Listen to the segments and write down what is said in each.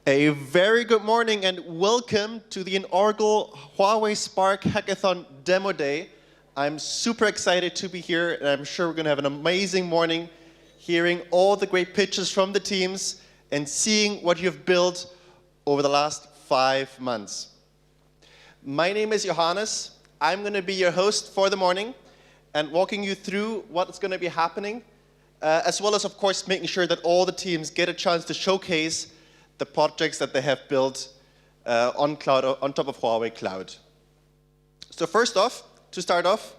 A very good morning and welcome to the inaugural Huawei Spark Hackathon Demo Day. I'm super excited to be here, and I'm sure we're going to have an amazing morning hearing all the great pitches from the teams and seeing what you've built over the last 5 months. My name is Johannes. I'm going to be your host for the morning and walking you through what's going to be happening, as well as, of course, making sure that all the teams get a chance to showcase the projects that they have built on top of Huawei Cloud. So first off, to start off,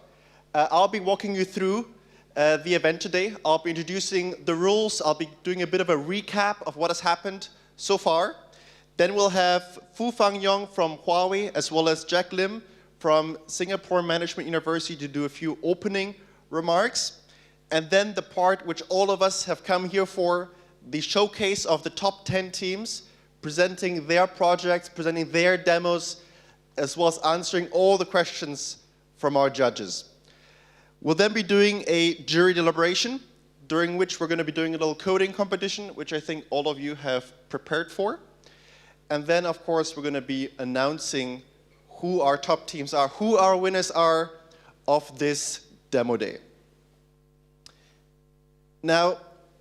I'll be walking you through the event today. I'll be introducing the rules. I'll be doing a bit of a recap of what has happened so far. Then we'll have Fu Fang Yong from Huawei, as well as Jack Lim from Singapore Management University to do a few opening remarks. And then the part which all of us have come here for, the showcase of the top 10 teams, presenting their projects, presenting their demos, as well as answering all the questions from our judges. We'll then be doing a jury deliberation, during which we're going to be doing a little coding competition, which I think all of you have prepared for. And then, of course, we're going to be announcing who our top teams are, who our winners are of this demo day. Now,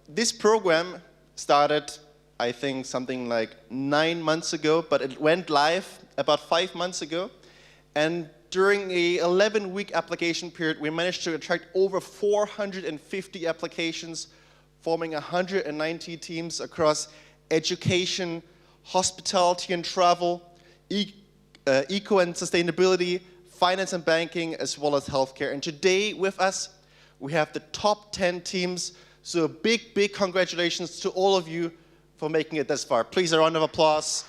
this program started, I think, something like 9 months ago, but it went live about 5 months ago. And during a 11-week application period, we managed to attract over 450 applications, forming 190 teams across education, hospitality and travel, eco and sustainability, finance and banking, as well as healthcare. And today with us, we have the top 10 teams. So a big, big congratulations to all of you for making it this far. Please, a round of applause.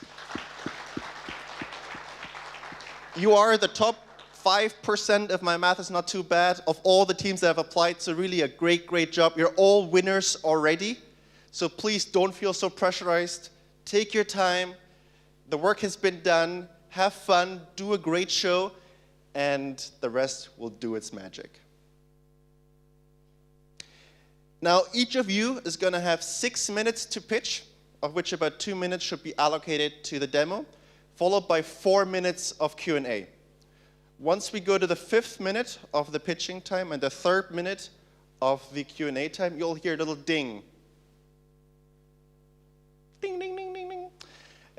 You are the top 5%, if my math is not too bad, of all the teams that have applied. So really a great, great job. You're all winners already. So please don't feel so pressurized. Take your time. The work has been done. Have fun. Do a great show. And the rest will do its magic. Now, each of you is going to have 6 minutes to pitch, of which about 2 minutes should be allocated to the demo, followed by 4 minutes of Q&A. Once we go to the 5th minute of the pitching time and the 3rd minute of the Q&A time, you'll hear a little ding. Ding, ding, ding, ding, ding.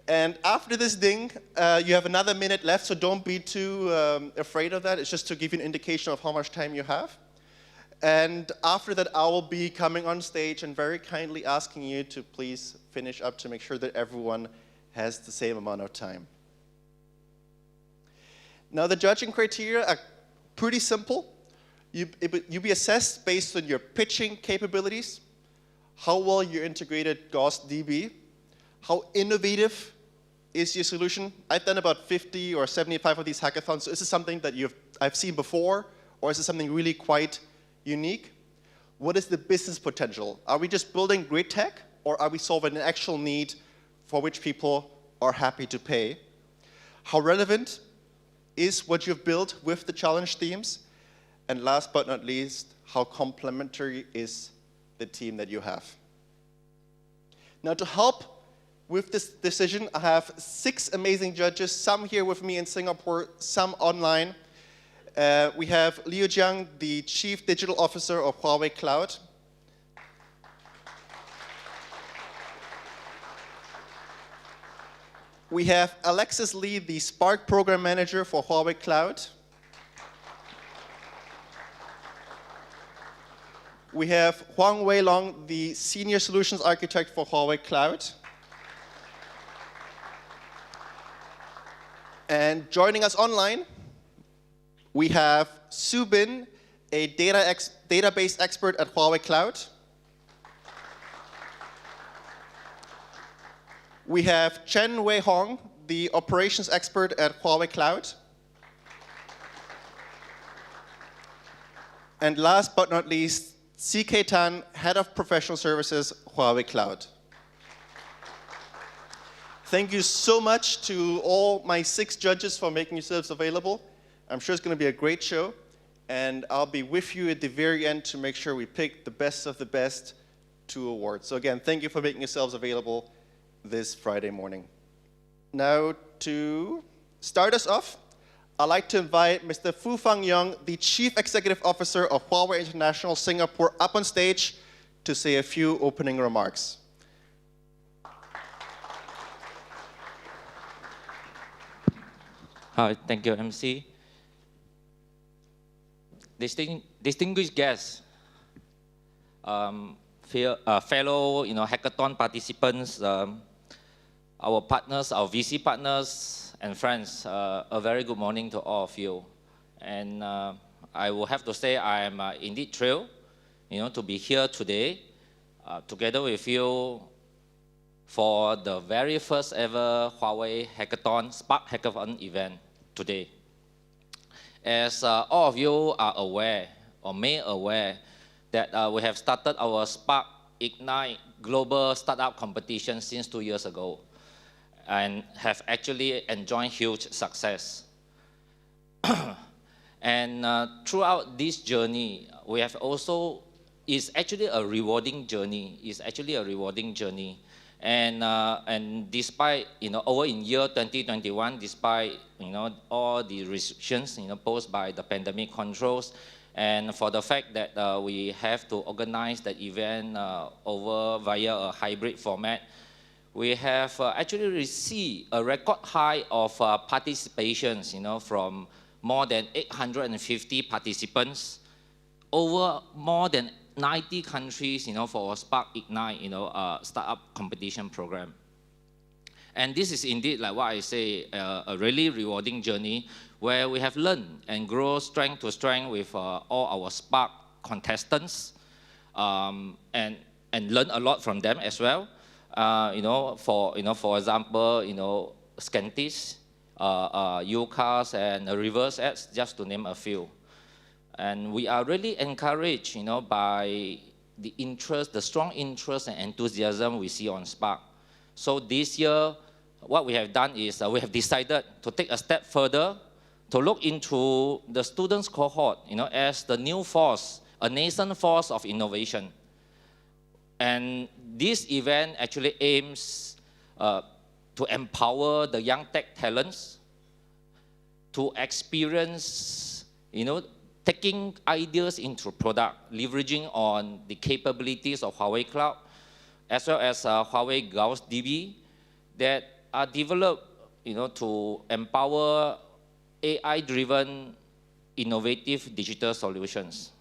And after this ding, you have another minute left, so don't be too afraid of that. It's just to give you an indication of how much time you have. And after that, I will be coming on stage and very kindly asking you to please finish up to make sure that everyone has the same amount of time. Now, the judging criteria are pretty simple. You'll be assessed based on your pitching capabilities, how well you integrated Gauss DB, how innovative is your solution. I've done about 50 or 75 of these hackathons, so is this something that I've seen before, or is it something really quite unique? What is the business potential? Are we just building great tech, or are we solving an actual need for which people are happy to pay? How relevant is what you've built with the challenge themes? And last but not least, how complementary is the team that you have? Now, to help with this decision, I have 6 amazing judges, some here with me in Singapore, some online. We have Liu Jiang, the Chief Digital Officer of Huawei Cloud. We have Alexis Lee, the Spark Program Manager for Huawei Cloud. We have Huang Weilong, the Senior Solutions Architect for Huawei Cloud. And joining us online, we have Su Bin, a database expert at Huawei Cloud. We have Chen Wei Hong, the operations expert at Huawei Cloud. And last but not least, CK Tan, Head of Professional Services, Huawei Cloud. Thank you so much to all my 6 judges for making yourselves available. I'm sure it's going to be a great show, and I'll be with you at the very end to make sure we pick the best of the best 2 awards. So again, thank you for making yourselves available. this Friday morning. Now, to start us off, I'd like to invite Mr. Fu Fang Yong, the Chief Executive Officer of Huawei International Singapore, up on stage to say a few opening remarks. Hi, thank you, MC. Distinguished guests, fellow hackathon participants, our partners, our VC partners, and friends, a very good morning to all of you. And I will have to say I am indeed thrilled, to be here today, together with you for the very first ever Huawei Hackathon, Spark Hackathon event today. As all of you are aware, or may aware, that we have started our Spark Ignite Global Startup Competition since 2 years ago, and have actually enjoyed huge success. And throughout this journey, we have also, it's actually a rewarding journey. It's actually a rewarding journey. And despite, over in year 2021, despite, all the restrictions, posed by the pandemic controls, and for the fact that we have to organize the event over via a hybrid format, we have actually received a record high of participations, from more than 850 participants, over more than 90 countries, for our Spark Ignite, startup competition program. And this is indeed, like what I say, a really rewarding journey where we have learned and grown strength to strength with all our Spark contestants, and learn a lot from them as well. For example, Scantis, UCAS, and Reverse Ads, just to name a few. And we are really encouraged, by the interest, the strong interest and enthusiasm we see on Spark. So this year, what we have done is we have decided to take a step further to look into the students cohort, as the new force, a nascent force of innovation. And this event actually aims to empower the young tech talents to experience, taking ideas into product, leveraging on the capabilities of Huawei Cloud, as well as Huawei Gauss DB, that are developed, to empower AI-driven, innovative digital solutions.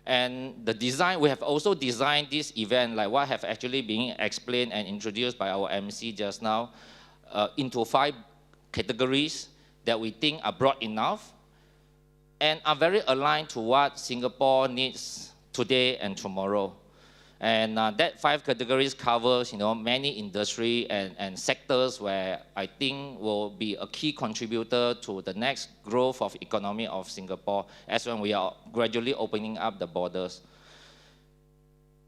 And the design, we have also designed this event, like what have actually been explained and introduced by our MC just now, into 5 categories that we think are broad enough and are very aligned to what Singapore needs today and tomorrow. And that 5 categories covers, many industry and sectors where I think will be a key contributor to the next growth of economy of Singapore as when we are gradually opening up the borders.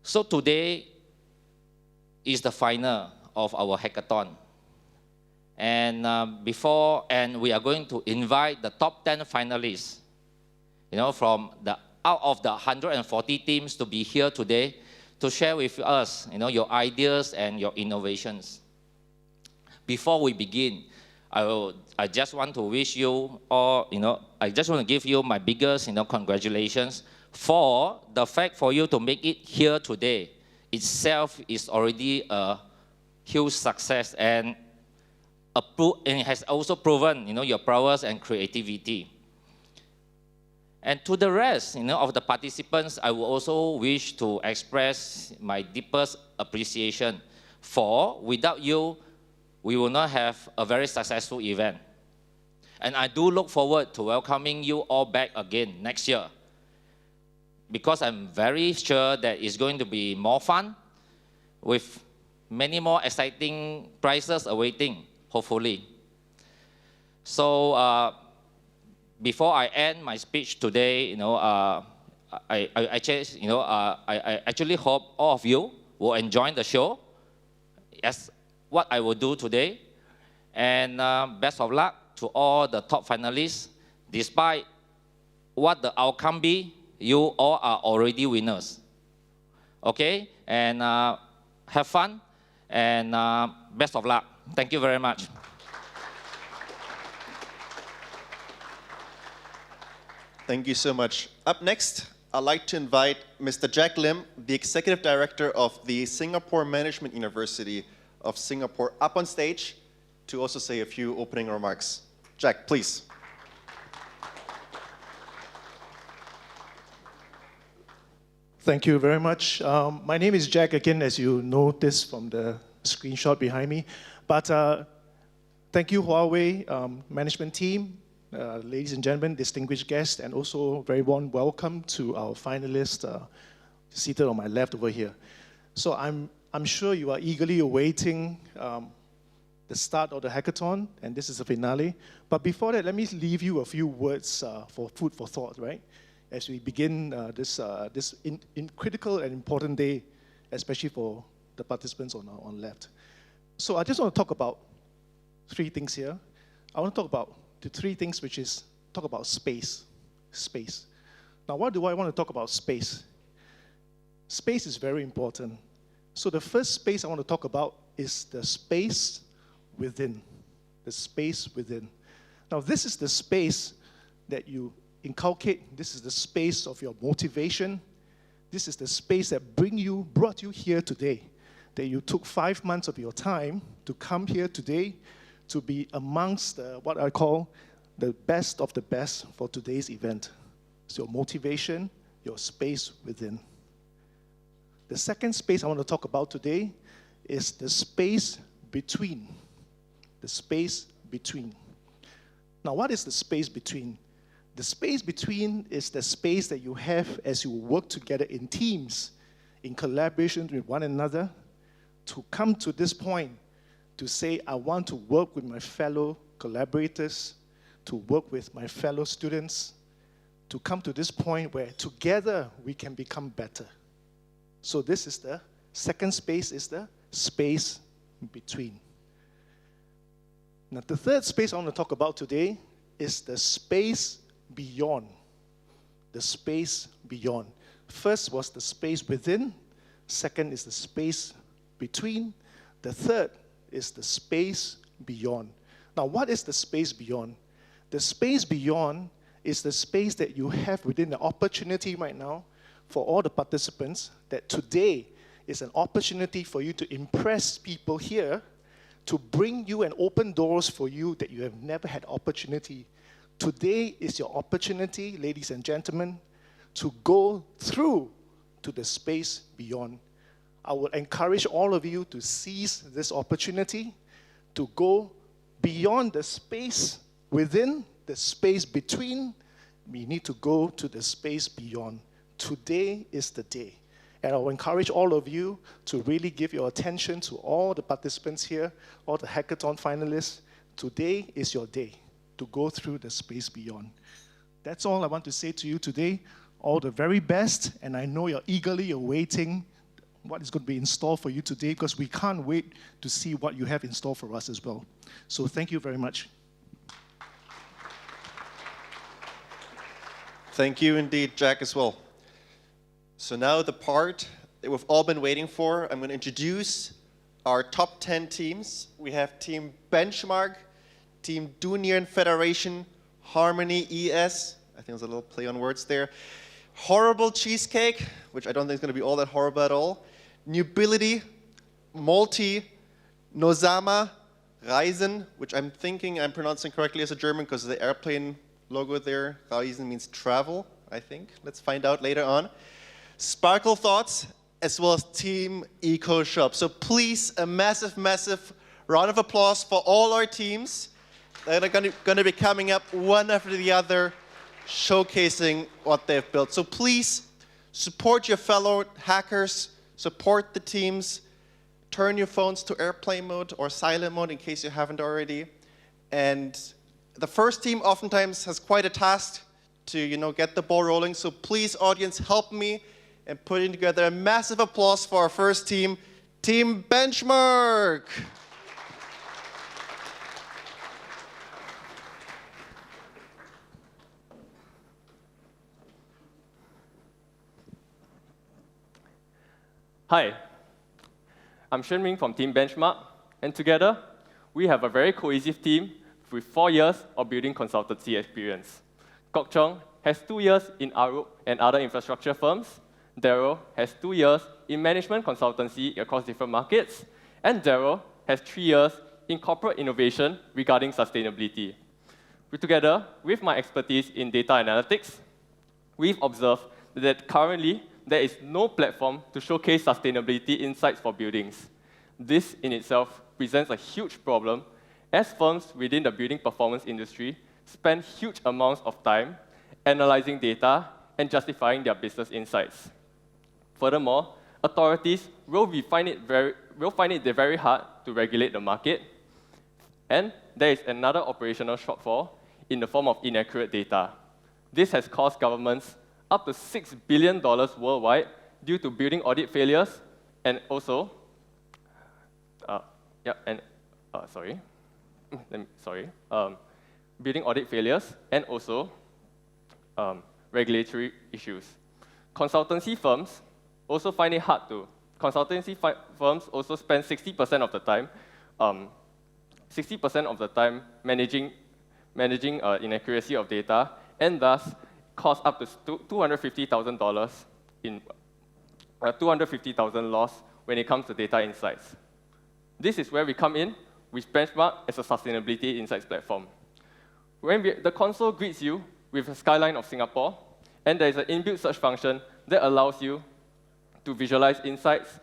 So today is the final of our hackathon. And we are going to invite the top 10 finalists, from out of the 140 teams to be here today, to share with us, your ideas and your innovations. Before we begin, I just want to wish you all, I just want to give you my biggest, congratulations for the fact for you to make it here today itself is already a huge success, and it has also proven, your prowess and creativity. And to the rest, of the participants, I would also wish to express my deepest appreciation for, without you, we will not have a very successful event. And I do look forward to welcoming you all back again next year, because I'm very sure that it's going to be more fun with many more exciting prizes awaiting, hopefully. So, before I end my speech today, I actually hope all of you will enjoy the show as what I will do today. And best of luck to all the top finalists. Despite what the outcome be, you all are already winners. Okay? And have fun. And best of luck. Thank you very much. Thank you so much. Up next, I'd like to invite Mr. Jack Lim, the Executive Director of the Singapore Management University of Singapore, up on stage to also say a few opening remarks. Jack, please. Thank you very much. My name is Jack again, as you noticed from the screenshot behind me. But thank you, Huawei management team, ladies and gentlemen, distinguished guests, and also very warm welcome to our finalists seated on my left over here. So I'm sure you are eagerly awaiting the start of the hackathon, and this is the finale. But before that, let me leave you a few words for food for thought, right? As we begin this critical and important day, especially for the participants on left. So I just want to talk about three things here. I want to talk about the three things, which is talk about space. Space. Now, why do I want to talk about space? Space is very important. So the first space I want to talk about is the space within. The space within. Now, this is the space that you inculcate. This is the space of your motivation. This is the space that brought you here today. That you took 5 months of your time to come here today to be amongst what I call the best of the best for today's event. So your motivation, your space within. The second space I want to talk about today is the space between. The space between. Now, what is the space between? The space between is the space that you have as you work together in teams, in collaboration with one another, to come to this point, to say, I want to work with my fellow collaborators, to work with my fellow students, to come to this point where together we can become better. So this is the second space, is the space between. Now, the third space I want to talk about today is the space beyond. The space beyond. First was the space within. Second is the space between. The third is the space beyond. Now, what is the space beyond? The space beyond is the space that you have within the opportunity right now for all the participants, that today is an opportunity for you to impress people here, to bring you and open doors for you that you have never had opportunity. Today is your opportunity, ladies and gentlemen, to go through to the space beyond. I will encourage all of you to seize this opportunity, to go beyond the space within, the space between. We need to go to the space beyond. Today is the day. And I will encourage all of you to really give your attention to all the participants here, all the hackathon finalists. Today is your day to go through the space beyond. That's all I want to say to you today. All the very best, and I know you're eagerly awaiting what is going to be in store for you today, because we can't wait to see what you have in store for us as well. So thank you very much. Thank you indeed, Jack, as well. So now the part that we've all been waiting for, I'm going to introduce our top 10 teams. We have Team Benchmark, Team Dunier Federation, Harmony ES, I think there's a little play on words there, Horrible Cheesecake, which I don't think is going to be all that horrible at all, Nubility, Multi, Nozama, Reisen, which I'm thinking I'm pronouncing correctly as a German because of the airplane logo there. Reisen means travel, I think. Let's find out later on. Sparkle Thoughts, as well as Team Eco Shop. So please, a massive, massive round of applause for all our teams that are going to be coming up one after the other, showcasing what they've built. So please, support your fellow hackers, support the teams, turn your phones to airplane mode or silent mode in case you haven't already. And the first team oftentimes has quite a task to get the ball rolling. So please, audience, help me in putting together a massive applause for our first team, Team Benchmark. Hi, I'm Shen-Ming from Team Benchmark, and together, we have a very cohesive team with 4 years of building consultancy experience. Kok Chong has 2 years in Arup and other infrastructure firms. Daryl has 2 years in management consultancy across different markets, and Daryl has 3 years in corporate innovation regarding sustainability. Together, with my expertise in data analytics, we've observed that currently there is no platform to showcase sustainability insights for buildings. This in itself presents a huge problem, as firms within the building performance industry spend huge amounts of time analyzing data and justifying their business insights. Furthermore, authorities will find it very hard to regulate the market, and there is another operational shortfall in the form of inaccurate data. This has cost governments up to $6 billion worldwide due to building audit failures and also, building audit failures and also regulatory issues. Consultancy firms also find it hard to. Firms also spend 60% of the time managing inaccuracy of data, and thus cost up to $250,000 in $250,000 loss when it comes to data insights. This is where we come in with Benchmark as a sustainability insights platform. The console greets you with a skyline of Singapore, and there is an inbuilt search function that allows you to visualize insights,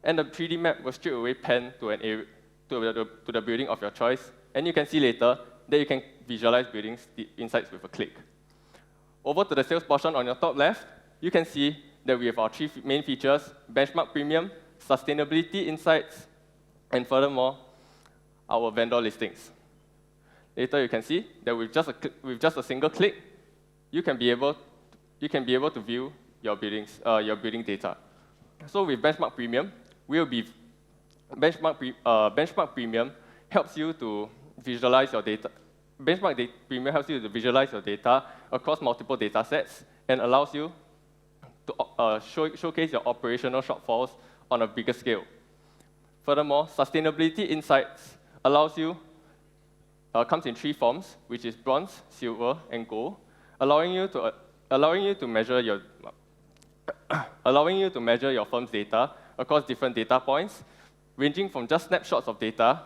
and the 3D map will straight away pan to an area, to the building of your choice, and you can see later that you can visualize buildings insights with a click. Over to the sales portion on your top left, you can see that we have our 3 main features: Benchmark Premium, Sustainability Insights, and furthermore, our vendor listings. Later, you can see that with just a single click, you can be able to view your building data. So with Benchmark Premium, Benchmark Premium helps you to visualize your data. Premium helps you to visualize your data across multiple data sets and allows you to showcase your operational shortfalls on a bigger scale. Furthermore, Sustainability Insights comes in 3 forms, which is bronze, silver, and gold, allowing you to measure your firm's data across different data points, ranging from just snapshots of data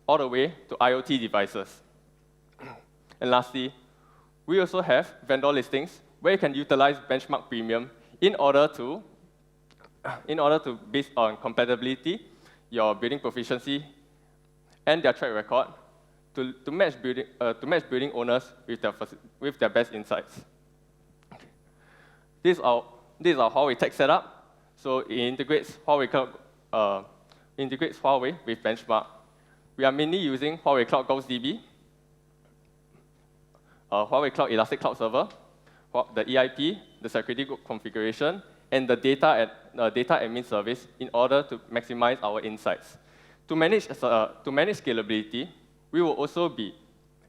all the way to IoT devices. And lastly, we also have vendor listings where you can utilize Benchmark Premium in order to, based on compatibility, your building proficiency, and their track record, to match building owners with their best insights. This is our Huawei tech setup. So it integrates Huawei with Benchmark. We are mainly using Huawei Cloud Ghost DB, Huawei Cloud Elastic Cloud Server, the EIP, the security configuration, and the data admin service in order to maximize our insights. To manage scalability, we will also be,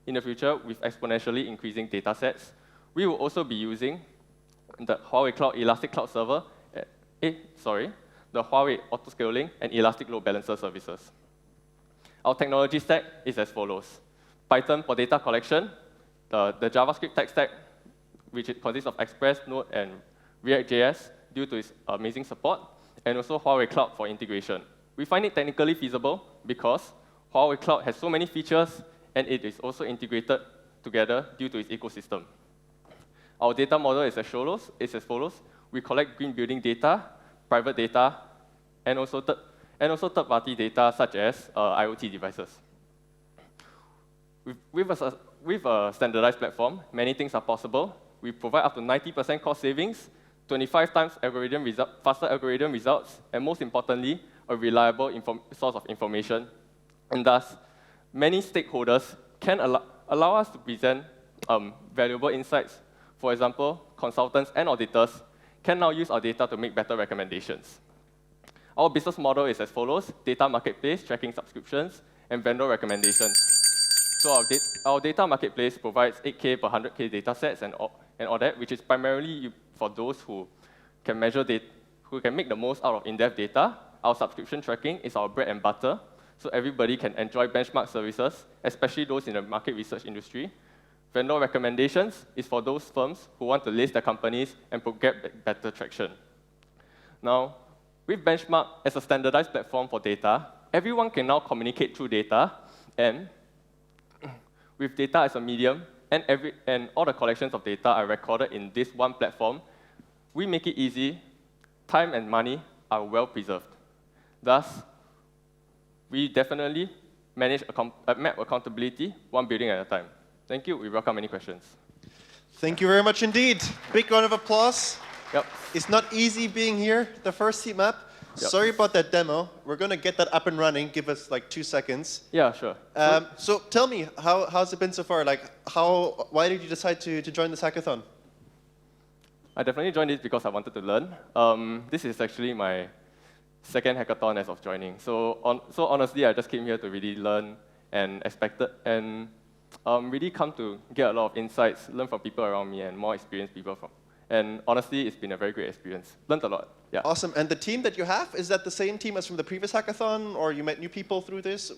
in the future, with exponentially increasing data sets, we will also be using the Huawei Cloud Elastic Cloud Server, the Huawei Autoscaling and Elastic Load Balancer services. Our technology stack is as follows: Python for data collection, the JavaScript tech stack, which consists of Express, Node, and React.js due to its amazing support, and also Huawei Cloud for integration. We find it technically feasible because Huawei Cloud has so many features, and it is also integrated together due to its ecosystem. Our data model is as follows. We collect green building data, private data, and also third-party data such as IoT devices. With a standardized platform, many things are possible. We provide up to 90% cost savings, 25 times faster algorithm results, and most importantly, a reliable source of information. And thus, many stakeholders can allow us to present valuable insights. For example, consultants and auditors can now use our data to make better recommendations. Our business model is as follows: data marketplace, tracking subscriptions, and vendor recommendations. So our data marketplace provides 8K per 100K data sets and all that, which is primarily for those who can make the most out of in-depth data. our subscription tracking is our bread and butter, so everybody can enjoy benchmark services, especially those in the market research industry. Vendor recommendations is for those firms who want to list their companies and get better traction. Now, with Benchmark as a standardized platform for data, everyone can now communicate through data, and with data as a medium, and all the collections of data are recorded in this one platform, we make it easy. Time and money are well preserved. Thus, we definitely manage map accountability one building at a time. Thank you. We welcome any questions. Thank you very much indeed. Big round of applause. Yep. It's not easy being here, the first heat map. Yep. Sorry about that demo. We're going to get that up and running. Give us like 2 seconds. Yeah, sure. So tell me, how's it been so far? Like, why did you decide to join this hackathon? I definitely joined it because I wanted to learn. This is actually my second hackathon as of joining. So honestly, I just came here to really learn and really come to get a lot of insights, learn from people around me, and more experienced people from. And honestly, it's been a very great experience. Learned a lot. Yeah. Awesome. And the team that you have, is that the same team as from the previous hackathon, or you met new people through this?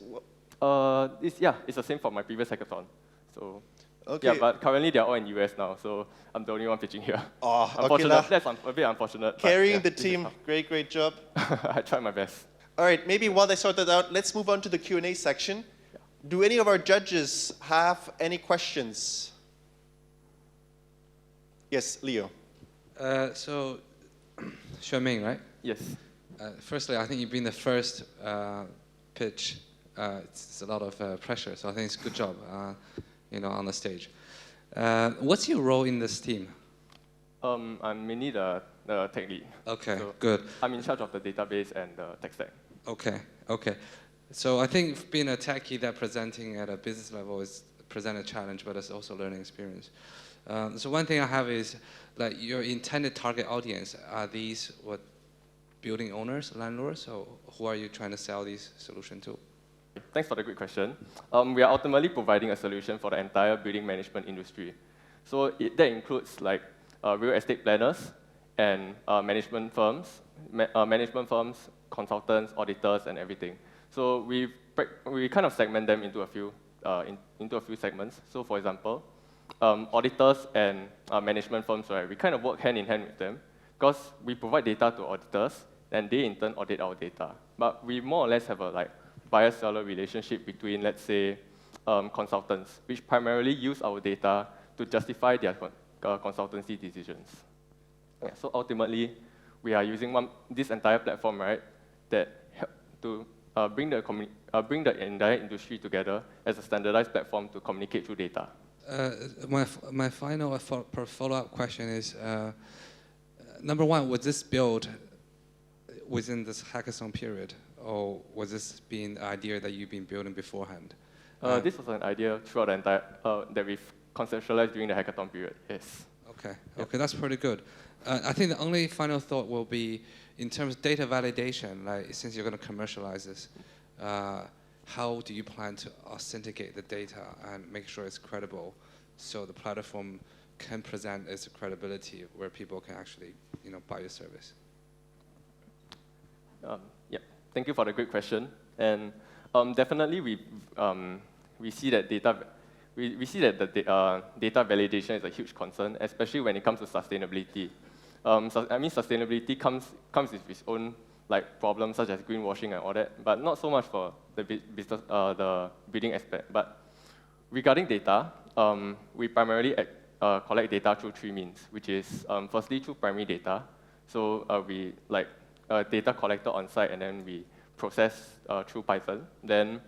It's the same for my previous hackathon. So. Okay. Yeah, but currently they're all in US now, so I'm the only one pitching here. Oh, unfortunate. okay. That's a bit unfortunate. Carrying but, the team, great job. I tried my best. All right, maybe while they sort that out, let's move on to the Q&A section. Yeah. Do any of our judges have any questions? Yes, Leo. So, Xueming, right? Yes. Firstly, I think you've been the first pitch. It's a lot of pressure, so I think it's a good job. On the stage. What's your role in this team? I'm mainly the tech lead. Okay, so good. I'm in charge of the database and the tech stack. Okay. So I think being a techie that presenting at a business level is present a challenge, but it's also learning experience. So one thing I have is, like, your intended target audience, are these building owners, landlords, or who are you trying to sell these solutions to? Thanks for the great question. We are ultimately providing a solution for the entire building management industry. So that includes like real estate planners and management firms, consultants, auditors, and everything. So we kind of segment them into a few segments. So for example, auditors and management firms, right? We kind of work hand in hand with them because we provide data to auditors, and they in turn audit our data. But we more or less have a buyer-seller relationship between, let's say, consultants, which primarily use our data to justify their consultancy decisions. Yeah, so ultimately, we are using this entire platform, right, that help to bring the entire industry together as a standardized platform to communicate through data. My final follow-up question is, number one, was this built within this hackathon period? Or was this been an idea that you've been building beforehand? This was an idea throughout the entire that we've conceptualized during the hackathon period. Yes. Okay, that's pretty good. I think the only final thought will be in terms of data validation. Like, since you're going to commercialize this, how do you plan to authenticate the data and make sure it's credible, so the platform can present its credibility where people can actually, buy your service? Yeah. Thank you for the great question. And definitely, we see that data validation is a huge concern, especially when it comes to sustainability. Sustainability comes with its own problems such as greenwashing and all that, but not so much for the business, the building aspect. But regarding data, we primarily collect data through 3 means, which is firstly through primary data. So we data collected on site, and then we process through Python. Then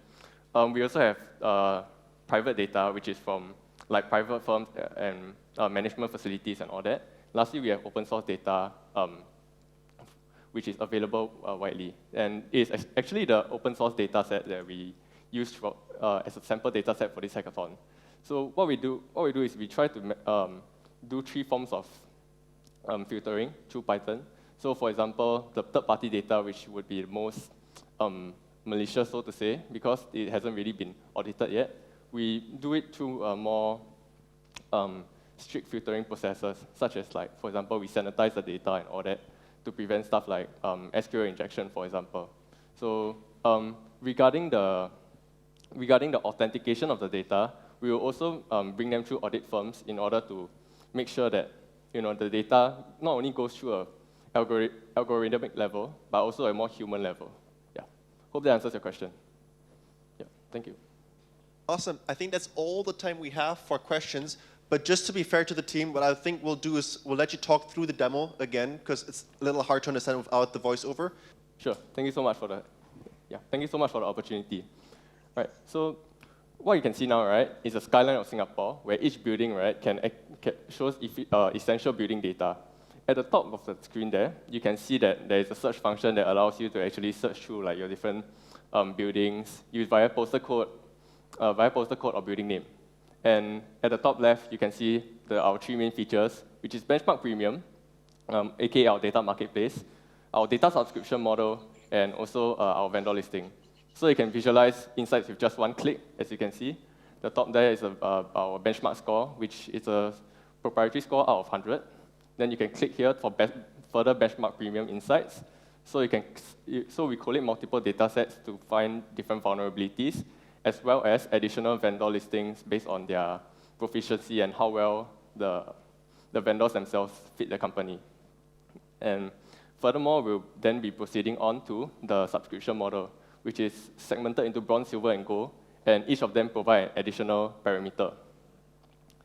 we also have private data, which is from private firms and management facilities and all that. Lastly, we have open source data, which is available widely. And it's actually the open source data set that we used as a sample data set for this hackathon. So what we do is we try to do 3 forms of filtering through Python. So for example, the third-party data, which would be the most malicious, so to say, because it hasn't really been audited yet, we do it through more strict filtering processes, such as, for example, we sanitize the data and all that. to prevent stuff like SQL injection, for example. So regarding the authentication of the data, we will also bring them through audit firms in order to make sure that the data not only goes through a algorithmic level, but also a more human level. Yeah. Hope that answers your question. Yeah. Thank you. Awesome. I think that's all the time we have for questions. But just to be fair to the team, what I think we'll do is we'll let you talk through the demo again, because it's a little hard to understand without the voiceover. Sure. Thank you so much for the Thank you so much for the opportunity. Right. So what you can see now, right, is a skyline of Singapore where each building, right, shows essential building data. At the top of the screen there, you can see that there is a search function that allows you to actually search through like your different buildings via postal code or building name. And at the top left, you can see our three main features, which is Benchmark Premium, aka our data marketplace, our data subscription model, and also our vendor listing. So you can visualize insights with just one click, as you can see. The top there is our benchmark score, which is a proprietary score out of 100. Then you can click here for further benchmark premium insights. So we collate multiple data sets to find different vulnerabilities, as well as additional vendor listings based on their proficiency and how well the vendors themselves fit the company. And furthermore, we'll then be proceeding on to the subscription model, which is segmented into bronze, silver, and gold, and each of them provide an additional parameter.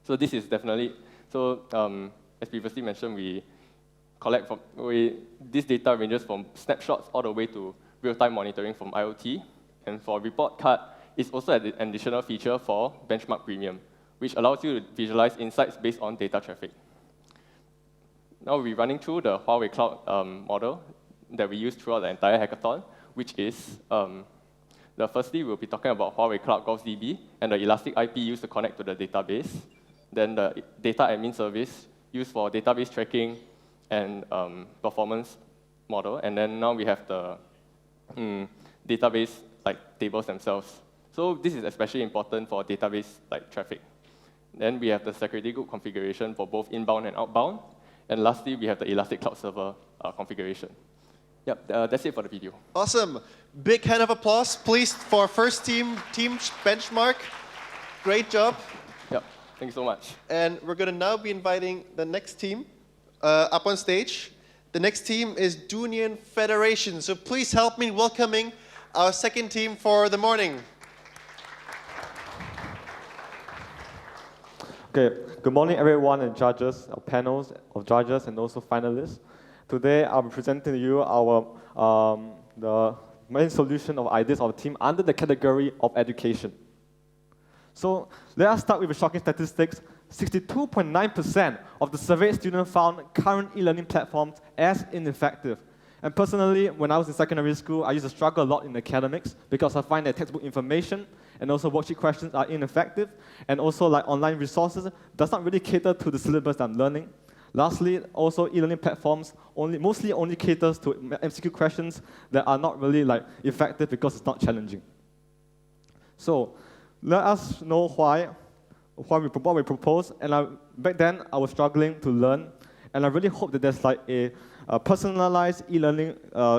So this is definitely, as previously mentioned, this data ranges from snapshots all the way to real-time monitoring from IoT. And for report card, it's also an additional feature for Benchmark Premium, which allows you to visualize insights based on data traffic. Now we're running through the Huawei Cloud model that we use throughout the entire hackathon, which is, firstly, we'll be talking about Huawei Cloud Gauss DB and the elastic IP used to connect to the database. Then the data admin service used for database tracking and performance model. And then now we have the database tables themselves. So this is especially important for database traffic. Then we have the security group configuration for both inbound and outbound. And lastly, we have the Elastic Cloud Server configuration. Yep, that's it for the video. Awesome. Big hand of applause, please, for first team benchmark. Great job. Yep, thank you so much. And we're going to now be inviting the next team up on stage. The next team is Dunian Federation. So please help me welcoming our second team for the morning. Okay, good morning everyone and judges, our panels of judges and also finalists. Today I'll be presenting to you the main solution of ideas of the team under the category of education. So let us start with the shocking statistics. 62.9% of the surveyed students found current e-learning platforms as ineffective. And personally, when I was in secondary school, I used to struggle a lot in academics because I find that textbook information and also worksheet questions are ineffective, and also online resources does not really cater to the syllabus that I'm learning. Lastly, also e-learning platforms mostly only caters to MCQ questions that are not really effective because it's not challenging. So let us know what we propose. And back then, I was struggling to learn, and I really hope that there's a personalized e-learning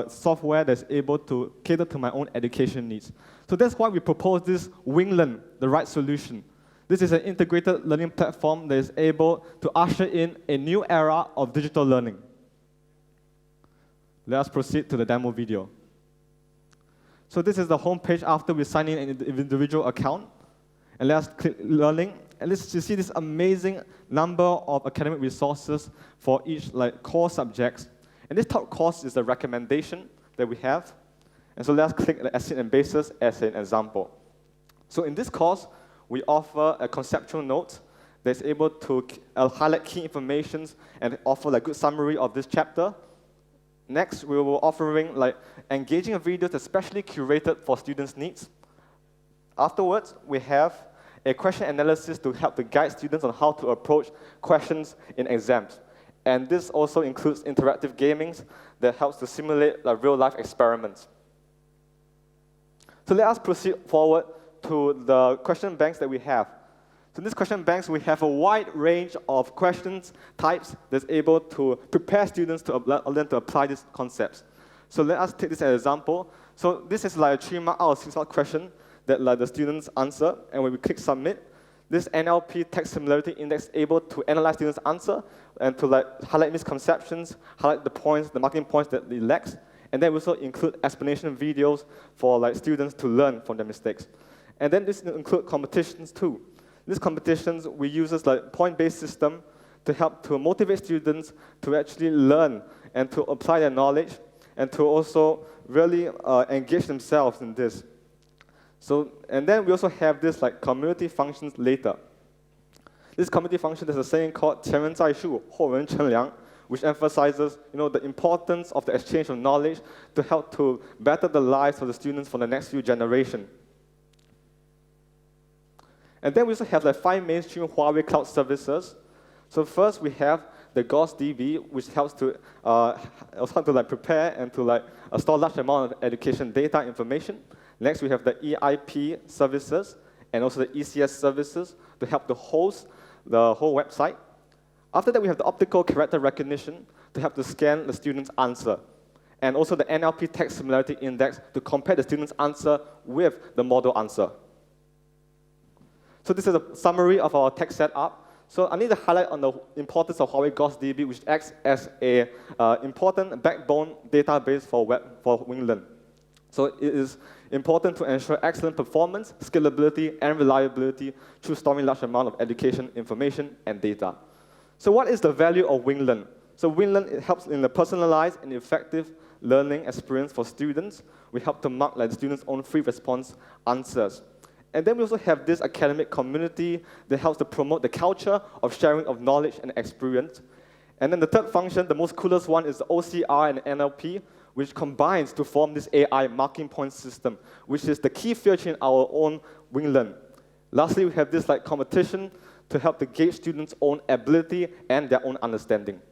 software that's able to cater to my own education needs. So that's why we propose this WingLearn, the right solution. This is an integrated learning platform that is able to usher in a new era of digital learning. Let us proceed to the demo video. So this is the homepage after we sign in an individual account. And let us click Learning. And let's see this amazing number of academic resources for each core subjects. And this top course is the recommendation that we have. And so let's click the acid and bases as an example. So in this course, we offer a conceptual note that's able to highlight key information and offer a good summary of this chapter. Next, we will offering engaging videos especially curated for students' needs. Afterwards, we have a question analysis to help to guide students on how to approach questions in exams. And this also includes interactive gaming that helps to simulate real-life experiments. So let us proceed forward to the question banks that we have. So in these question banks, we have a wide range of questions types that's able to prepare students to learn to apply these concepts. So let us take this as an example. So this is like a 3-mark out of 6-mark question that like the students answer, and when we click submit, this NLP text similarity index is able to analyze students' answer and to like highlight misconceptions, highlight the points, the marking points that it lacks, and then we also include explanation videos for like students to learn from their mistakes. And then this include competitions too. These competitions, we use this like point-based system to help to motivate students to actually learn and to apply their knowledge and to also really engage themselves in this. So, and then we also have this like community functions later. This community function is a saying called 前人在树，后人乘凉, which emphasizes the importance of the exchange of knowledge to help to better the lives of the students for the next few generations. And then we also have like 5 mainstream Huawei cloud services. So first we have the GaussDB, which helps to like prepare and to like store large amount of education data information. Next we have the EIP services and also the ECS services to help to host the whole website. After that we have the optical character recognition to help to scan the student's answer. And also the NLP text similarity index to compare the student's answer with the model answer. So this is a summary of our tech setup. So I need to highlight on the importance of Huawei GaussDB, which acts as a important backbone database for WingLearn. So it is important to ensure excellent performance, scalability, and reliability through storing large amount of education, information, and data. So what is the value of WingLearn? So WingLearn, it helps in the personalized and effective learning experience for students. We help to mark like the students' own free response answers. And then we also have this academic community that helps to promote the culture of sharing of knowledge and experience. And then the third function, the most coolest one, is the OCR and NLP, which combines to form this AI marking point system, which is the key feature in our own WingLearn. Lastly, we have this like competition to help to gauge students' own ability and their own understanding.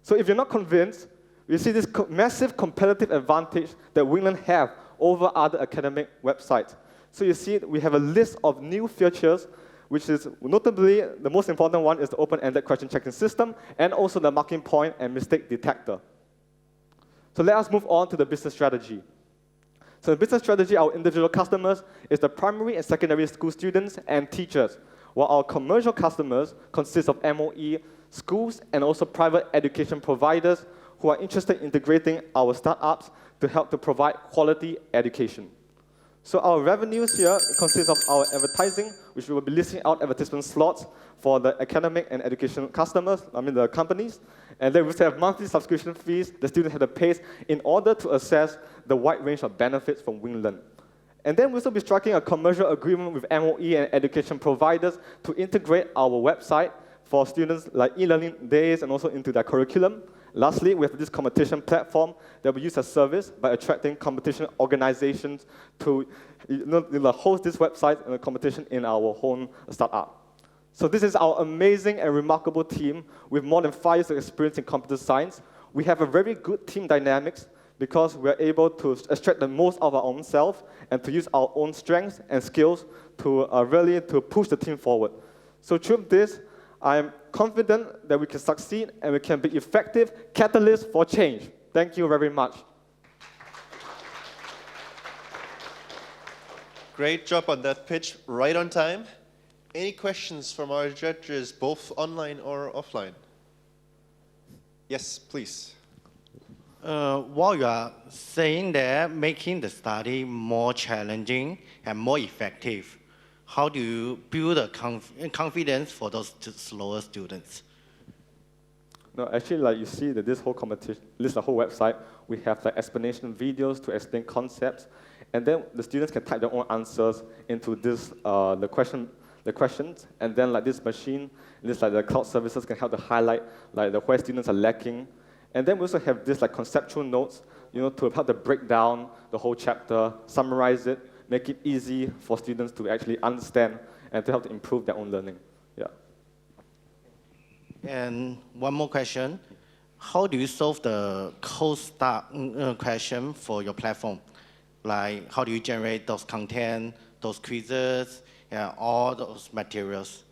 So if you're not convinced, you see this massive competitive advantage that WingLearn have over other academic websites. So you see we have a list of new features, which is notably the most important one is the open-ended question checking system and also the marking point and mistake detector. So let us move on to the business strategy. So the business strategy, our individual customers is the primary and secondary school students and teachers, while our commercial customers consist of MOE, schools, and also private education providers who are interested in integrating our startups to help to provide quality education. So our revenues here consist of our advertising, which we will be listing out advertisement slots for the academic and education customers, the companies. And then we also have monthly subscription fees the students have to pay in order to access the wide range of benefits from WingLearn. And then we'll also be striking a commercial agreement with MOE and education providers to integrate our website for students like e-learning days and also into their curriculum. Lastly, we have this competition platform that we use as service by attracting competition organizations to host this website and a competition in our own startup. So this is our amazing and remarkable team with more than 5 years of experience in computer science. We have a very good team dynamics because we're able to extract the most of our own self and to use our own strengths and skills to really to push the team forward. So through this, I'm confident that we can succeed and we can be effective catalysts for change. Thank you very much. Great job on that pitch, right on time. Any questions from our judges, both online or offline? Yes, please. While you are saying that making the study more challenging and more effective, how do you build a confidence for those slower students? No, actually, like you see that this whole competition, the whole website, we have like explanation videos to explain concepts, and then the students can type their own answers into this the questions, and then like this machine, the cloud services can help to highlight like where students are lacking, and then we also have this like conceptual notes, to help to break down the whole chapter, summarize it, make it easy for students to actually understand and to help to improve their own learning. Yeah. And one more question. How do you solve the cold start question for your platform? Like, how do you generate those content, those quizzes, all those materials?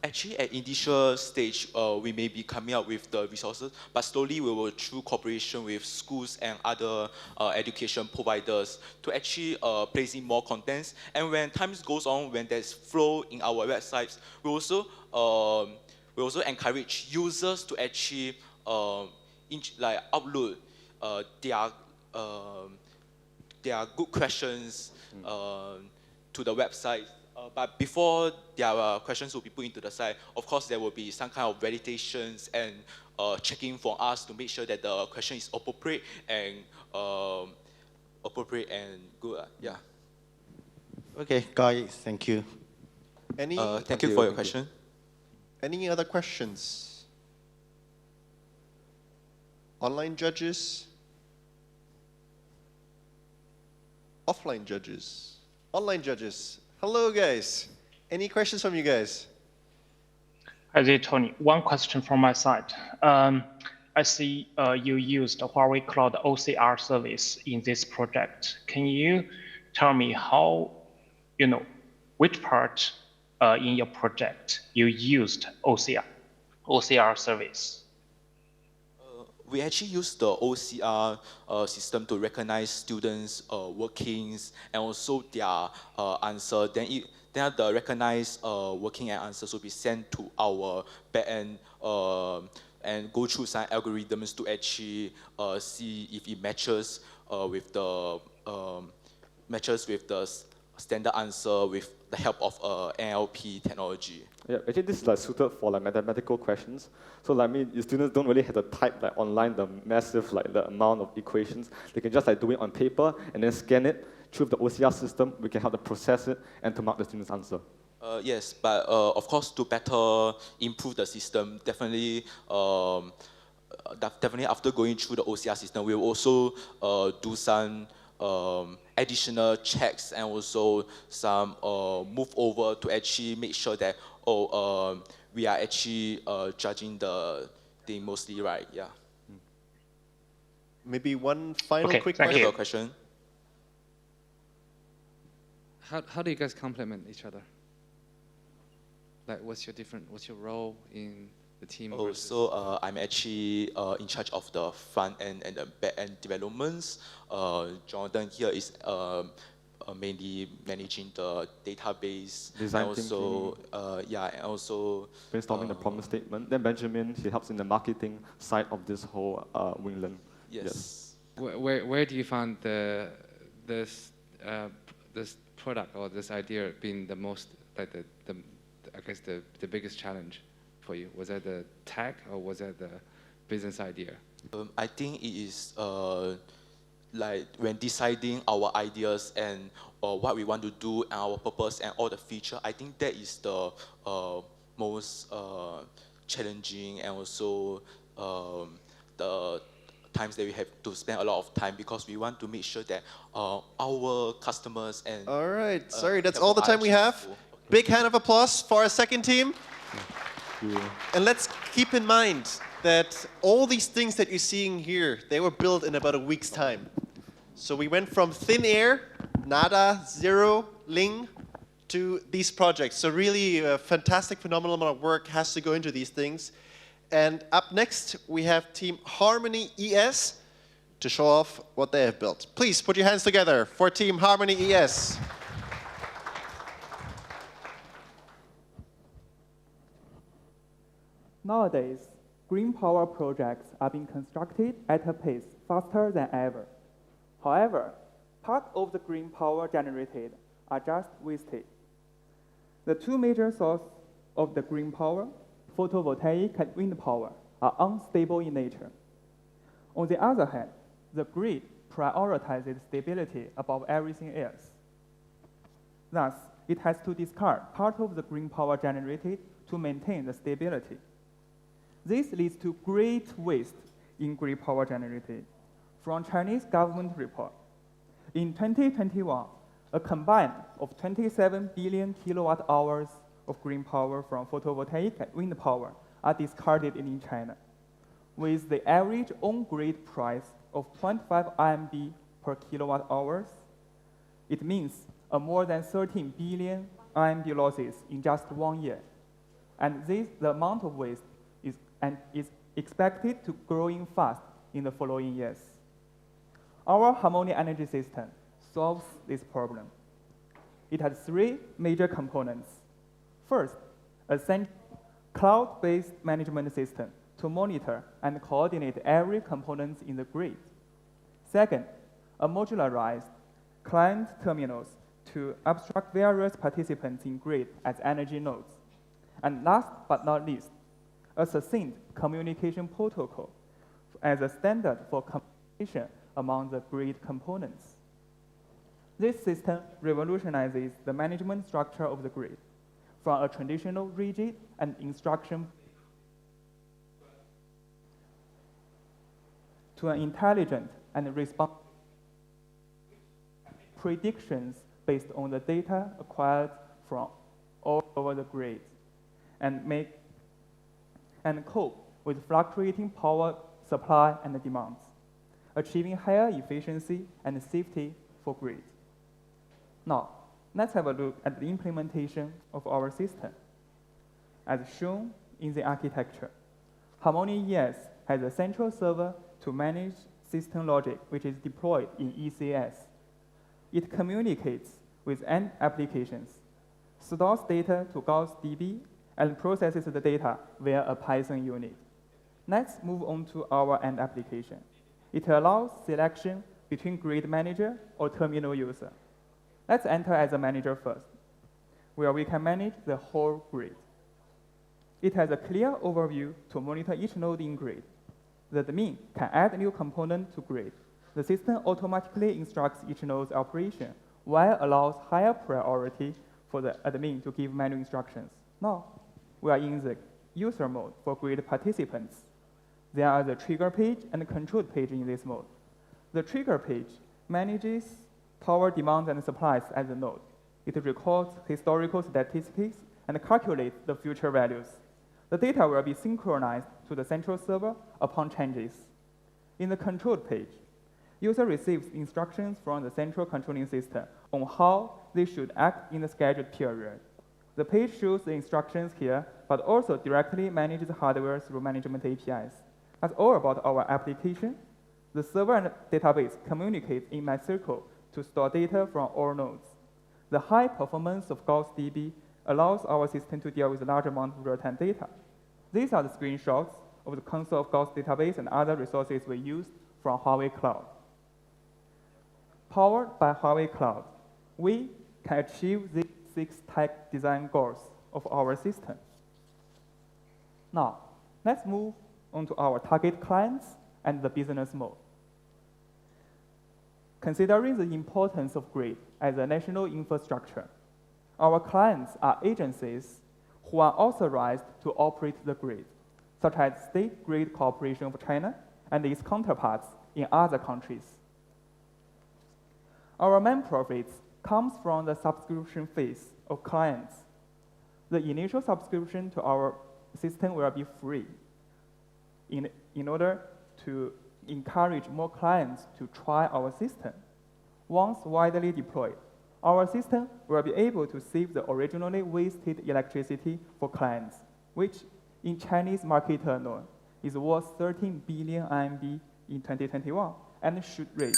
Actually, at initial stage, we may be coming up with the resources, but slowly we will, through cooperation with schools and other education providers, to actually place in more contents. And when time goes on, when there's flow in our websites, we also encourage users to actually upload their good questions to the website. But before their questions will be put into the site, of course, there will be some kind of validations and checking for us to make sure that the question is appropriate and good. Yeah. Okay, guys, thank you. Thank you for your question. Any other questions? Online judges? Offline judges? Online judges? Hello, guys. Any questions from you guys? Hi there, Tony. One question from my side. I see you used the Huawei Cloud OCR service in this project. Can you tell me how, which part in your project you used OCR service? We actually use the OCR system to recognize students' workings and also their answer. Then the recognized working and answers will be sent to our backend and go through some algorithms to actually see if it matches with the standard answer with the help of NLP technology. Yeah, actually this is suited for mathematical questions. So students don't really have to type online the massive the amount of equations. They can just do it on paper and then scan it through the OCR system. We can help them process it and to mark the student's answer. Yes, but of course to better improve the system, definitely after going through the OCR system, we will also do some additional checks and also some move over to actually make sure that we are actually judging the thing mostly right. Yeah. Maybe one final quick question. How do you guys complement each other? What's your role in the team? So I'm actually in charge of the front end and the back end developments. Jonathan here is mainly managing the database. Design and also, and also brainstorming the problem statement. Then Benjamin, he helps in the marketing side of this whole Wingland. Yes. Where do you find this product or this idea being the most I guess the biggest challenge for you? Was that the tech or was that the business idea? I think it is when deciding our ideas and what we want to do and our purpose and all the feature. I think that is the most challenging and also the times that we have to spend a lot of time because we want to make sure that our customers and all right, sorry, that's all the time we have. Big hand of applause for our second team. And let's keep in mind that all these things that you're seeing here, they were built in about a week's time. So we went from thin air, nada, zero, ling, to these projects. So really a fantastic, phenomenal amount of work has to go into these things. And up next, we have Team Harmony ES to show off what they have built. Please put your hands together for Team Harmony ES. Nowadays, green power projects are being constructed at a pace faster than ever. However, part of the green power generated are just wasted. The two major sources of the green power, photovoltaic and wind power, are unstable in nature. On the other hand, the grid prioritizes stability above everything else. Thus, it has to discard part of the green power generated to maintain the stability. This leads to great waste in green power generated. From Chinese government report, in 2021, a combine of 27 billion kilowatt hours of green power from photovoltaic and wind power are discarded in China, with the average on-grid price of 0.5 RMB per kilowatt hours. It means a more than 13 billion RMB losses in just 1 year. And the amount of waste is expected to growing fast in the following years. Our harmonic energy system solves this problem. It has 3 major components. First, a cloud-based management system to monitor and coordinate every component in the grid. Second, a modularized client terminals to abstract various participants in grid as energy nodes. And last but not least, a succinct communication protocol as a standard for communication among the grid components. This system revolutionizes the management structure of the grid from a traditional rigid and instruction to an intelligent and responsive predictions based on the data acquired from all over the grid and cope with fluctuating power supply and demands, achieving higher efficiency and safety for grid. Now, let's have a look at the implementation of our system. As shown in the architecture, Harmony ES has a central server to manage system logic, which is deployed in ECS. It communicates with end applications, stores data to Gauss DB, and processes the data via a Python unit. Let's move on to our end application. It allows selection between grid manager or terminal user. Let's enter as a manager first, where we can manage the whole grid. It has a clear overview to monitor each node in grid. The admin can add new component to grid. The system automatically instructs each node's operation, while allows higher priority for the admin to give manual instructions. Now, we are in the user mode for grid participants. There are the trigger page and control page in this mode. The trigger page manages power demand and supplies at the node. It records historical statistics and calculates the future values. The data will be synchronized to the central server upon changes. In the control page, user receives instructions from the central controlling system on how they should act in the scheduled period. The page shows the instructions here, but also directly manages hardware through management APIs. That's all about our application. The server and database communicate in my circle to store data from all nodes. The high performance of Gauss DB allows our system to deal with a large amount of real-time data. These are the screenshots of the console of Gauss database and other resources we used from Huawei Cloud. Powered by Huawei Cloud, we can achieve these 6 tech design goals of our system. Now, let's move on to our target clients and the business mode. Considering the importance of grid as a national infrastructure, our clients are agencies who are authorized to operate the grid, such as State Grid Corporation of China and its counterparts in other countries. Our main profits comes from the subscription phase of clients. The initial subscription to our system will be free in order to encourage more clients to try our system. Once widely deployed, our system will be able to save the originally wasted electricity for clients, which in Chinese market term is worth 13 billion RMB in 2021 and should reach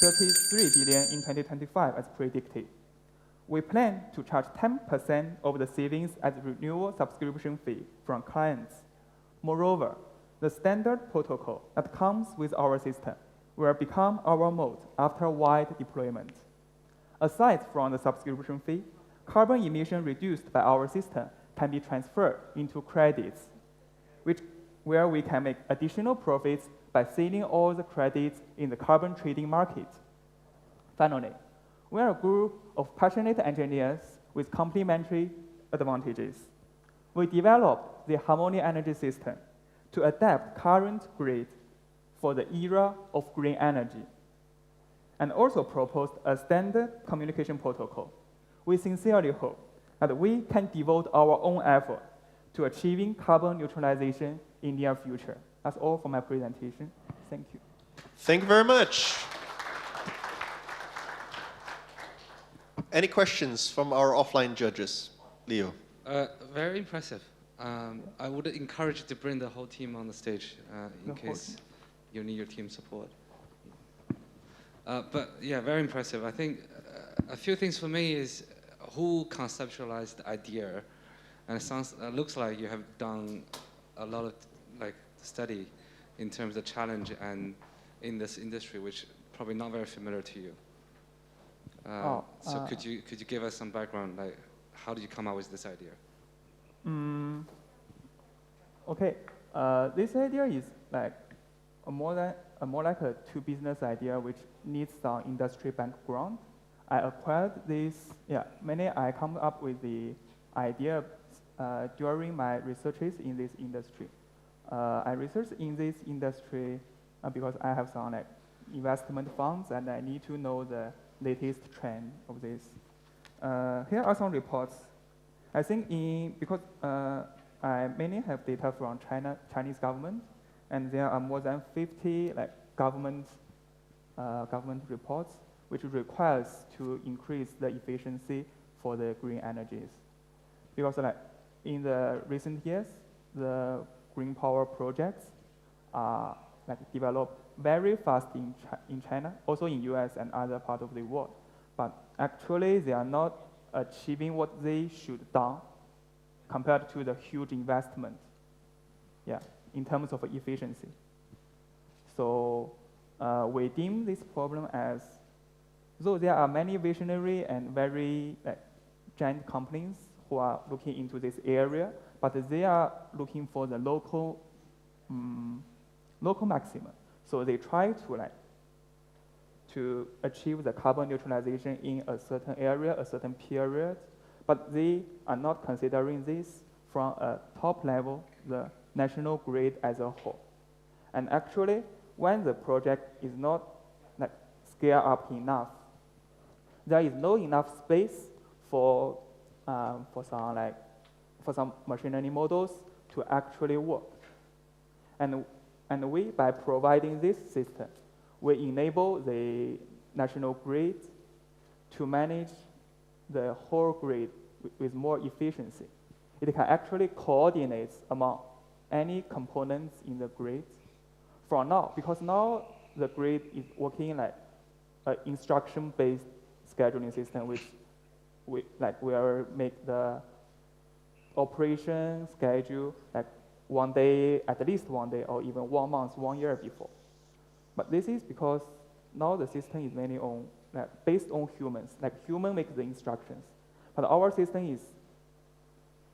33 billion in 2025 as predicted. We plan to charge 10% of the savings as renewal subscription fee from clients. Moreover, the standard protocol that comes with our system will become our mode after wide deployment. Aside from the subscription fee, carbon emission reduced by our system can be transferred into credits, where we can make additional profits by selling all the credits in the carbon trading market. Finally, we are a group of passionate engineers with complementary advantages. We developed the Harmony energy system to adapt current grid for the era of green energy, and also proposed a standard communication protocol. We sincerely hope that we can devote our own effort to achieving carbon neutralization in the near future. That's all for my presentation. Thank you. Thank you very much. Any questions from our offline judges? Leo. Very impressive. I would encourage you to bring the whole team on the stage in case you need your team support. But yeah, very impressive. I think a few things for me is who conceptualized the idea, and it looks like you have done a lot of study in terms of challenge and in this industry, which probably not very familiar to you. So could you give us some background, like how did you come up with this idea? Okay, this idea is like more like a two business idea which needs some industry background. I acquired this, I come up with the idea during my researches in this industry. I researched in this industry because I have some investment funds and I need to know the latest trend of this. Here are some reports. I think because I mainly have data from Chinese government, and there are more than 50 government reports which requires to increase the efficiency for the green energies. Because in the recent years, the green power projects are developed very fast in China, also in US and other parts of the world. But actually, they are not achieving what they should done compared to the huge investment, in terms of efficiency. So we deem this problem as, though there are many visionary and very giant companies who are looking into this area, but they are looking for the local maximum. So they try to achieve the carbon neutralization in a certain area, a certain period, but they are not considering this from a top level, the national grid as a whole. And actually, when the project is not scale up enough, there is no enough space for some machine learning models to actually work. And we, by providing this system, we enable the national grid to manage the whole grid with more efficiency. It can actually coordinate among any components in the grid from now, because now the grid is working like an instruction-based scheduling system, which will make the operation schedule one day, at least one day, or even 1 month, 1 year before. But this is because now the system is mainly on based on humans. Human make the instructions, but our system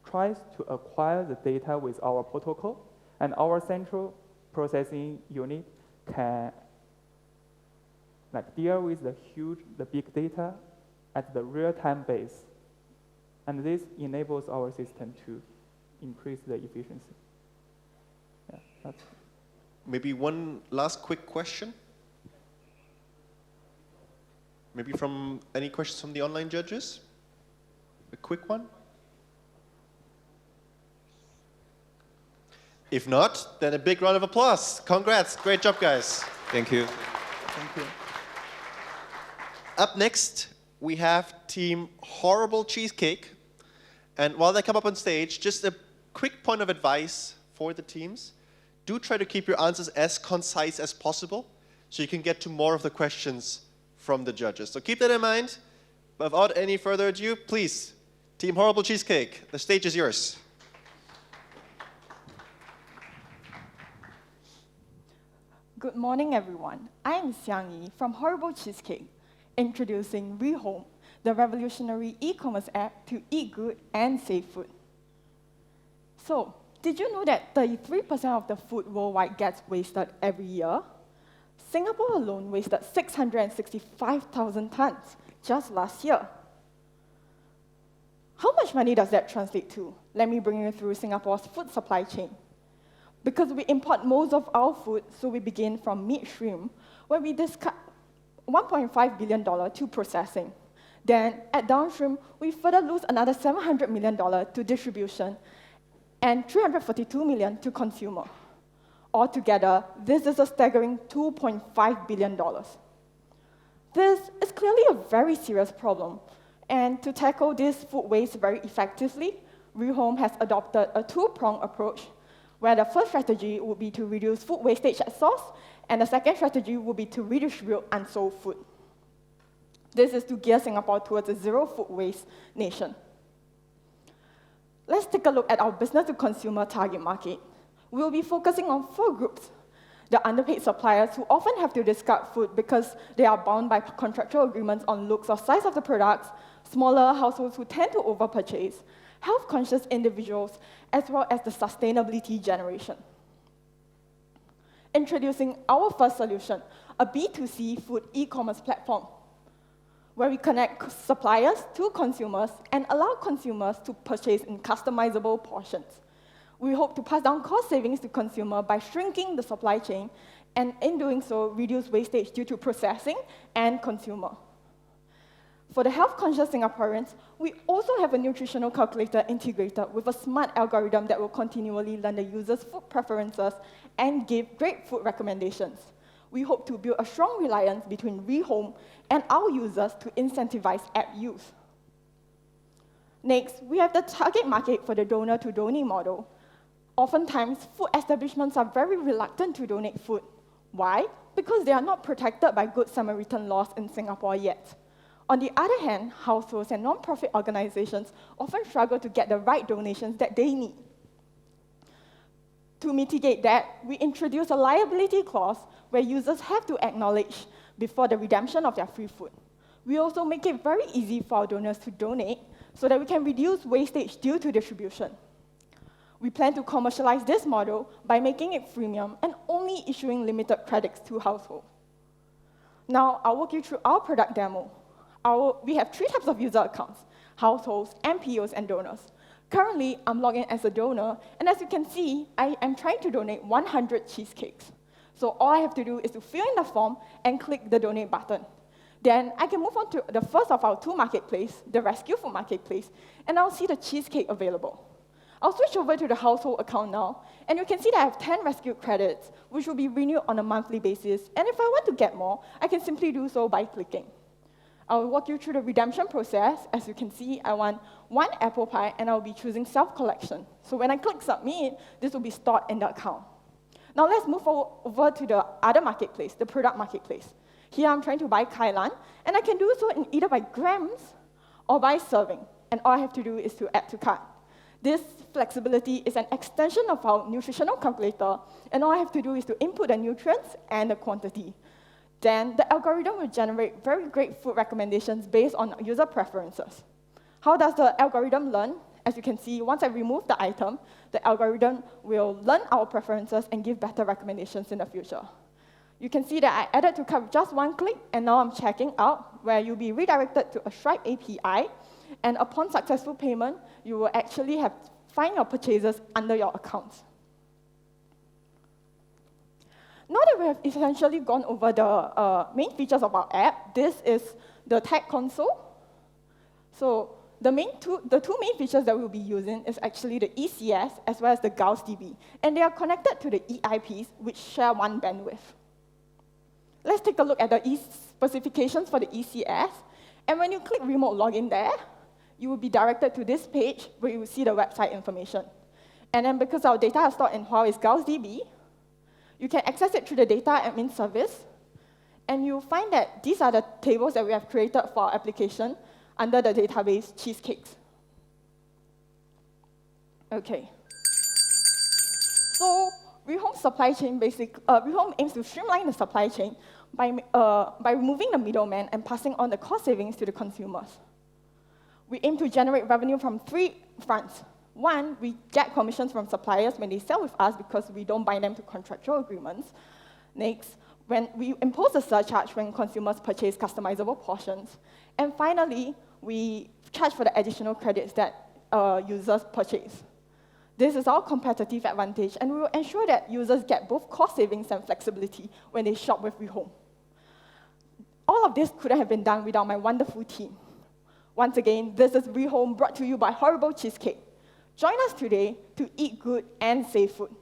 tries to acquire the data with our protocol, and our central processing unit can deal with the big data at the real-time base, and this enables our system to increase the efficiency. That's Maybe one last quick question. Maybe from any questions from the online judges? A quick one? If not, then a big round of applause. Congrats, great job, guys. Thank you. Thank you. Up next, we have Team Horrible Cheesecake. And while they come up on stage, just a quick point of advice for the teams. Do try to keep your answers as concise as possible so you can get to more of the questions from the judges. So keep that in mind. Without any further ado, please, Team Horrible Cheesecake, the stage is yours. Good morning, everyone. I'm Xiang Yi from Horrible Cheesecake, introducing Rehome, the revolutionary e-commerce app to eat good and save food. So, did you know that 33% of the food worldwide gets wasted every year? Singapore alone wasted 665,000 tons just last year. How much money does that translate to? Let me bring you through Singapore's food supply chain. Because we import most of our food, so we begin from midstream, where we discard $1.5 billion to processing. Then, at downstream, we further lose another $700 million to distribution, and $342 million to consumer. Altogether, this is a staggering $2.5 billion. This is clearly a very serious problem, And to tackle this food waste very effectively, Rehome has adopted a two-pronged approach, where the first strategy would be to reduce food wastage at source, and the second strategy would be to redistribute unsold food. This is to gear Singapore towards a zero food waste nation. Let's take a look at our business-to-consumer target market. We'll be focusing on 4 groups. The underpaid suppliers who often have to discard food because they are bound by contractual agreements on looks or size of the products, smaller households who tend to overpurchase, health-conscious individuals, as well as the sustainability generation. Introducing our first solution, a B2C food e-commerce platform, where we connect suppliers to consumers and allow consumers to purchase in customizable portions. We hope to pass down cost savings to consumer by shrinking the supply chain, and in doing so, reduce wastage due to processing and consumer. For the health-conscious Singaporeans, we also have a nutritional calculator integrated with a smart algorithm that will continually learn the user's food preferences and give great food recommendations. We hope to build a strong reliance between Rehome and our users to incentivize app use. Next, we have the target market for the donor-to-donee model. Oftentimes, food establishments are very reluctant to donate food. Why? Because they are not protected by Good Samaritan laws in Singapore yet. On the other hand, households and non-profit organizations often struggle to get the right donations that they need. To mitigate that, we introduce a liability clause where users have to acknowledge before the redemption of their free food. We also make it very easy for our donors to donate so that we can reduce wastage due to distribution. We plan to commercialize this model by making it freemium and only issuing limited credits to households. Now, I'll walk you through our product demo. We have 3 types of user accounts: households, MPOs, and donors. Currently, I'm logged in as a donor, and as you can see, I am trying to donate 100 cheesecakes. So all I have to do is to fill in the form and click the donate button. Then I can move on to the first of our 2 marketplaces, the Rescue Food Marketplace, and I'll see the cheesecake available. I'll switch over to the household account now, and you can see that I have 10 rescue credits, which will be renewed on a monthly basis, and if I want to get more, I can simply do so by clicking. I'll walk you through the redemption process. As you can see, I want 1 apple pie, and I'll be choosing self-collection. So when I click submit, this will be stored in the account. Now let's move over to the other marketplace, the product marketplace. Here I'm trying to buy kailan, and I can do so in either by grams or by serving, and all I have to do is to add to cart. This flexibility is an extension of our nutritional calculator, and all I have to do is to input the nutrients and the quantity. Then the algorithm will generate very great food recommendations based on user preferences. How does the algorithm learn? As you can see, once I remove the item, the algorithm will learn our preferences and give better recommendations in the future. You can see that I added to cart with just 1 click, and now I'm checking out, where you'll be redirected to a Stripe API, and upon successful payment, you will actually find your purchases under your account. Now that we have essentially gone over the main features of our app, this is the tech console. So the 2 main features that we'll be using is actually the ECS as well as the Gauss DB, and they are connected to the EIPs, which share 1 bandwidth. Let's take a look at the specifications for the ECS, and when you click remote login there, you will be directed to this page where you will see the website information. And then because our data is stored in Huawei's Gauss DB, you can access it through the data admin service, and you'll find that these are the tables that we have created for our application under the database cheesecakes. Okay. So Rehome aims to streamline the supply chain by removing the middleman and passing on the cost savings to the consumers. We aim to generate revenue from 3 fronts. 1, we get commissions from suppliers when they sell with us because we don't bind them to contractual agreements. Next, when we impose a surcharge when consumers purchase customizable portions. And finally, we charge for the additional credits that users purchase. This is our competitive advantage, and we will ensure that users get both cost savings and flexibility when they shop with Rehome. All of this couldn't have been done without my wonderful team. Once again, this is Rehome, brought to you by Horrible Cheesecake. Join us today to eat good and save food.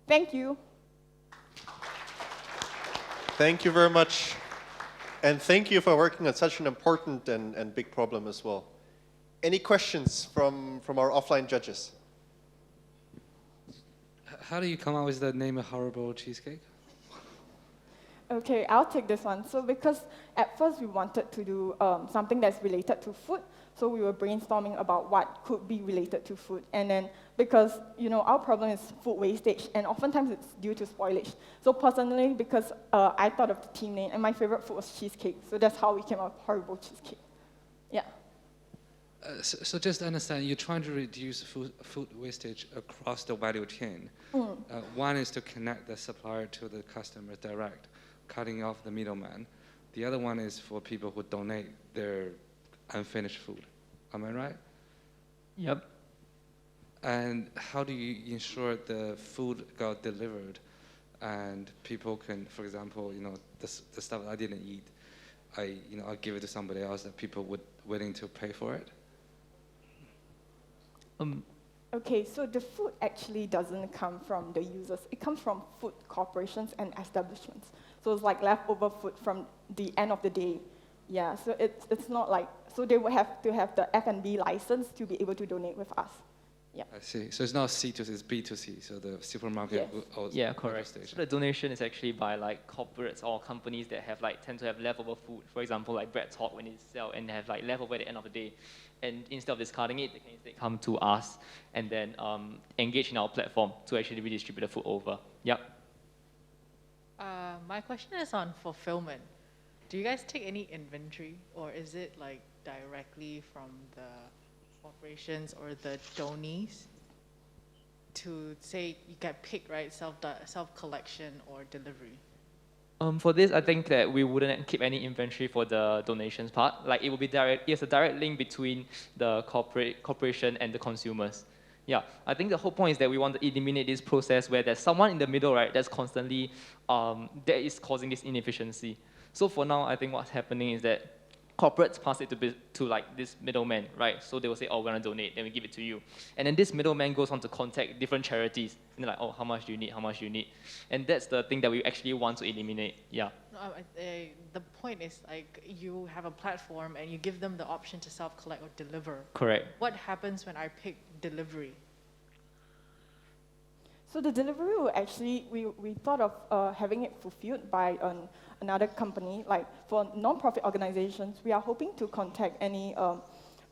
Thank you. Thank you very much. And thank you for working on such an important and big problem as well. Any questions from our offline judges? How do you come up with the name of horrible cheesecake? Okay, I'll take this one. So because at first we wanted to do something that's related to food, so we were brainstorming about what could be related to food. And then because, our problem is food wastage, and oftentimes it's due to spoilage. So personally, because I thought of the team name, and my favorite food was cheesecake, so that's how we came up with horrible cheesecake. Yeah. So just to understand, you're trying to reduce food wastage across the value chain. One is to connect the supplier to the customer direct, cutting off the middleman. The other one is for people who donate their unfinished food. Am I right? Yep. And how do you ensure the food got delivered and people can, for example, the stuff I didn't eat, I'll give it to somebody else that people would willing to pay for it? Okay, so the food actually doesn't come from the users. It comes from food corporations and establishments. So it's like leftover food from the end of the day. Yeah, so it's not like, so they would have to have the F&B license to be able to donate with us. Yeah. I see. So it's not C2C, it's B2C. So the supermarket. Yes. Yeah, correct. So the donation is actually by corporates or companies that have tend to have leftover food. For example, Deaftalk, when they sell and they have leftover at the end of the day, and instead of discarding it, they can instead come to us and then engage in our platform to actually redistribute the food over. Yep. My question is on fulfillment. Do you guys take any inventory, or is it directly from the corporations or the donees to say you get picked, right? Self-collection or delivery? For this, I think that we wouldn't keep any inventory for the donations part. It will be direct. It's a direct link between the corporation and the consumers. Yeah, I think the whole point is that we want to eliminate this process where there's someone in the middle, right? That's constantly that is causing this inefficiency. So for now, I think what's happening is that corporates pass it to this middleman, right? So they will say, oh, we're gonna donate, then we give it to you. And then this middleman goes on to contact different charities. And they're like, oh, how much do you need, how much do you need? And that's the thing that we actually want to eliminate, yeah. The point is you have a platform and you give them the option to self-collect or deliver. Correct. What happens when I pick delivery? So the delivery will actually, we thought of having it fulfilled by another company. For non-profit organizations, we are hoping to contact any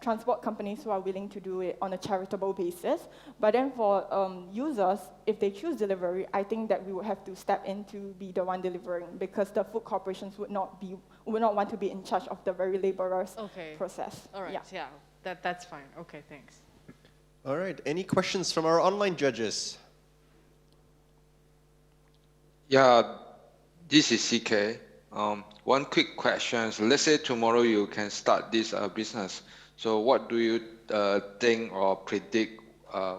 transport companies who are willing to do it on a charitable basis. But then for users, if they choose delivery, I think that we would have to step in to be the one delivering, because the food corporations would not want to be in charge of the very laborious process. All right, yeah, that's fine. Okay, thanks. All right, any questions from our online judges? Yeah, this is CK. One quick question. So let's say tomorrow you can start this business. So what do you think or predict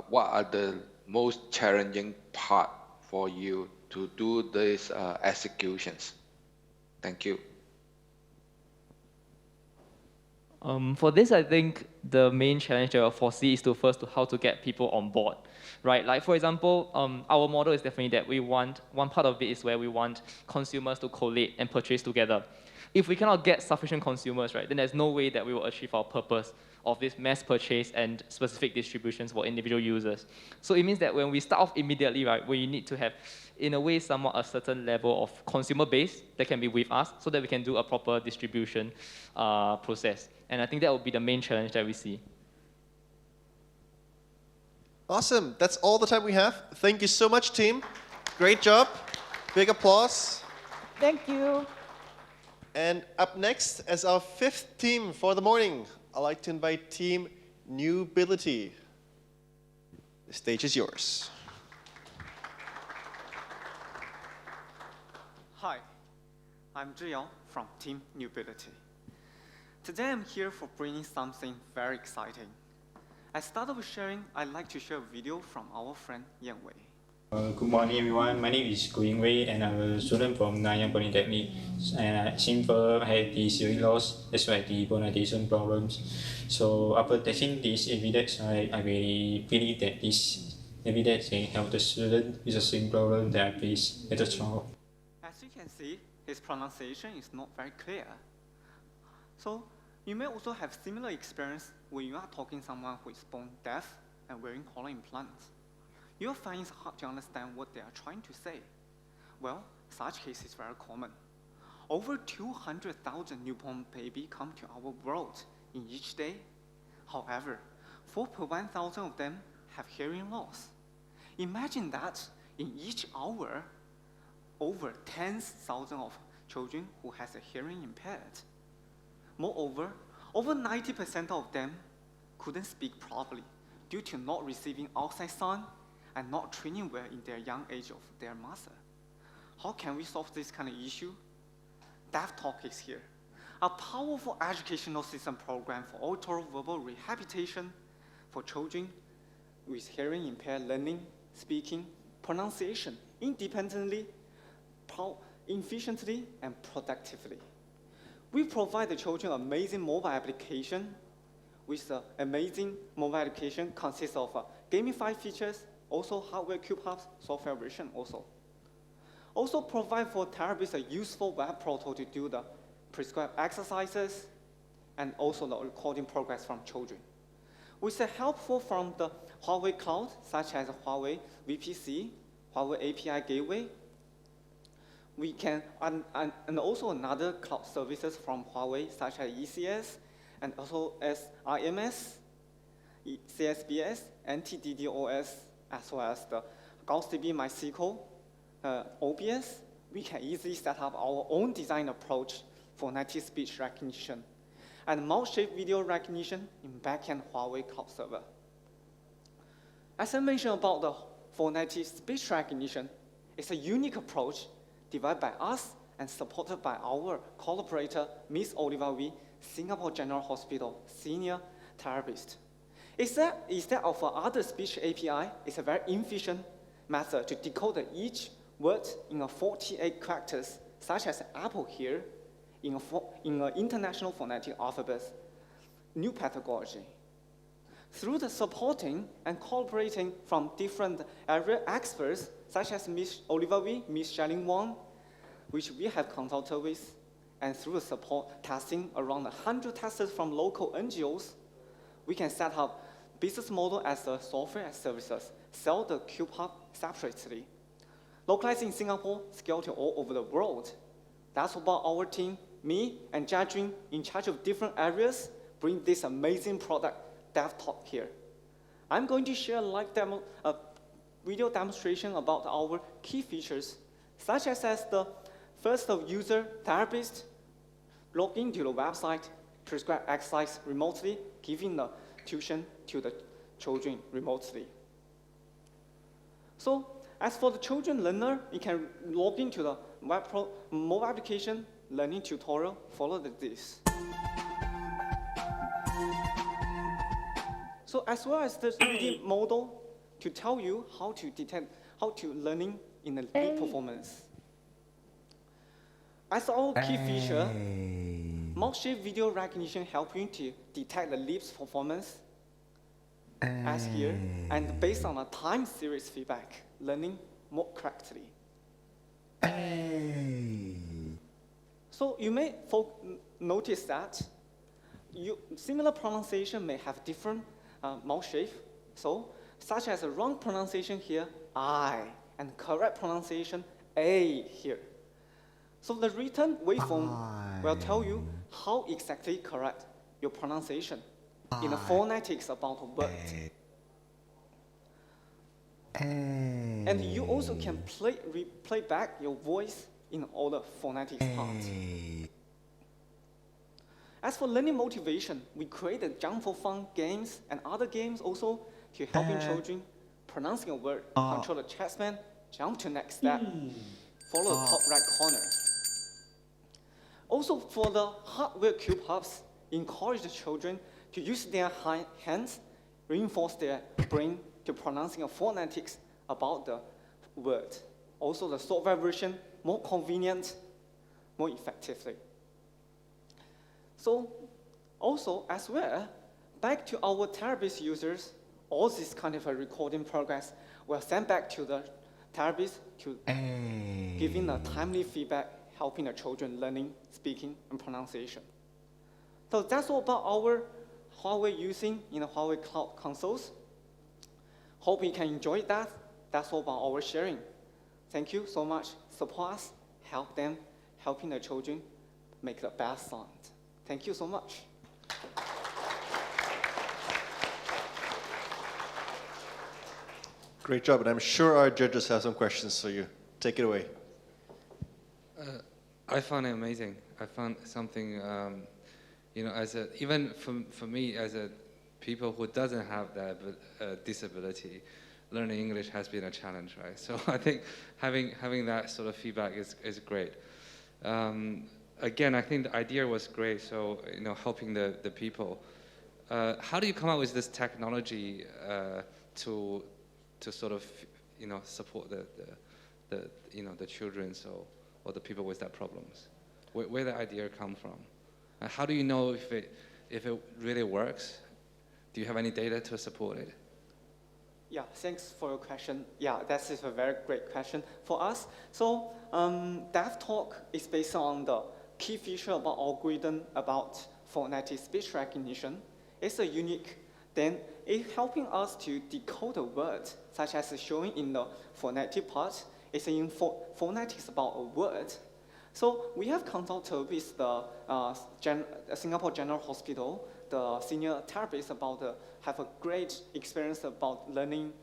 what are the most challenging part for you to do these executions? Thank you. For this, I think the main challenge that I foresee is how to get people on board, right? For example, our model is definitely that we want, one part of it is where we want consumers to collate and purchase together. If we cannot get sufficient consumers, right, then there's no way that we will achieve our purpose of this mass purchase and specific distributions for individual users. So it means that when we start off immediately, right, we need to have, in a way, somewhat a certain level of consumer base that can be with us so that we can do a proper distribution process. And I think that will be the main challenge that we see. Awesome. That's all the time we have. Thank you so much, team. Great job. Big applause. Thank you. And up next, as our fifth team for the morning, I'd like to invite Team Newbility. The stage is yours. Hi, I'm Zhiyao from Team Newbility. Today I'm here for bringing something very exciting. I started with sharing, I'd like to share a video from our friend Yan Wei. Good morning everyone, my name is Gu Yingwei and I'm a student from Nanyang Polytechnic. And simple, I had the hearing loss, that's why the pronunciation problems. So after testing this evidence, I really believe that this evidence can help the student with the same problem that I face at the trial. As you can see, his pronunciation is not very clear. So you may also have similar experience when you are talking to someone who is born deaf and wearing cochlear implants. You'll find it hard to understand what they are trying to say. Well, such cases is very common. Over 200,000 newborn babies come to our world in each day. However, 4 per 1,000 of them have hearing loss. Imagine that in each hour, over 10,000 of children who has a hearing impaired. Moreover, over 90% of them couldn't speak properly due to not receiving outside sound and not training well in their young age of their mother. How can we solve this kind of issue? Deaftalk is here, a powerful educational system program for auditory verbal rehabilitation for children with hearing impaired learning, speaking, pronunciation independently, efficiently, and productively. We provide the children amazing mobile application with the amazing mobile application consists of gamified features, also hardware cube hubs, software version also. Also provide for therapists a useful web portal to do the prescribed exercises and also the recording progress from children. With the helpful from the Huawei cloud, such as Huawei VPC, Huawei API Gateway, we can, and also another cloud services from Huawei, such as ECS, and also as IMS, CSBS, NTDDoS, as well as the GaussDB MySQL, OBS, we can easily set up our own design approach for native speech recognition and mouth-shaped video recognition in backend Huawei cloud server. As I mentioned about the for native speech recognition, it's a unique approach developed by us and supported by our collaborator, Ms. Oliver Wee, Singapore General Hospital senior therapist. Instead of other speech API, it's a very efficient method to decode each word in a 48 characters, such as apple here, in an international phonetic alphabet, new pedagogy. Through the supporting and collaborating from different area experts, such as Ms. Oliver Wee, Ms. Shelling Wang, which we have consulted with, and through the support testing around 100 testers from local NGOs, we can set up business model as a software as services, sell the Cube Hub separately. Localized in Singapore, scaled to all over the world. That's about our team, me and Jiajun, in charge of different areas, bring this amazing product, Deaftalk here. I'm going to share a video demonstration about our key features, such as the first of user therapist, log into the website, prescribe exercise remotely, giving the tuition to the children remotely. So, as for the children learner, you can log into the mobile application learning tutorial, follow this. So as well as the 3D model to tell you how to detect, how to learning in a leap performance. As our key feature, mouth-shaped video recognition helps you to detect the leap's performance as here, and based on a time series feedback, learning more correctly. So you may notice that similar pronunciation may have different mouth shape. So, such as a wrong pronunciation here, I, and correct pronunciation, A here. So the written waveform will tell you how exactly correct your pronunciation in the phonetics about a word. And you also can play back your voice in all the phonetics parts. As for learning motivation, we created Jump for Fun games and other games also to helping children pronouncing a word, control the chessman, jump to next step, follow the top right corner. Also for the hardware cube hubs, encourage the children to use their hands, reinforce their brain to pronouncing a phonetics about the word. Also the software version, more convenient, more effectively. So also as well, back to our therapist users, all this kind of a recording progress will send back to the therapist to giving a timely feedback, helping the children learning, speaking, and pronunciation. So that's all about our Huawei using in the Huawei Cloud Consoles. Hope you can enjoy that. That's all about our sharing. Thank you so much. Support us, help them, helping the children make the best sound. Thank you so much. Great job, and I'm sure our judges have some questions for you. Take it away. I found it amazing. I found something, even for me as a people who doesn't have that disability, learning English has been a challenge, right? So I think having that sort of feedback is great. Again, I think the idea was great. So helping the people. How do you come up with this technology to sort of support the children or the people with that problems? Where the idea come from? And how do you know if it really works? Do you have any data to support it? Yeah, thanks for your question. Yeah, that is a very great question for us. So Deaftalk is based on the key feature about algorithm about phonetic speech recognition. It's a unique. Then it's helping us to decode the words, such as showing in the phonetic part. It's in phonetics about a word. So we have consulted with the Singapore General Hospital, the senior therapist have a great experience about learning,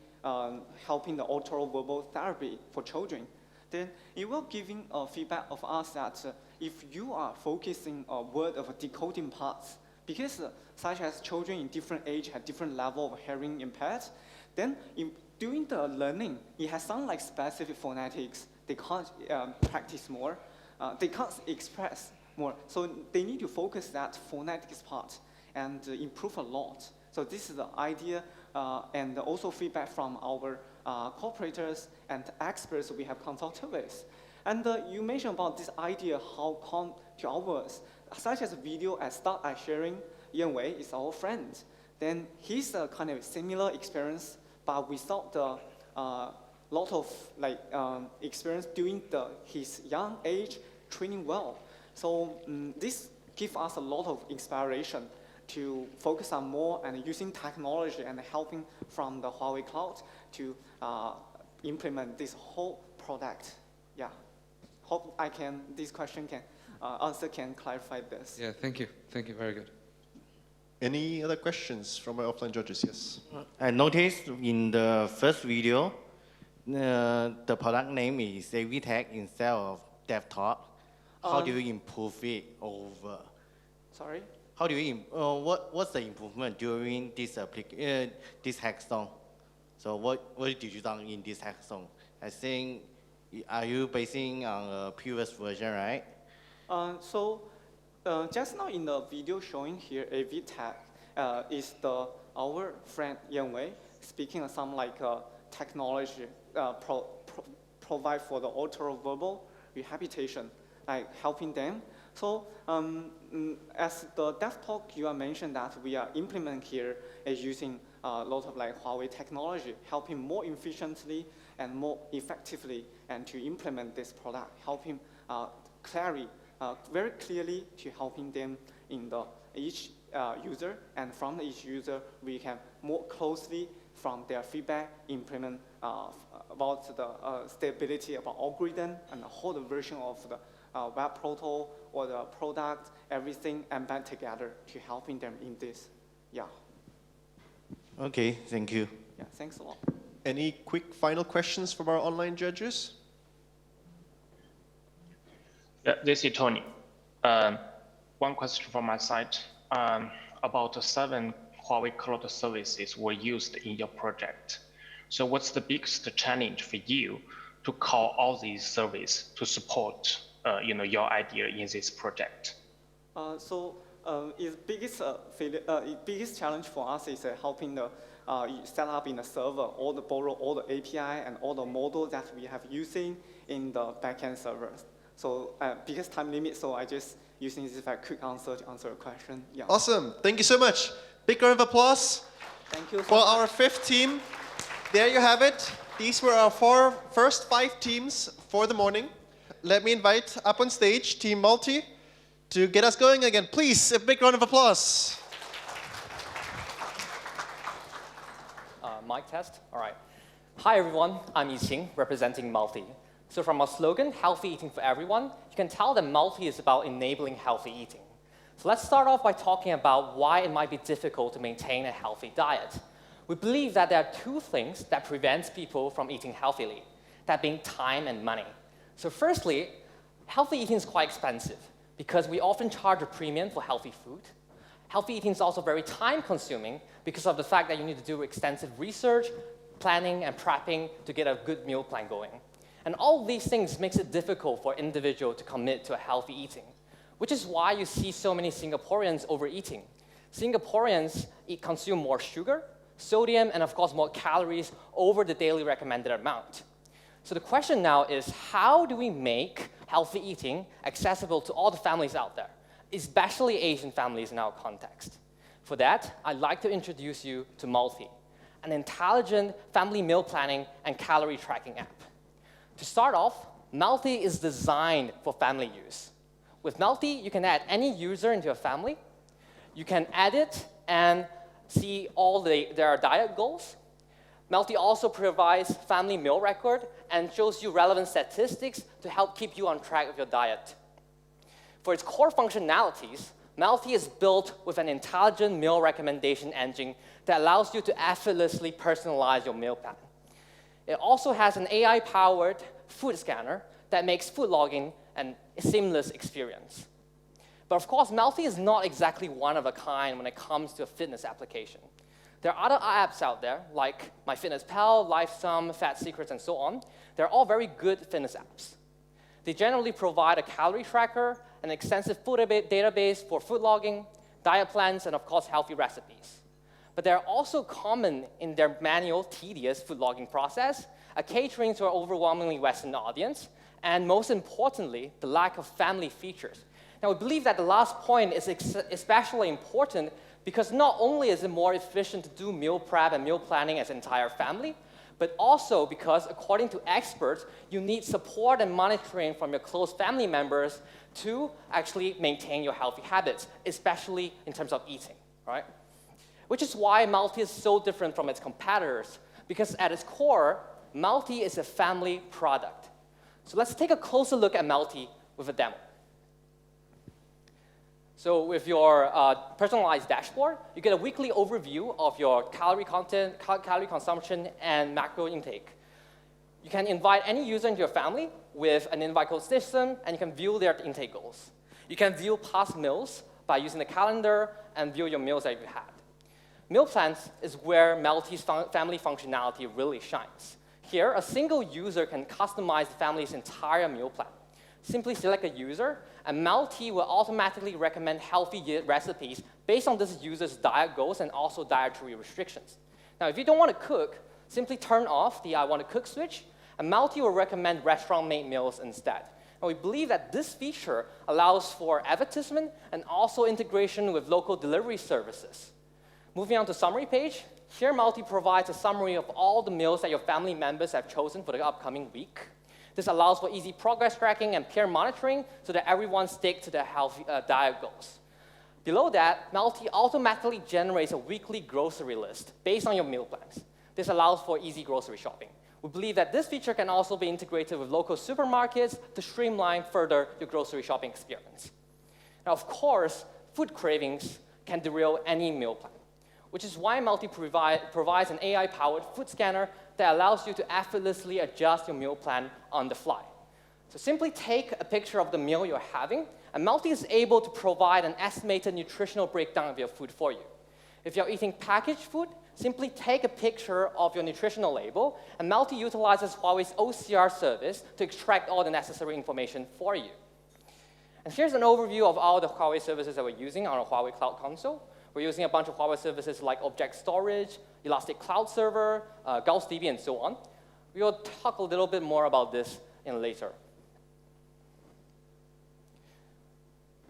helping the oral-verbal therapy for children. Then it will giving feedback of us that if you are focusing a word of decoding parts, because such as children in different age have different level of hearing impaired, then during the learning, it has some like specific phonetics. They can't practice more. They can't express more. So they need to focus that phonetics part and improve a lot. So this is the idea and also feedback from our cooperators and experts we have consulted with. And you mentioned about this idea how come to ours, such as video at start I sharing. Yan Wei is our friend. Then he's a kind of similar experience, but without the lot of experience during his young age training well. So this gives us a lot of inspiration to focus on more and using technology and helping from the Huawei Cloud to implement this whole product. Yeah, hope this question can clarify this. Yeah, thank you, very good. Any other questions from my offline judges? Yes. I noticed in the first video, the product name is AVTech instead of Deaftalk. How do you improve it over? Sorry? How do you, what's the improvement during this hackathon? So what did you do in this hackathon? I think, are you basing on a previous version, right? Just now in the video showing here, AVTech is our friend Yan Wei speaking some technology provide for the oral-verbal rehabilitation, like helping them. So as the Deaftalk, you mentioned that we are implementing here is using a lot of Huawei technology, helping more efficiently and more effectively and to implement this product, helping very clearly to helping them in each user, and from each user we can more closely from their feedback implement about the stability about algorithm and the whole version of the web portal or the product, everything embed together to helping them in this. Yeah. Okay, thank you. Yeah, thanks a lot. Any quick final questions from our online judges? Yeah, this is Tony. One question from my side. About 7 Huawei Cloud services were used in your project. So what's the biggest challenge for you to call all these services to support your idea in this project? Its biggest challenge for us is helping the set up in the server, borrow all the API and all the models that we have using in the backend servers. So because time limit, so I just using this quick answer to answer a question. Yeah. Awesome. Thank you so much. Big round of applause. Thank you. For our 5th team. There you have it. These were our first 5 teams for the morning. let me invite up on stage Team Multi to get us going again. Please, a big round of applause. Mic test? All right. Hi, everyone. I'm Yiqing, representing Multi. So from our slogan, Healthy Eating for Everyone, you can tell that Multi is about enabling healthy eating. So let's start off by talking about why it might be difficult to maintain a healthy diet. We believe that there are two things that prevents people from eating healthily, that being time and money. So firstly, healthy eating is quite expensive because we often charge a premium for healthy food. Healthy eating is also very time-consuming because of the fact that you need to do extensive research, planning, and prepping to get a good meal plan going. And all of these things makes it difficult for individuals to commit to a healthy eating, which is why you see so many Singaporeans overeating. Singaporeans consume more sugar, sodium, and of course more calories over the daily recommended amount. So the question now is, how do we make healthy eating accessible to all the families out there, especially Asian families in our context? For that, I'd like to introduce you to Multi, an intelligent family meal planning and calorie tracking app. To start off, Multi is designed for family use. With Multi, you can add any user into your family. You can edit and see all their diet goals. Multi also provides family meal record and shows you relevant statistics to help keep you on track with your diet. For its core functionalities, Multi is built with an intelligent meal recommendation engine that allows you to effortlessly personalize your meal plan. It also has an AI-powered food scanner that makes food logging a seamless experience. But of course, Multi is not exactly one of a kind when it comes to a fitness application. There are other apps out there, like MyFitnessPal, LifeSum, Fat Secrets, and so on. They're all very good fitness apps. They generally provide a calorie tracker, an extensive food database for food logging, diet plans, and of course, healthy recipes. But they're also common in their manual, tedious food logging process, a catering to an overwhelmingly Western audience, and most importantly, the lack of family features. Now, we believe that the last point is especially important because not only is it more efficient to do meal prep and meal planning as an entire family, but also because, according to experts, you need support and monitoring from your close family members to actually maintain your healthy habits, especially in terms of eating, right? Which is why Multi is so different from its competitors, because at its core, Multi is a family product. So let's take a closer look at Multi with a demo. So with your personalized dashboard, you get a weekly overview of your calorie content, calorie consumption, and macro intake. You can invite any user into your family with an invite code system, and you can view their intake goals. You can view past meals by using the calendar and view your meals that you've had. Meal plans is where Multi's family functionality really shines. Here, a single user can customize the family's entire meal plan. Simply select a user, and Multi will automatically recommend healthy recipes based on this user's diet goals and also dietary restrictions. Now, if you don't want to cook, simply turn off the I want to cook switch, and Multi will recommend restaurant-made meals instead. And we believe that this feature allows for advertisement and also integration with local delivery services. Moving on to summary page, here Multi provides a summary of all the meals that your family members have chosen for the upcoming week. This allows for easy progress tracking and peer monitoring so that everyone sticks to their healthy diet goals. Below that, Multi automatically generates a weekly grocery list based on your meal plans. This allows for easy grocery shopping. We believe that this feature can also be integrated with local supermarkets to streamline further your grocery shopping experience. Now, of course, food cravings can derail any meal plan, which is why Multi provides an AI-powered food scanner that allows you to effortlessly adjust your meal plan on the fly. So simply take a picture of the meal you're having, and Multi is able to provide an estimated nutritional breakdown of your food for you. If you're eating packaged food, simply take a picture of your nutritional label, and Multi utilizes Huawei's OCR service to extract all the necessary information for you. And here's an overview of all the Huawei services that we're using on our Huawei Cloud Console. We're using a bunch of Huawei services like Object Storage, Elastic Cloud Server, GaussDB, and so on. We will talk a little bit more about this in later.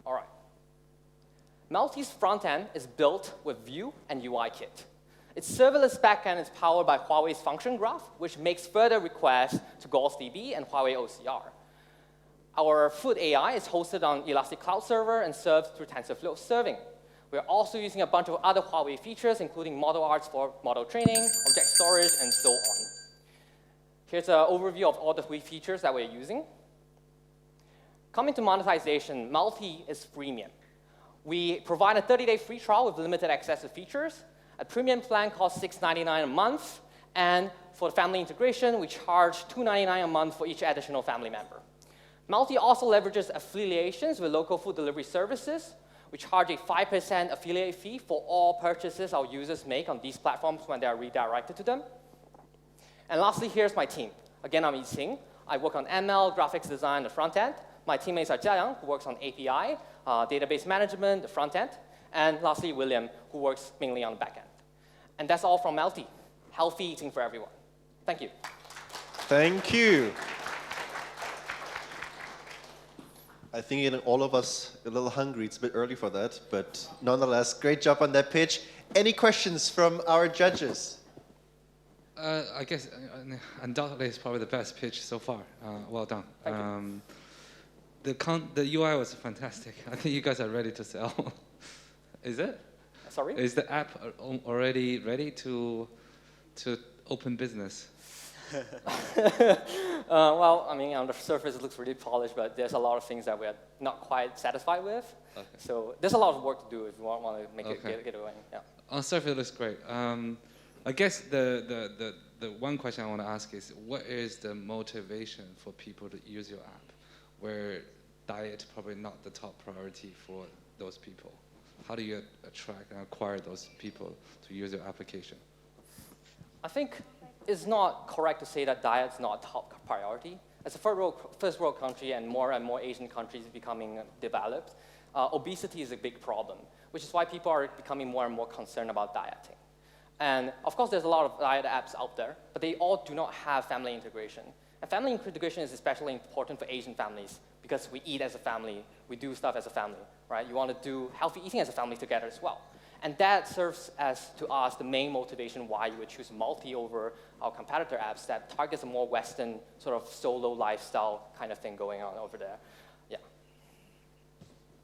All right. Multi's front end is built with Vue and UIKit. Its serverless backend is powered by Huawei's function graph, which makes further requests to GaussDB and Huawei OCR. Our food AI is hosted on Elastic Cloud Server and served through TensorFlow serving. We're also using a bunch of other Huawei features, including model arts for model training, object storage, and so on. Here's an overview of all the three features that we're using. Coming to monetization, Multi is freemium. We provide a 30-day free trial with limited access to features. A premium plan costs $6.99 a month, and for family integration, we charge $2.99 a month for each additional family member. Multi also leverages affiliations with local food delivery services. We charge a 5% affiliate fee for all purchases our users make on these platforms when they are redirected to them. And lastly, here's my team. Again, I'm Yi-Xing. I work on ML, graphics design, the front end. My teammates are Jiayang, who works on API, database management, the front end. And lastly, William, who works mainly on the back end. And that's all from Multi. Healthy eating for everyone. Thank you. Thank you. I think all of us a little hungry. It's a bit early for that, but nonetheless, great job on that pitch. Any questions from our judges? I guess undoubtedly it's probably the best pitch so far. Well done. The UI was fantastic. I think you guys are ready to sell. Is it? Sorry? Is the app already ready to open business? Well, I mean, on the surface it looks really polished, but there's a lot of things that we're not quite satisfied with. Okay. So there's a lot of work to do if you want to make it get going. Yeah. On surface it looks great. I guess the one question I want to ask is, what is the motivation for people to use your app, where diet probably not the top priority for those people? How do you attract and acquire those people to use your application? I think it's not correct to say that diet's not a top priority. As a first world country and more Asian countries becoming developed, obesity is a big problem, which is why people are becoming more and more concerned about dieting. And of course, there's a lot of diet apps out there, but they all do not have family integration. And family integration is especially important for Asian families because we eat as a family, we do stuff as a family, right? You want to do healthy eating as a family together as well. And that serves as, to us, the main motivation why you would choose Multi over our competitor apps that targets a more Western sort of solo lifestyle kind of thing going on over there. Yeah.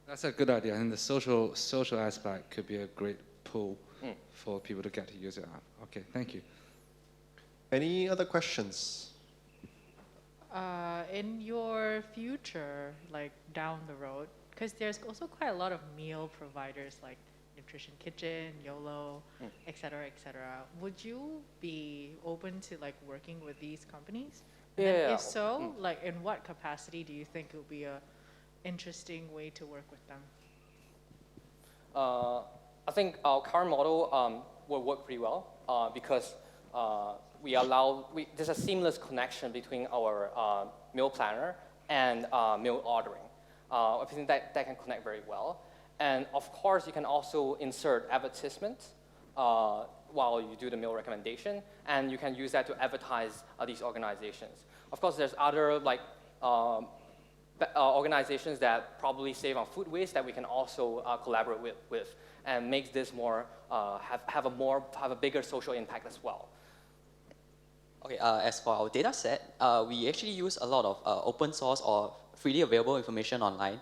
That's a good idea. And the social aspect could be a great pull for people to get to use your app. Okay, thank you. Any other questions? In your future, like down the road, because there's also quite a lot of meal providers like Nutrition Kitchen, YOLO, et cetera, would you be open to like working with these companies? And Yeah. if so, like in what capacity do you think it would be a interesting way to work with them? I think our current model will work pretty well because there's a seamless connection between our meal planner and meal ordering. I think that can connect very well. And of course, you can also insert advertisements while you do the meal recommendation, and you can use that to advertise these organizations. Of course, there's other like organizations that probably save on food waste that we can also collaborate with and make this more have a bigger social impact as well. Okay, as for our data set, we actually use a lot of open source or freely available information online.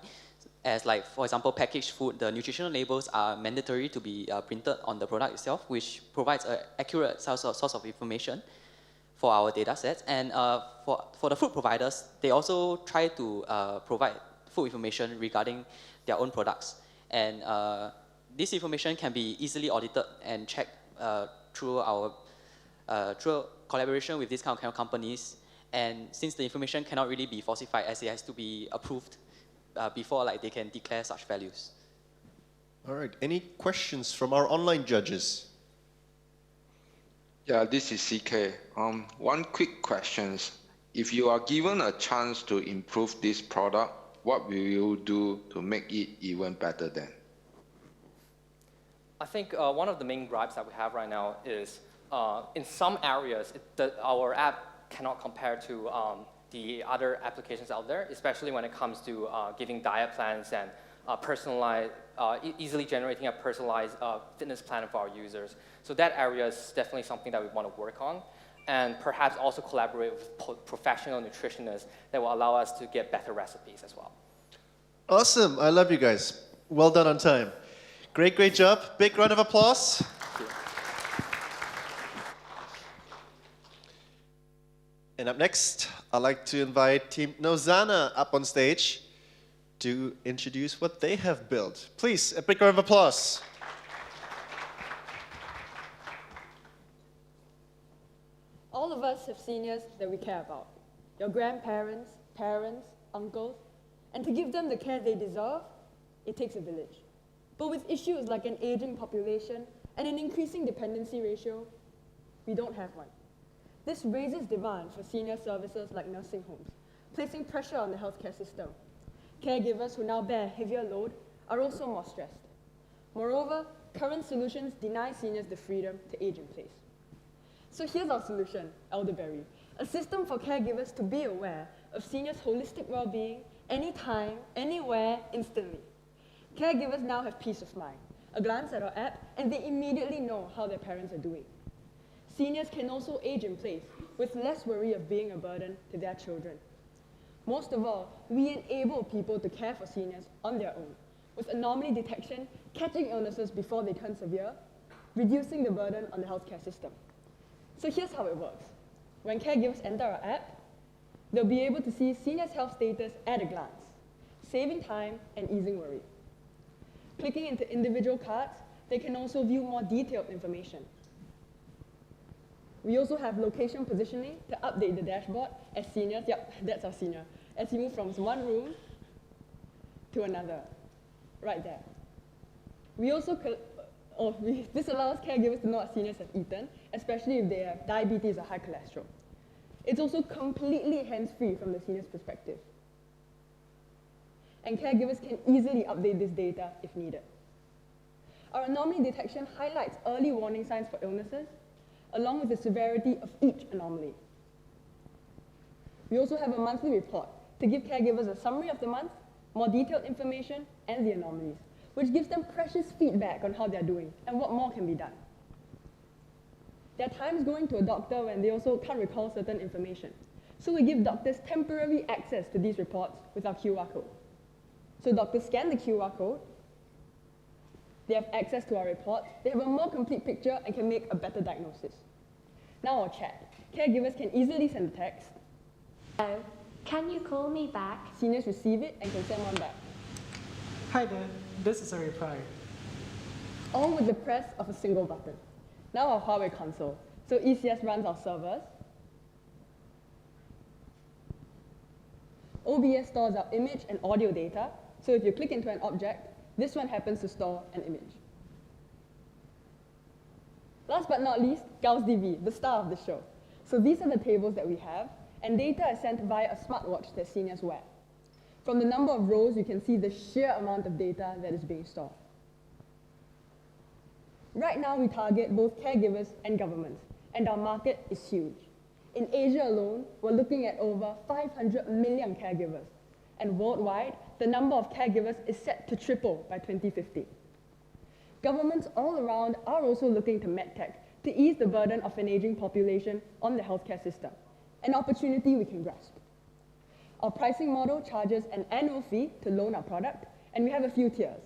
As like, for example, packaged food, the nutritional labels are mandatory to be printed on the product itself, which provides an accurate source of information for our data sets. And for the food providers, they also try to provide food information regarding their own products. And this information can be easily audited and checked through collaboration with these kind of companies. And since the information cannot really be falsified, as it has to be approved before like they can declare such values. All right, any questions from our online judges? Yeah, this is CK. One quick question. If you are given a chance to improve this product, what will you do to make it even better then? I think one of the main gripes that we have right now is in some areas, our app cannot compare to the other applications out there, especially when it comes to giving diet plans and easily generating a personalized fitness plan for our users. So that area is definitely something that we want to work on. and perhaps also collaborate with professional nutritionists that will allow us to get better recipes as well. Awesome. I love you guys. Well done on time. Great, great job. Big round of applause. And up next, I'd like to invite Team Nozana up on stage to introduce what they have built. Please, a big round of applause. All of us have seniors that we care about. Your grandparents, parents, uncles, and to give them the care they deserve, it takes a village. But with issues like an aging population and an increasing dependency ratio, we don't have one. This raises demand for senior services like nursing homes, placing pressure on the healthcare system. Caregivers who now bear a heavier load are also more stressed. Moreover, current solutions deny seniors the freedom to age in place. So here's our solution, Elderberry, a system for caregivers to be aware of seniors' holistic well-being anytime, anywhere, instantly. Caregivers now have peace of mind, a glance at our app, and they immediately know how their parents are doing. Seniors can also age in place with less worry of being a burden to their children. Most of all, we enable people to care for seniors on their own, with anomaly detection, catching illnesses before they turn severe, reducing the burden on the healthcare system. So here's how it works. When caregivers enter our app, they'll be able to see seniors' health status at a glance, saving time and easing worry. Clicking into individual cards, they can also view more detailed information. We also have location positioning to update the dashboard as seniors, yep, that's our senior, as you move from one room to another, right there. We also, this allows caregivers to know what seniors have eaten, especially if they have diabetes or high cholesterol. It's also completely hands-free from the senior's perspective. And caregivers can easily update this data if needed. Our anomaly detection highlights early warning signs for illnesses, along with the severity of each anomaly. We also have a monthly report to give caregivers a summary of the month, more detailed information, and the anomalies, which gives them precious feedback on how they're doing and what more can be done. There are times going to a doctor when they also can't recall certain information. So we give doctors temporary access to these reports with our QR code. So doctors scan the QR code, they have access to our report, they have a more complete picture and can make a better diagnosis. Now our chat. Caregivers can easily send a text. Hello, can you call me back? Seniors receive it and can send one back. Hi there, this is a reply. All with the press of a single button. Now our Huawei console. So ECS runs our servers. OBS stores our image and audio data. So if you click into an object, this one happens to store an image. Last but not least, Gauss DB, the star of the show. So these are the tables that we have, and data is sent via a smartwatch that seniors wear. From the number of rows, you can see the sheer amount of data that is being stored. Right now, we target both caregivers and governments, and our market is huge. In Asia alone, we're looking at over 500 million caregivers, and worldwide, the number of caregivers is set to triple by 2050. Governments all around are also looking to medtech to ease the burden of an aging population on the healthcare system, an opportunity we can grasp. Our pricing model charges an annual fee to loan our product, and we have a few tiers.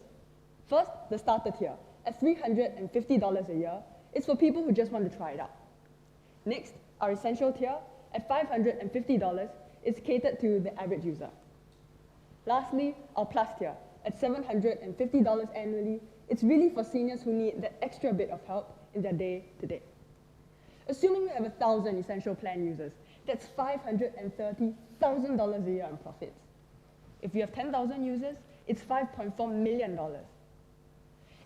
First, the starter tier, at $350 a year, is for people who just want to try it out. Next, our essential tier, at $550, is catered to the average user. Lastly, our plus tier, at $750 annually, it's really for seniors who need that extra bit of help in their day-to-day. Assuming we have 1,000 essential plan users, that's $530,000 a year in profits. If we have 10,000 users, it's $5.4 million.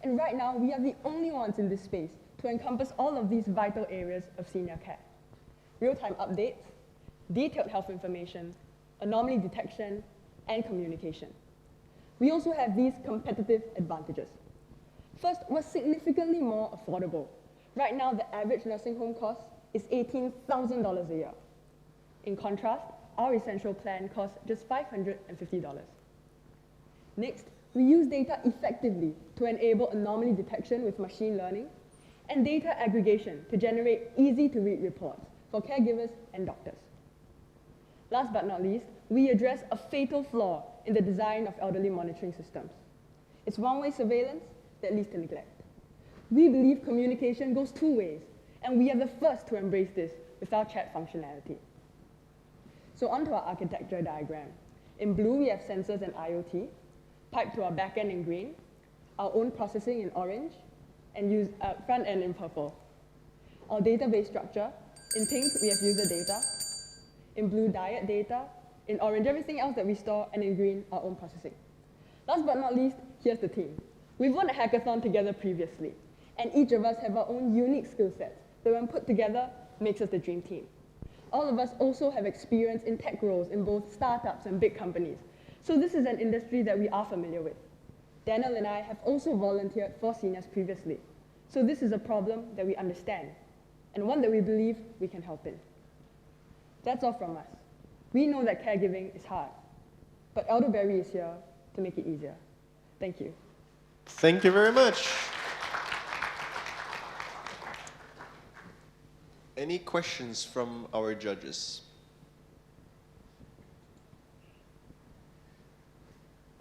And right now, we are the only ones in this space to encompass all of these vital areas of senior care. Real-time updates, detailed health information, anomaly detection, and communication. We also have these competitive advantages. First, we're significantly more affordable. Right now, the average nursing home cost is $18,000 a year. In contrast, our essential plan costs just $550. Next, we use data effectively to enable anomaly detection with machine learning and data aggregation to generate easy-to-read reports for caregivers and doctors. Last but not least, we address a fatal flaw in the design of elderly monitoring systems. It's one-way surveillance that leads to neglect. We believe communication goes two ways, and we are the first to embrace this with our chat functionality. So onto our architecture diagram. In blue, we have sensors and IoT, piped to our backend in green, our own processing in orange, and use front end in purple. Our database structure, in pink, we have user data, in blue, diet data, in orange, everything else that we store, and in green, our own processing. Last but not least, here's the team. We've won a hackathon together previously, and each of us have our own unique skill sets that when put together, makes us the dream team. All of us also have experience in tech roles in both startups and big companies. So this is an industry that we are familiar with. Daniel and I have also volunteered for seniors previously. So this is a problem that we understand, and one that we believe we can help in. That's all from us. We know that caregiving is hard, but Elderberry is here to make it easier. Thank you. Thank you very much. Any questions from our judges?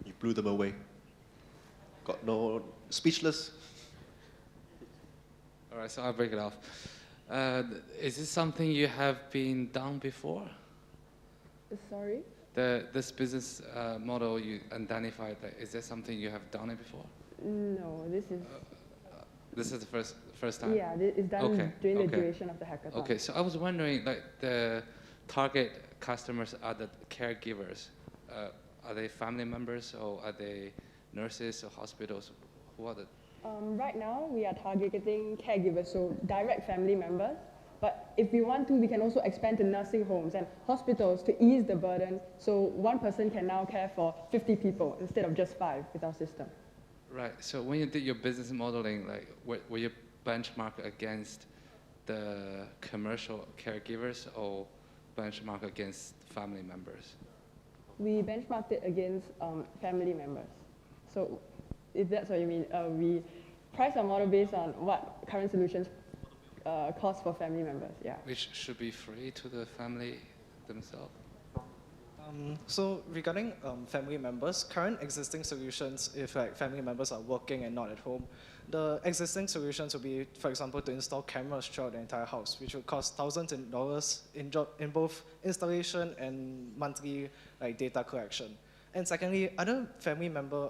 You blew them away. Got no, speechless. All right, so I'll break it off. Is this something you have been done before? Sorry? This business model you identified, is that something you have done it before? No, this is... This is the first time? Yeah, it's done during the duration of the hackathon. Okay, so I was wondering, like, the target customers are the caregivers. Are they family members, or are they nurses or hospitals? Who are the... Right now, we are targeting caregivers, so direct family members. But if we want to, we can also expand to nursing homes and hospitals to ease the burden, so one person can now care for 50 people instead of just 5 with our system. Right, so when you did your business modeling, like, were you benchmarked against the commercial caregivers or benchmarked against family members? We benchmarked it against family members. So if that's what you mean, we price our model based on what current solutions cost for family members, yeah. Which should be free to the family themselves? So regarding family members, current existing solutions, if like family members are working and not at home, the existing solutions would be, for example, to install cameras throughout the entire house, which would cost thousands of dollars in both installation and monthly like data collection. And secondly, other family member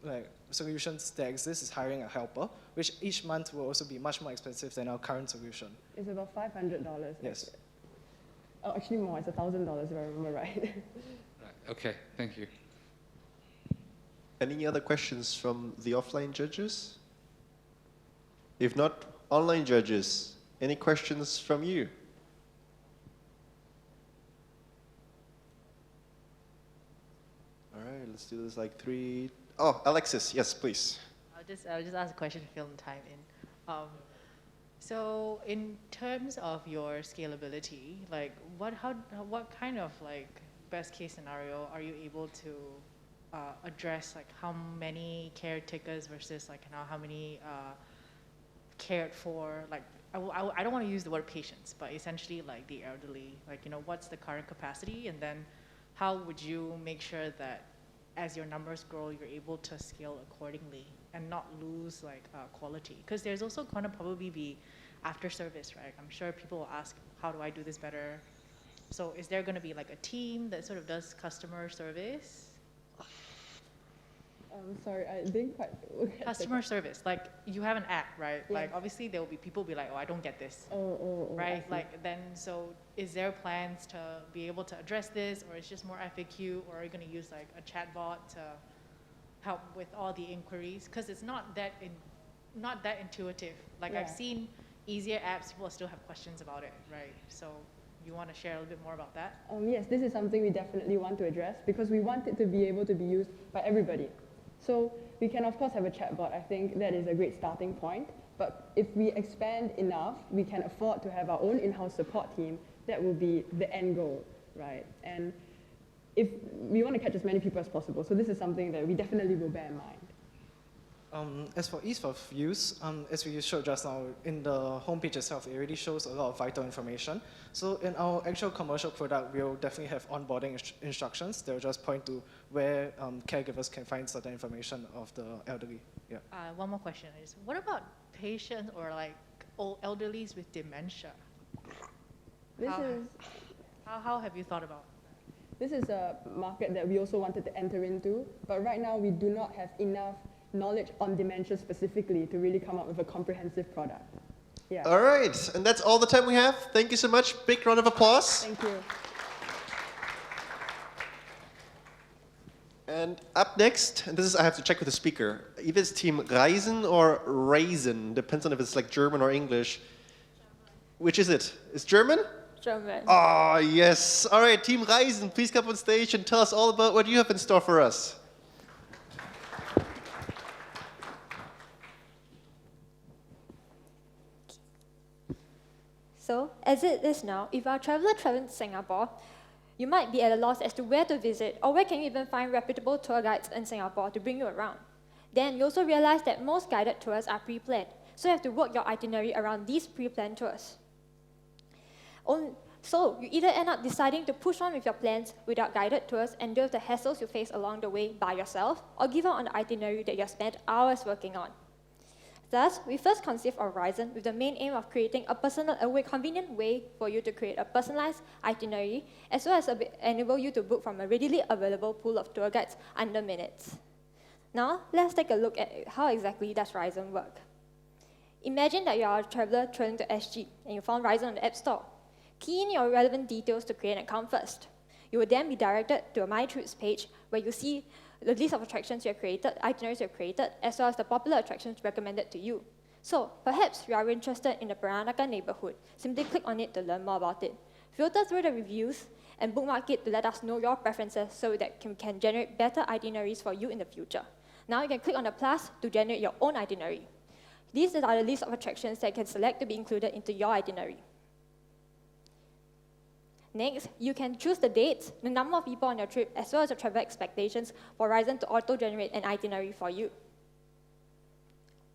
like solutions that exist is hiring a helper, which each month will also be much more expensive than our current solution. It's about $500. Yes. Oh, actually more, it's $1,000 if I remember right. Right. Okay, thank you. Any other questions from the offline judges? If not, online judges, any questions from you? All right, let's do this like 3. Oh, Alexis, yes, please. I'll just ask a question to fill the time in. So in terms of your scalability, like what kind of like best case scenario are you able to address, like how many caretakers versus like how many cared for, like I don't want to use the word patients, but essentially like the elderly, like what's the current capacity, and then how would you make sure that as your numbers grow, you're able to scale accordingly and not lose like quality? Because there's also going to probably be after service, right? I'm sure people will ask, how do I do this better? So is there going to be like a team that sort of does customer service? Sorry, I didn't quite... Customer service, like you have an app, right? Yeah. Like obviously there will be people be like, oh, I don't get this, oh, right? Like then, so is there plans to be able to address this, or it's just more FAQ, or are you going to use like a chatbot to help with all the inquiries? Because it's not that intuitive. Like I've seen easier apps, people still have questions about it, right? So you want to share a little bit more about that? Yes, this is something we definitely want to address because we want it to be able to be used by everybody. So we can of course have a chatbot. I think that is a great starting point. But if we expand enough, we can afford to have our own in-house support team. That will be the end goal, right? And if we want to catch as many people as possible, so this is something that we definitely will bear in mind. As for ease of use, as we showed just now, in the homepage itself, it already shows a lot of vital information. So in our actual commercial product, we'll definitely have onboarding instructions. They'll just point to where caregivers can find certain information of the elderly. Yeah. One more question is, what about patients or like old elderlies with dementia? How have you thought about? This is a market that we also wanted to enter into, but right now we do not have enough knowledge on dementia specifically to really come up with a comprehensive product. Yeah. All right, and that's all the time we have. Thank you so much. Big round of applause. Thank you. And up next, and this is, I have to check with the speaker, either it's Team Reisen or Raisin, depends on if it's like German or English. Which is it? It's German? German. Ah, yes. All right, Team Reisen, please come on stage and tell us all about what you have in store for us. So, as it is now, if you're a traveler traveling to Singapore, you might be at a loss as to where to visit or where can you even find reputable tour guides in Singapore to bring you around. Then you also realize that most guided tours are pre-planned, so you have to work your itinerary around these pre-planned tours. So you either end up deciding to push on with your plans without guided tours and deal with the hassles you face along the way by yourself, or give up on the itinerary that you have spent hours working on. Thus, we first conceived of Horizon with the main aim of creating a convenient way for you to create a personalized itinerary, as well as enable you to book from a readily available pool of tour guides under minutes. Now, let's take a look at how exactly does Horizon work. Imagine that you are a traveler traveling to SG and you found Horizon on the App Store. Key in your relevant details to create an account first. You will then be directed to a My Trips page where you see the list of attractions you have created, itineraries you have created, as well as the popular attractions recommended to you. So, perhaps you are interested in the Peranakan neighborhood. Simply click on it to learn more about it. Filter through the reviews and bookmark it to let us know your preferences so that we can generate better itineraries for you in the future. Now you can click on the plus to generate your own itinerary. These are the list of attractions that you can select to be included into your itinerary. Next, you can choose the dates, the number of people on your trip, as well as your travel expectations for Horizon to auto-generate an itinerary for you.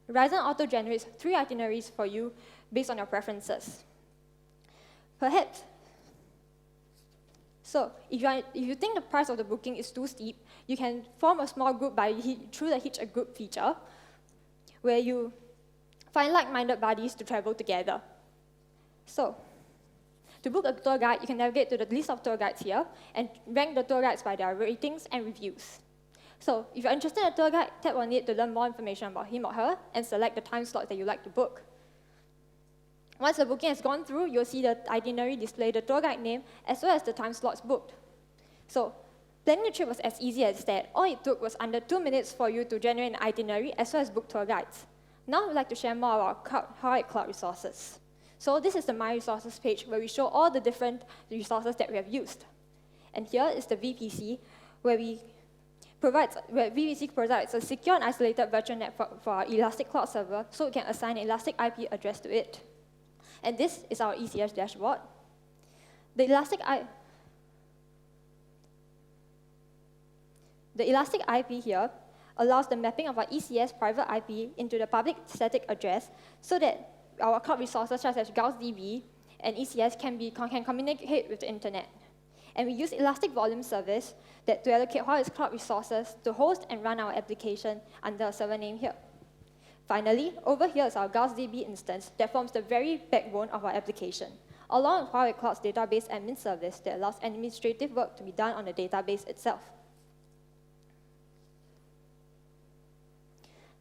Horizon auto-generates 3 itineraries for you based on your preferences. Perhaps, so if you think the price of the booking is too steep, you can form a small group through the Hitch a Group feature, where you find like-minded buddies to travel together. So, to book a tour guide, you can navigate to the list of tour guides here and rank the tour guides by their ratings and reviews. So, if you're interested in a tour guide, tap on it to learn more information about him or her and select the time slot that you'd like to book. Once the booking has gone through, you'll see the itinerary display the tour guide name as well as the time slots booked. So, planning the trip was as easy as that. All it took was under 2 minutes for you to generate an itinerary as well as book tour guides. Now, we'd like to share more about Huawei Cloud resources. So this is the My Resources page where we show all the different resources that we have used. And here is the VPC, where VPC provides a secure and isolated virtual network for our Elastic Cloud server, so we can assign an Elastic IP address to it. And this is our ECS dashboard. The Elastic IP here allows the mapping of our ECS private IP into the public static address so that our cloud resources such as GaussDB and ECS can communicate with the internet. And we use Elastic Volume Service to allocate Huawei's cloud resources to host and run our application under a server name here. Finally, over here is our GaussDB instance that forms the very backbone of our application, along with Huawei Cloud's database admin service that allows administrative work to be done on the database itself.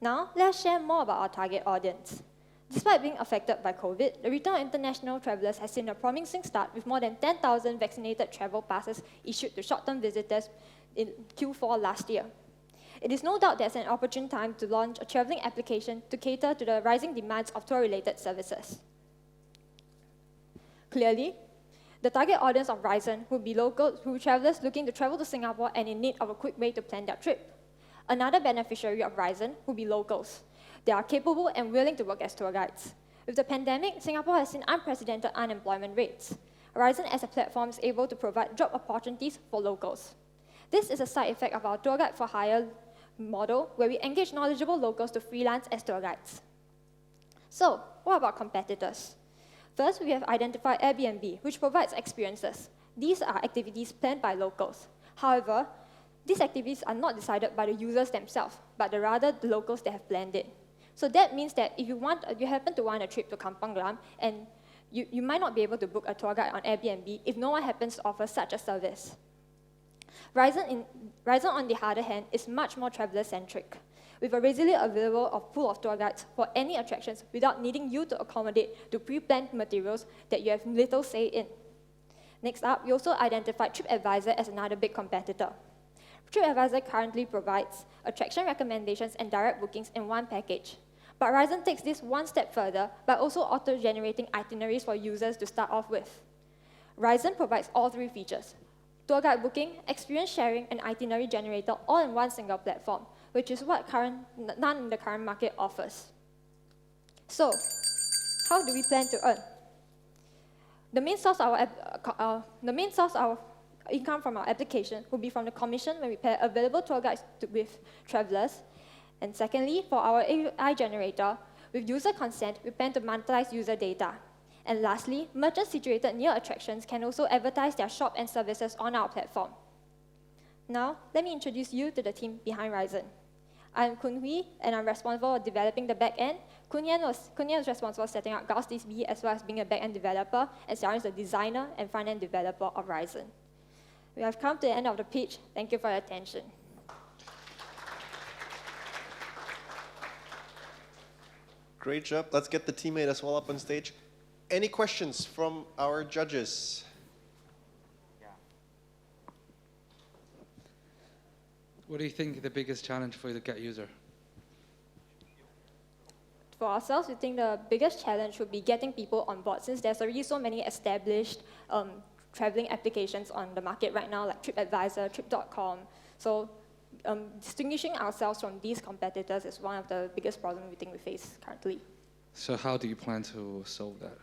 Now, let's share more about our target audience. Despite being affected by COVID, the return of international travelers has seen a promising start with more than 10,000 vaccinated travel passes issued to short-term visitors in Q4 last year. It is no doubt there's an opportune time to launch a traveling application to cater to the rising demands of tour-related services. Clearly, the target audience of Horizon will be travelers looking to travel to Singapore and in need of a quick way to plan their trip. Another beneficiary of Horizon will be locals. They are capable and willing to work as tour guides. With the pandemic, Singapore has seen unprecedented unemployment rates. Horizon as a platform is able to provide job opportunities for locals. This is a side effect of our tour guide for hire model where we engage knowledgeable locals to freelance as tour guides. So, what about competitors? First, we have identified Airbnb, which provides experiences. These are activities planned by locals. However, these activities are not decided by the users themselves, but rather the locals that have planned it. So that means that if you happen to want a trip to Kampong Glam, and you might not be able to book a tour guide on Airbnb if no one happens to offer such a service. Rhizome, on the other hand, is much more traveler-centric, with a readily available pool of tour guides for any attractions without needing you to accommodate to pre-planned materials that you have little say in. Next up, we also identified TripAdvisor as another big competitor. TripAdvisor currently provides attraction recommendations and direct bookings in one package. But Rhizome takes this one step further by also auto-generating itineraries for users to start off with. Rhizome provides all three features: tour guide booking, experience sharing, and itinerary generator all in one single platform, which is what none in the current market offers. So, how do we plan to earn? The main source of our income from our application will be from the commission when we pair available tour guides with travelers. And secondly, for our AI generator, with user consent, we plan to monetize user data. And lastly, merchants situated near attractions can also advertise their shop and services on our platform. Now, let me introduce you to the team behind Rhizome. I'm Kun Hui, and I'm responsible for developing the back-end. Kun Yen was responsible for setting up GaussDB as well as being a back-end developer, and Xiaoran is the designer and front-end developer of Rhizome. We have come to the end of the pitch. Thank you for your attention. Great job. Let's get the teammate as well up on stage. Any questions from our judges? What do you think the biggest challenge for the Get user? For ourselves, we think the biggest challenge would be getting people on board, since there's already so many established traveling applications on the market right now, like TripAdvisor, Trip.com. So distinguishing ourselves from these competitors is one of the biggest problems we think we face currently. So how do you plan to solve that?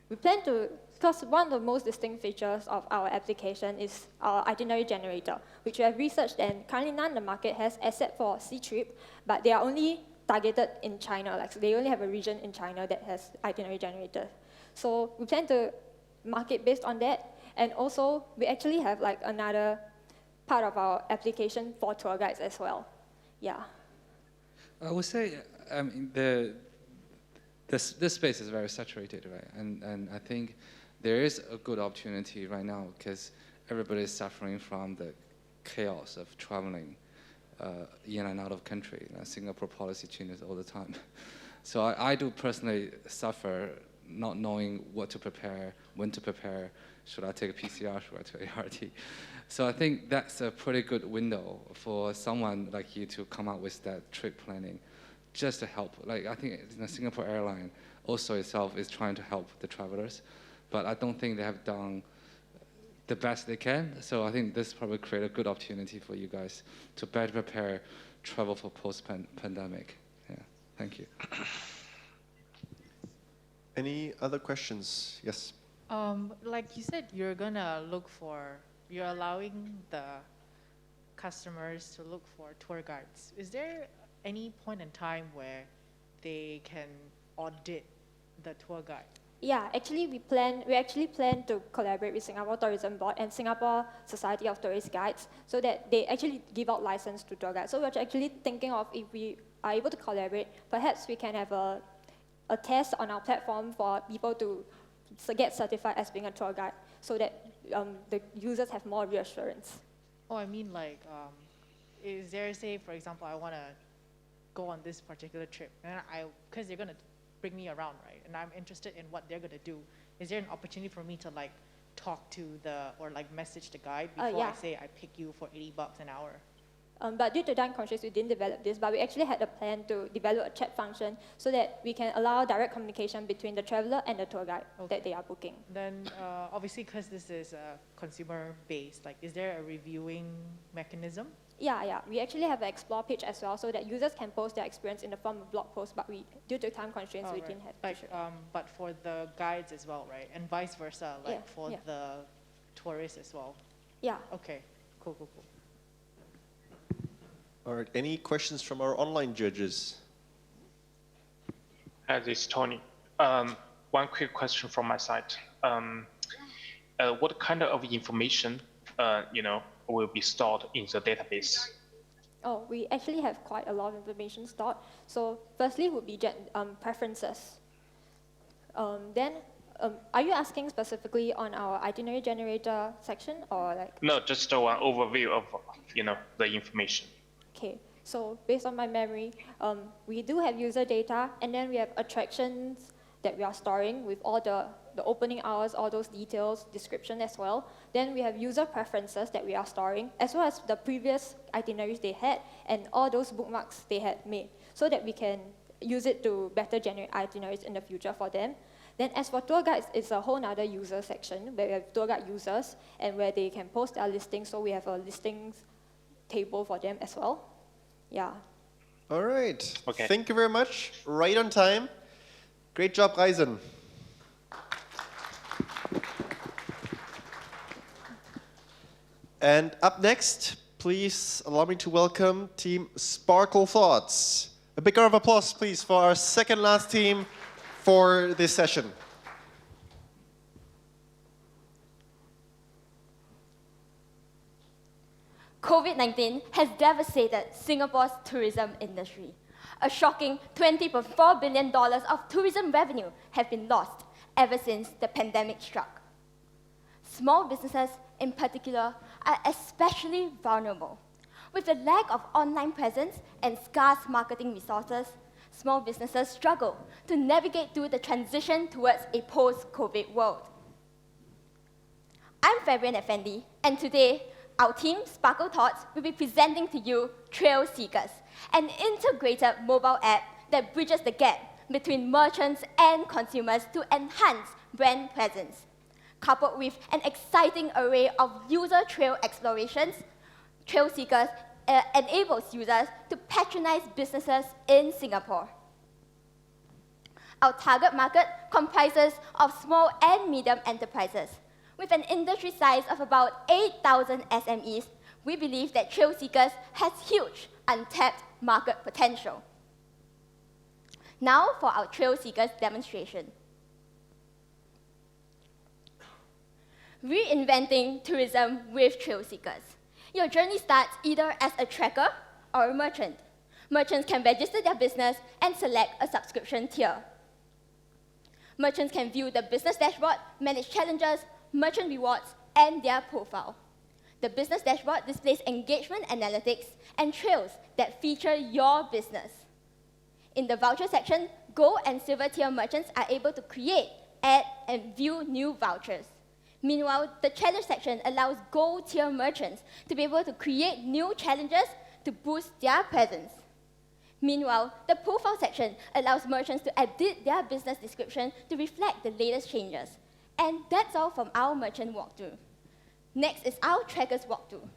We plan to, because one of the most distinct features of our application is our itinerary generator, which we have researched, and currently none in the market has, except for Ctrip, but they are only targeted in China. Like, so they only have a region in China that has itinerary generator. So we plan to market based on that, and also we actually have like another part of our application for tour guides as well. Yeah. I would say this space is very saturated, right? And I think there is a good opportunity right now because everybody is suffering from the chaos of traveling in and out of country. Singapore policy changes all the time. So I do personally suffer not knowing what to prepare, when to prepare. Should I take a PCR? Should I take ART? So I think that's a pretty good window for someone like you to come out with that trip planning, just to help. Like I think the Singapore airline also itself is trying to help the travelers, but I don't think they have done the best they can. So I think this probably create a good opportunity for you guys to better prepare travel for post-pandemic. Yeah, thank you. Any other questions? Yes. Like you said, you're allowing the customers to look for tour guides. Is there any point in time where they can audit the tour guide? Yeah, actually we actually plan to collaborate with Singapore Tourism Board and Singapore Society of Tourist Guides so that they actually give out license to tour guides. So we're actually thinking of, if we are able to collaborate, perhaps we can have a test on our platform for people to get certified as being a tour guide so that the users have more reassurance. Oh, I mean like, is there, say, for example, I want to go on this particular trip, and because they're going to bring me around, right? And I'm interested in what they're going to do. Is there an opportunity for me to like talk to or like message the guide before I say I pick you for $80 an hour? But due to time constraints, we didn't develop this, but we actually had a plan to develop a chat function so that we can allow direct communication between the traveler and the tour guide that they are booking. Then obviously, because this is consumer-based, like, is there a reviewing mechanism? Yeah. We actually have an explore page as well so that users can post their experience in the form of blog posts, but due to time constraints, we didn't have But for the guides as well, right? And vice versa, like for the tourists as well? Yeah. Okay, cool. All right, any questions from our online judges? Hi, this is Tony. One quick question from my side. What kind of information, will be stored in the database? Oh, we actually have quite a lot of information stored. So firstly would be preferences. Then, are you asking specifically on our itinerary generator section or like? No, just one overview of, the information. Okay, so based on my memory, we do have user data, and then we have attractions that we are storing with all the opening hours, all those details, description as well. Then we have user preferences that we are storing, as well as the previous itineraries they had, and all those bookmarks they had made, so that we can use it to better generate itineraries in the future for them. Then as for tour guides, it's a whole other user section, where we have tour guide users, and where they can post their listings, so we have a listings table for them as well. Yeah. All right. Okay. Thank you very much. Right on time. Great job, Reisen. And up next, please allow me to welcome Team Sparkle Thoughts. A big round of applause, please, for our second last team for this session. COVID-19 has devastated Singapore's tourism industry. A shocking $20.4 billion of tourism revenue have been lost ever since the pandemic struck. Small businesses, in particular, are especially vulnerable. With the lack of online presence and scarce marketing resources, small businesses struggle to navigate through the transition towards a post-COVID world. I'm Fabian Effendi, and today, our team, Sparkle Thoughts, will be presenting to you Trail Seekers, an integrated mobile app that bridges the gap between merchants and consumers to enhance brand presence. Coupled with an exciting array of user trail explorations, Trail Seekers enables users to patronize businesses in Singapore. Our target market comprises of small and medium enterprises. With an industry size of about 8,000 SMEs, we believe that Trail Seekers has huge untapped market potential. Now for our Trail Seekers demonstration. Reinventing tourism with Trail Seekers. Your journey starts either as a tracker or a merchant. Merchants can register their business and select a subscription tier. Merchants can view the business dashboard, manage challenges, merchant rewards, and their profile. The business dashboard displays engagement analytics and trails that feature your business. In the voucher section, Gold and Silver tier merchants are able to create, add, and view new vouchers. Meanwhile, the challenge section allows Gold tier merchants to be able to create new challenges to boost their presence. Meanwhile, the profile section allows merchants to edit their business description to reflect the latest changes. And that's all from our merchant walkthrough. Next is our trackers walkthrough.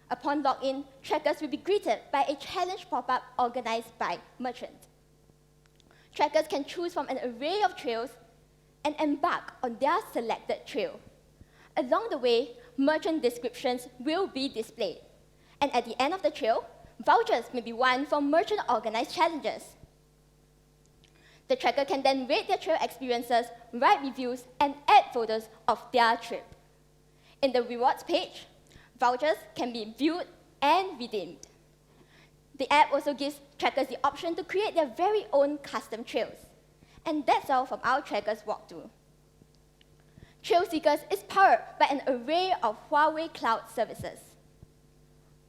Upon login, trackers will be greeted by a challenge pop-up organized by merchants. Trackers can choose from an array of trails and embark on their selected trail. Along the way, merchant descriptions will be displayed. And at the end of the trail, vouchers may be won from merchant-organized challenges. The tracker can then rate their trail experiences, write reviews, and add photos of their trip. In the rewards page, vouchers can be viewed and redeemed. The app also gives trackers the option to create their very own custom trails. And that's all from our trackers walkthrough. Trail Seekers is powered by an array of Huawei cloud services.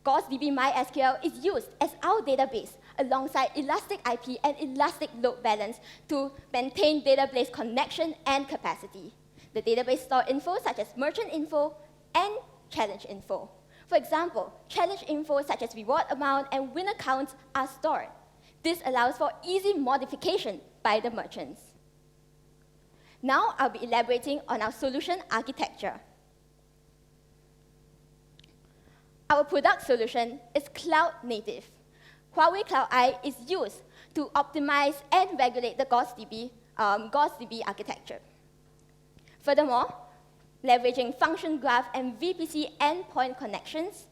GaussDB MySQL is used as our database alongside Elastic IP and Elastic Load Balance to maintain database connection and capacity. The database stores info such as merchant info and challenge info. For example, challenge info such as reward amount and winner counts are stored. This allows for easy modification by the merchants. Now I'll be elaborating on our solution architecture. Our product solution is cloud native. Huawei Cloud I is used to optimize and regulate the GaussDB architecture. Furthermore, leveraging function graph and VPC endpoint connections,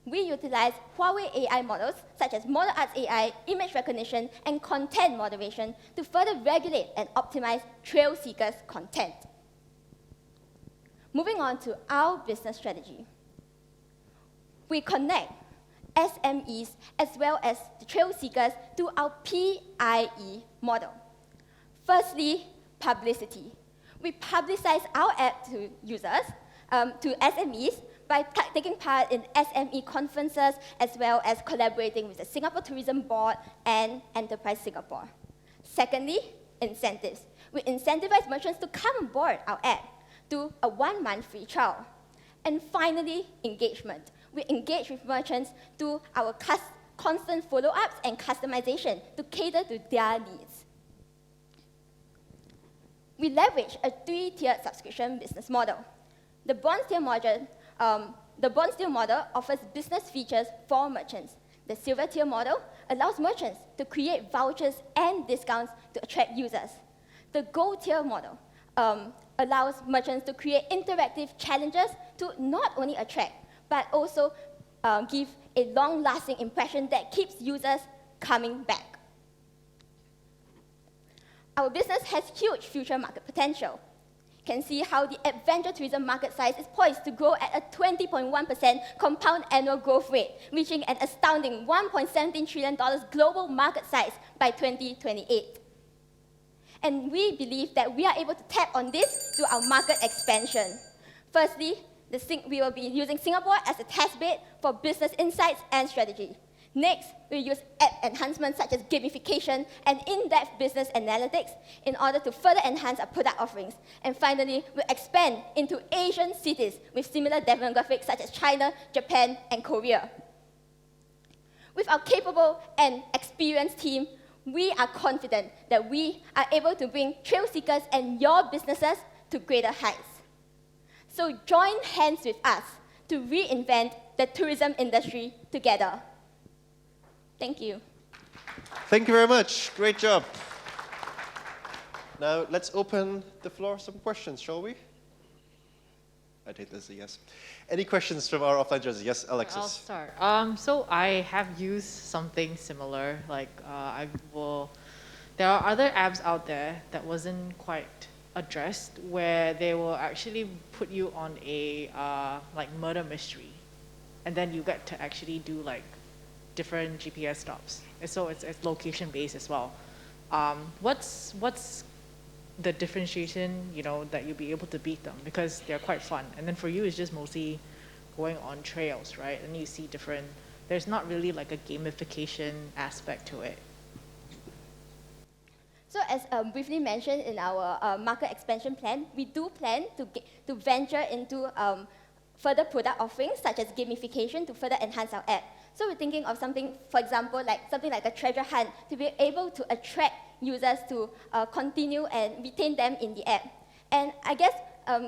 We utilize Huawei AI models, such as Model Arts AI, image recognition, and content moderation to further regulate and optimize trail seekers' content. Moving on to our business strategy. We connect SMEs as well as the trail seekers to our PIE model. Firstly, publicity. We publicize our app to users, to SMEs, by taking part in SME conferences, as well as collaborating with the Singapore Tourism Board and Enterprise Singapore. Secondly, incentives. We incentivize merchants to come on board our app, do a 1-month free trial. And finally, engagement. We engage with merchants to our constant follow-ups and customization to cater to their needs. We leverage a 3-tiered subscription business model. The bronze tier model offers business features for merchants. The silver tier model allows merchants to create vouchers and discounts to attract users. The gold tier model allows merchants to create interactive challenges to not only attract, but also give a long-lasting impression that keeps users coming back. Our business has huge future market potential. You can see how the adventure tourism market size is poised to grow at a 20.1% compound annual growth rate, reaching an astounding $1.17 trillion global market size by 2028. And we believe that we are able to tap on this through our market expansion. Firstly, we will be using Singapore as a test bed for business insights and strategy. Next, we use app enhancements such as gamification and in-depth business analytics in order to further enhance our product offerings. And finally, we expand into Asian cities with similar demographics such as China, Japan, and Korea. With our capable and experienced team, we are confident that we are able to bring trail seekers and your businesses to greater heights. So join hands with us to reinvent the tourism industry together. Thank you. Thank you very much. Great job. Now let's open the floor for some questions, shall we? I take this as a yes. Any questions from our offline judges? Yes, Alexis. I'll start. So I have used something similar. Like there are other apps out there that wasn't quite addressed, where they will actually put you on a like murder mystery, and then you get to actually do like different GPS stops. And so it's location based as well. What's the differentiation, that you'll be able to beat them, because they're quite fun. And then for you, it's just mostly going on trails, right? And you see there's not really like a gamification aspect to it. So as briefly mentioned in our market expansion plan, we do plan to venture into further product offerings such as gamification to further enhance our app. So we're thinking of something, for example, something like a treasure hunt to be able to attract users to continue and retain them in the app. And I guess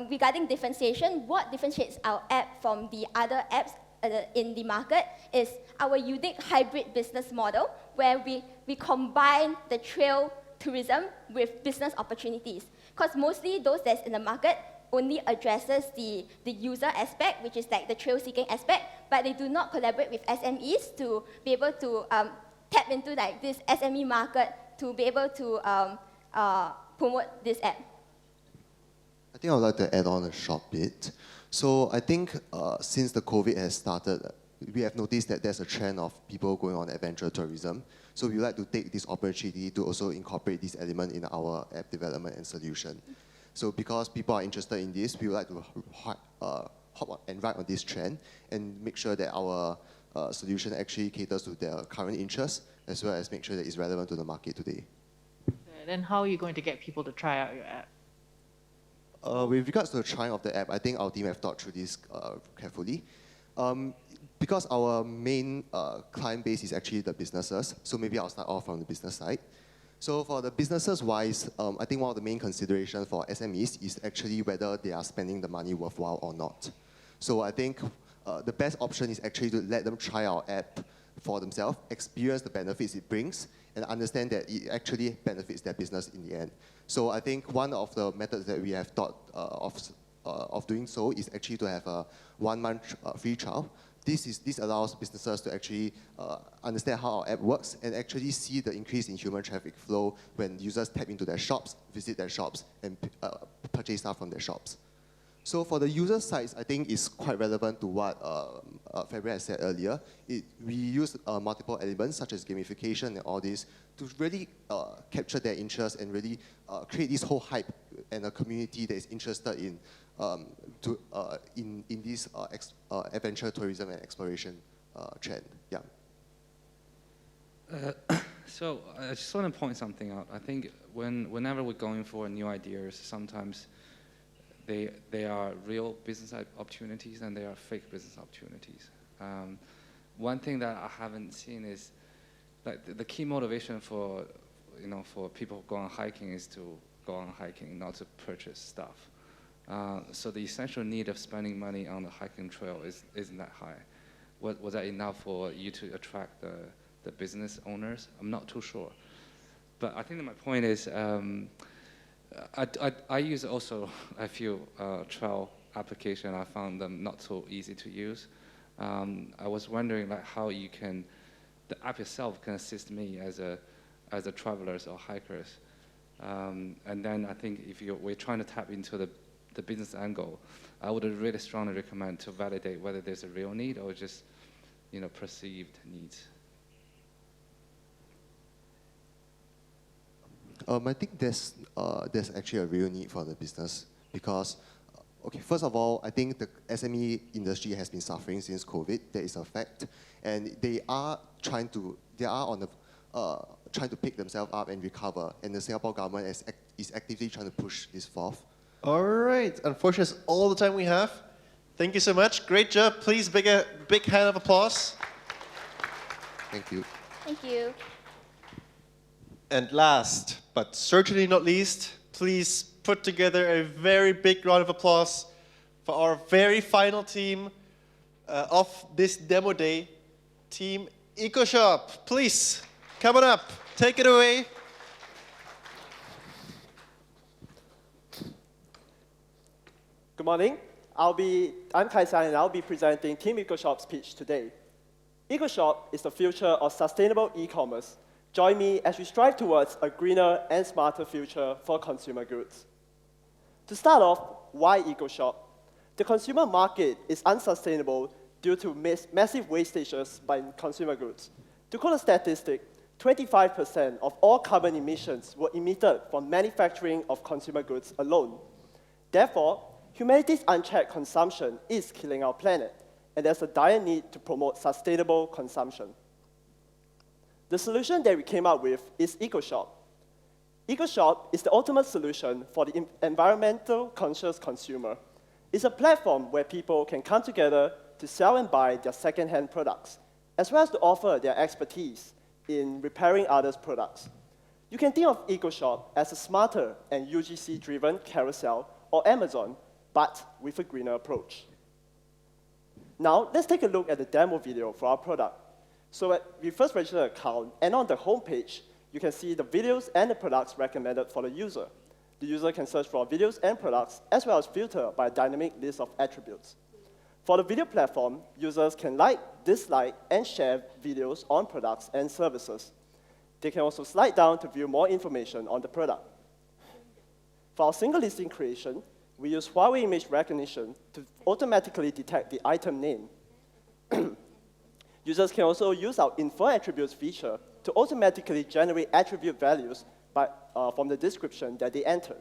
regarding differentiation, what differentiates our app from the other apps in the market is our unique hybrid business model, where we combine the trail tourism with business opportunities. Because mostly those that's in the market only addresses the user aspect, which is like the trail seeking aspect, but they do not collaborate with SMEs to be able to tap into like this SME market to be able to promote this app. I think I would like to add on a short bit. So I think since the COVID has started, we have noticed that there's a trend of people going on adventure tourism. So we would like to take this opportunity to also incorporate this element in our app development and solution. So because people are interested in this, we would like to hop on and ride on this trend and make sure that our solution actually caters to their current interests, as well as make sure that it's relevant to the market today. Then how are you going to get people to try out your app? With regards to the trying of the app, I think our team have thought through this carefully. Because our main client base is actually the businesses, so maybe I'll start off from the business side. So for the businesses-wise, I think one of the main considerations for SMEs is actually whether they are spending the money worthwhile or not. So I think the best option is actually to let them try our app for themselves, experience the benefits it brings, and understand that it actually benefits their business in the end. So I think one of the methods that we have thought of doing so is actually to have a 1-month free trial This allows businesses to actually understand how our app works and actually see the increase in human traffic flow when users tap into their shops, visit their shops, and purchase stuff from their shops. So for the user sides, I think it's quite relevant to what Fabric has said earlier. We use multiple elements such as gamification and all this to really capture their interest and really create this whole hype and a community that is interested in this adventure tourism and exploration trend. Yeah. So I just want to point something out. I think whenever we're going for new ideas, sometimes they are real business opportunities and they are fake business opportunities. One thing that I haven't seen is like the key motivation for people going hiking is to go on hiking, not to purchase stuff. So the essential need of spending money on the hiking trail isn't that high. Was that enough for you to attract the business owners? I'm not too sure. But I think that my point is, I use also a few trail applications. I found them not so easy to use. I was wondering like how the app itself can assist me as a travelers or hikers. And then I think if we're trying to tap into the business angle, I would really strongly recommend to validate whether there's a real need or just perceived needs. I think there's actually a real need for the business because, okay, first of all, I think the SME industry has been suffering since COVID. That is a fact, and they are trying to pick themselves up and recover, and the Singapore government is actively trying to push this forth. All right. Unfortunately, that's all the time we have. Thank you so much. Great job. Please, big hand of applause. Thank you. Thank you. And last, but certainly not least, please put together a very big round of applause for our very final team of this demo day, Team EcoShop. Please, come on up. Take it away. Good morning. I'm Kai-san, and I'll be presenting Team EcoShop's pitch today. EcoShop is the future of sustainable e-commerce. Join me as we strive towards a greener and smarter future for consumer goods. To start off, why EcoShop? The consumer market is unsustainable due to massive wastages by consumer goods. To quote a statistic, 25% of all carbon emissions were emitted from manufacturing of consumer goods alone. Therefore, humanity's unchecked consumption is killing our planet, and there's a dire need to promote sustainable consumption. The solution that we came up with is EcoShop. EcoShop is the ultimate solution for the environmental conscious consumer. It's a platform where people can come together to sell and buy their second-hand products, as well as to offer their expertise in repairing others' products. You can think of EcoShop as a smarter and UGC-driven Carousel or Amazon, but with a greener approach. Now, let's take a look at the demo video for our product. So we first register an account, and on the home page, you can see the videos and the products recommended for the user. The user can search for videos and products, as well as filter by a dynamic list of attributes. For the video platform, users can like, dislike, and share videos on products and services. They can also slide down to view more information on the product. For our single listing creation, we use Huawei image recognition to automatically detect the item name. Users can also use our Infer Attributes feature to automatically generate attribute values from the description that they enter.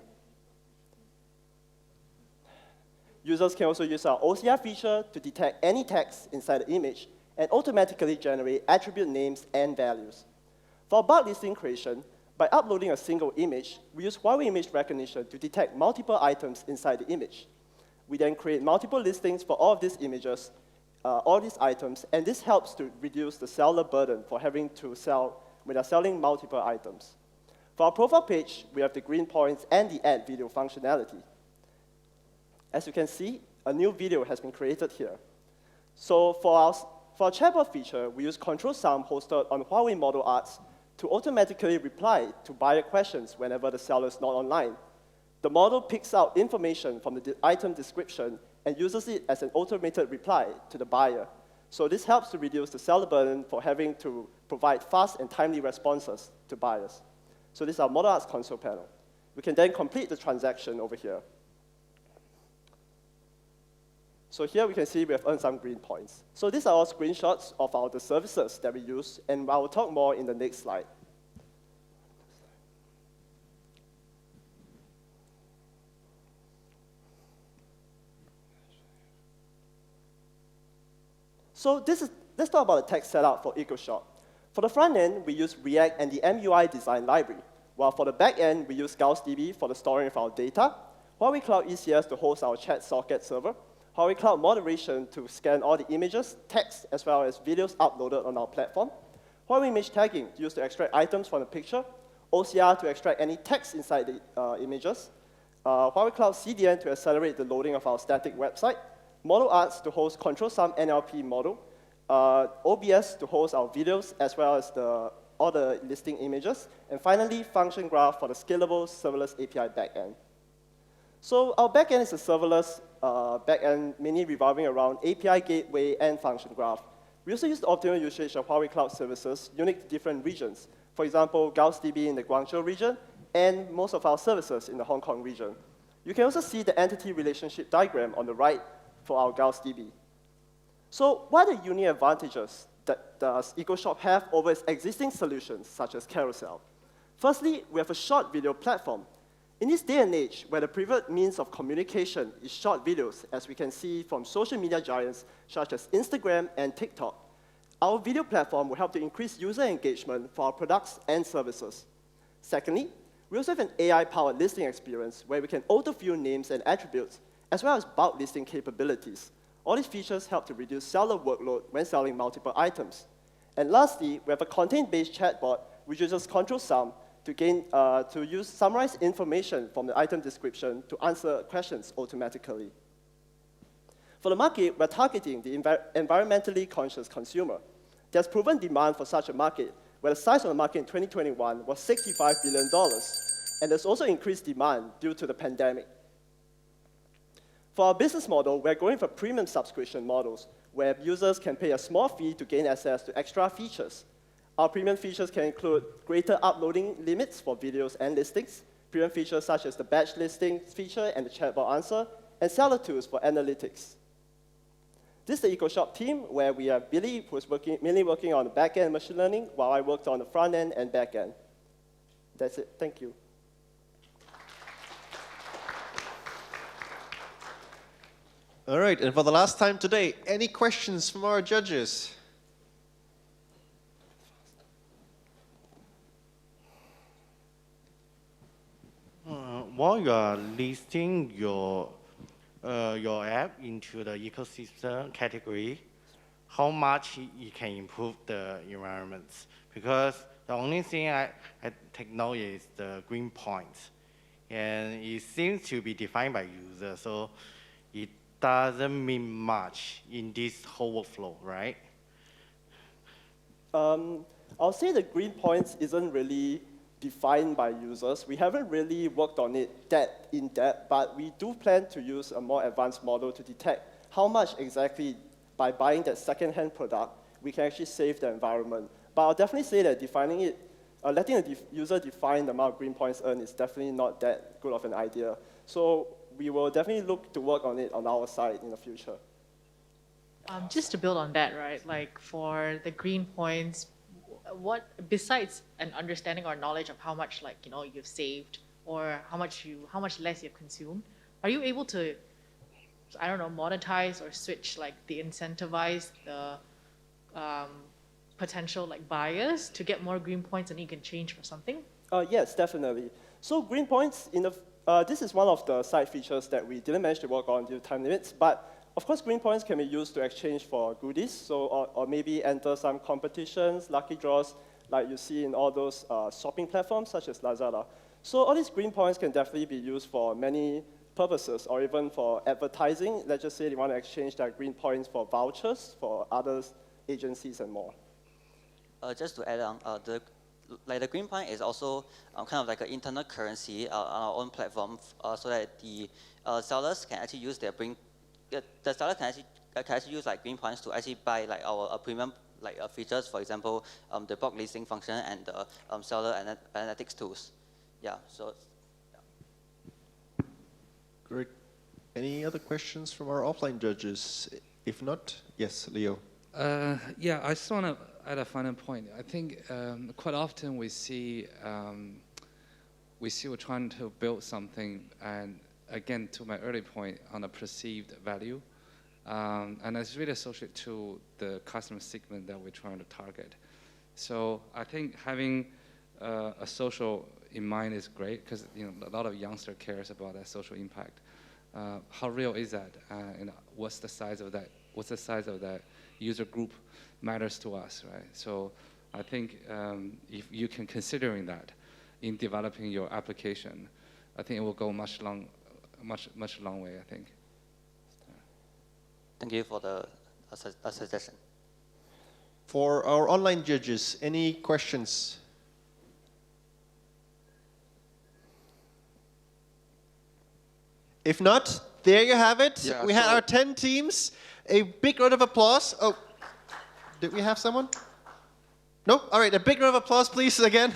Users can also use our OCR feature to detect any text inside the image and automatically generate attribute names and values. For bulk listing creation, by uploading a single image, we use Huawei image recognition to detect multiple items inside the image. We then create multiple listings for all of these images, all these items, and this helps to reduce the seller burden for having to sell when they're selling multiple items. For our profile page, we have the green points and the add video functionality. As you can see, a new video has been created here. So for our chatbot feature, we use Control Sound hosted on Huawei Model Arts to automatically reply to buyer questions whenever the seller is not online. The model picks out information from the item description and uses it as an automated reply to the buyer. So this helps to reduce the seller burden for having to provide fast and timely responses to buyers. So this is our Model Arts console panel. We can then complete the transaction over here. So here we can see we have earned some green points. So these are all screenshots of the services that we use, and I will talk more in the next slide. So let's talk about the tech setup for EcoShop. For the front end, we use React and the MUI design library, while for the back end, we use GaussDB for the storing of our data, Huawei Cloud ECS to host our chat socket server, Huawei Cloud Moderation to scan all the images, text, as well as videos uploaded on our platform, Huawei Image Tagging used to extract items from the picture, OCR to extract any text inside the images, Huawei Cloud CDN to accelerate the loading of our static website, Model Arts to host Control Sum NLP model, OBS to host our videos as well as all the listing images, and finally, Function Graph for the scalable serverless API backend. So our backend is a serverless backend, mainly revolving around API gateway and Function Graph. We also use the optimal usage of Huawei Cloud services unique to different regions. For example, GaussDB in the Guangzhou region, and most of our services in the Hong Kong region. You can also see the entity relationship diagram on the right for our GaussDB. So what are the unique advantages that does EcoShop have over its existing solutions, such as Carousel? Firstly, we have a short video platform. In this day and age, where the preferred means of communication is short videos, as we can see from social media giants such as Instagram and TikTok, our video platform will help to increase user engagement for our products and services. Secondly, we also have an AI-powered listing experience where we can auto-fill names and attributes, as well as bulk listing capabilities. All these features help to reduce seller workload when selling multiple items. And lastly, we have a content-based chatbot which uses Control Sum to use summarized information from the item description to answer questions automatically. For the market, we're targeting the environmentally conscious consumer. There's proven demand for such a market, where the size of the market in 2021 was $65 billion, and there's also increased demand due to the pandemic. For our business model, we're going for premium subscription models, where users can pay a small fee to gain access to extra features. Our premium features can include greater uploading limits for videos and listings, premium features such as the batch listing feature and the chatbot answer, and seller tools for analytics. This is the EcoShop team, where we have Billy, who's mainly working on the back-end machine learning, while I worked on the front-end and back-end. That's it. Thank you. All right, and for the last time today, any questions from our judges? While you are listing your app into the ecosystem category, how much it can improve the environments? Because the only thing I take note is the green points, and it seems to be defined by users, so it doesn't mean much in this whole workflow, right? I'll say the green points isn't really defined by users. We haven't really worked on it that in depth, but we do plan to use a more advanced model to detect how much exactly by buying that second-hand product we can actually save the environment. But I'll definitely say that defining it, letting the user define the amount of green points earned is definitely not that good of an idea. So we will definitely look to work on it on our side in the future. Just to build on that, right? Like for the green points, what besides an understanding or knowledge of how much you've saved or how much less you've consumed, are you able to, I don't know, monetize or switch the incentivize the potential buyers to get more green points and you can change for something? Yes, definitely. So green points this is one of the side features that we didn't manage to work on due to time limits, but of course, green points can be used to exchange for goodies, so or maybe enter some competitions, lucky draws, like you see in all those shopping platforms such as Lazada. So all these green points can definitely be used for many purposes, or even for advertising. Let's just say they want to exchange their green points for vouchers for other agencies and more. Just to add on, the green point is also kind of like an internal currency on our own platform, so that the sellers can actually use their the seller can actually can actually use like green points to actually buy like our premium like features, for example, the block listing function and the seller analytics tools. Yeah, so. Yeah. Great. Any other questions from our offline judges? If not, yes, Leo. Yeah, I just want to add a final point. I think quite often we see we're trying to build something, and again, to my early point, on a perceived value. And it's really associated to the customer segment that we're trying to target. So I think having a social in mind is great, because a lot of youngster cares about that social impact. How real is that? And what's the size of that? What's the size of that user group matters to us, right? So I think if you can considering that in developing your application, I think it will go much long way, I think. Thank you for the suggestion. For our online judges, any questions? If not, there you have it. Yeah, we had so- our 10 teams. A big round of applause. Oh, did we have someone? No? All right, a big round of applause, please, again.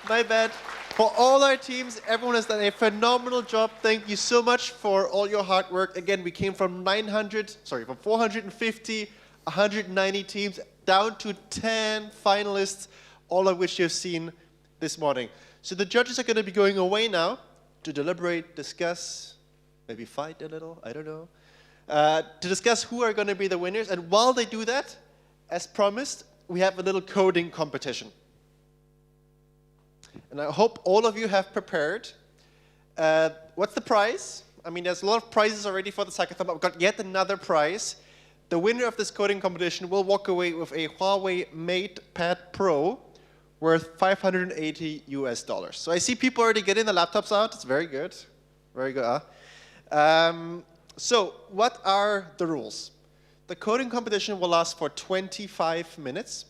My bad. For all our teams, everyone has done a phenomenal job. Thank you so much for all your hard work. Again, we came from 450, 190 teams, down to 10 finalists, all of which you've seen this morning. So the judges are going to be going away now to deliberate, discuss, maybe fight a little, I don't know, to discuss who are going to be the winners. And while they do that, as promised, we have a little coding competition. And I hope all of you have prepared. What's the prize? I mean, there's a lot of prizes already for the hackathon, but we've got yet another prize. The winner of this coding competition will walk away with a Huawei MatePad Pro worth $580 US. So I see people already getting the laptops out. It's very good. Very good, so what are the rules? The coding competition will last for 25 minutes.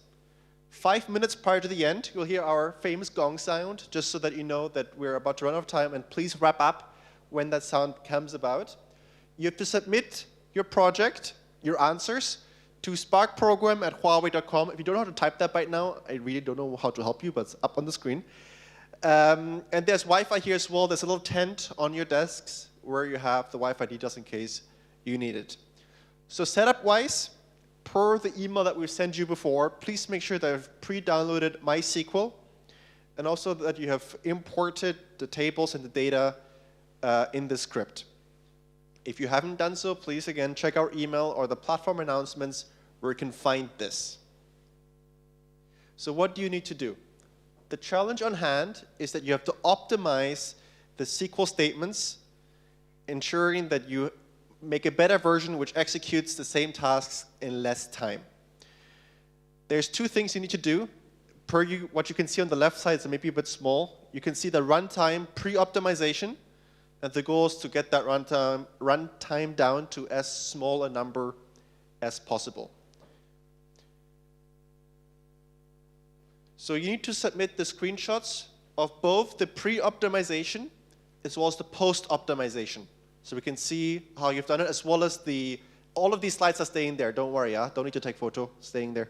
5 minutes prior to the end, you'll hear our famous gong sound, just so that you know that we're about to run out of time, and please wrap up when that sound comes about. You have to submit your project, your answers, to sparkprogram@huawei.com. If you don't know how to type that right now, I really don't know how to help you, but it's up on the screen. And there's Wi-Fi here as well. There's a little tent on your desks where you have the Wi-Fi details in case you need it. So setup-wise, per the email that we sent you before, please make sure that you've pre-downloaded MySQL, and also that you have imported the tables and the data in the script. If you haven't done so, please again check our email or the platform announcements where you can find this. So what do you need to do? The challenge on hand is that you have to optimize the SQL statements, ensuring that you make a better version which executes the same tasks in less time. There's two things you need to do. What you can see on the left side is maybe a bit small. You can see the runtime pre-optimization, and the goal is to get that runtime down to as small a number as possible. So you need to submit the screenshots of both the pre-optimization as well as the post-optimization. So we can see how you've done it, as well as all of these slides are staying there. Don't worry, don't need to take photo, staying there.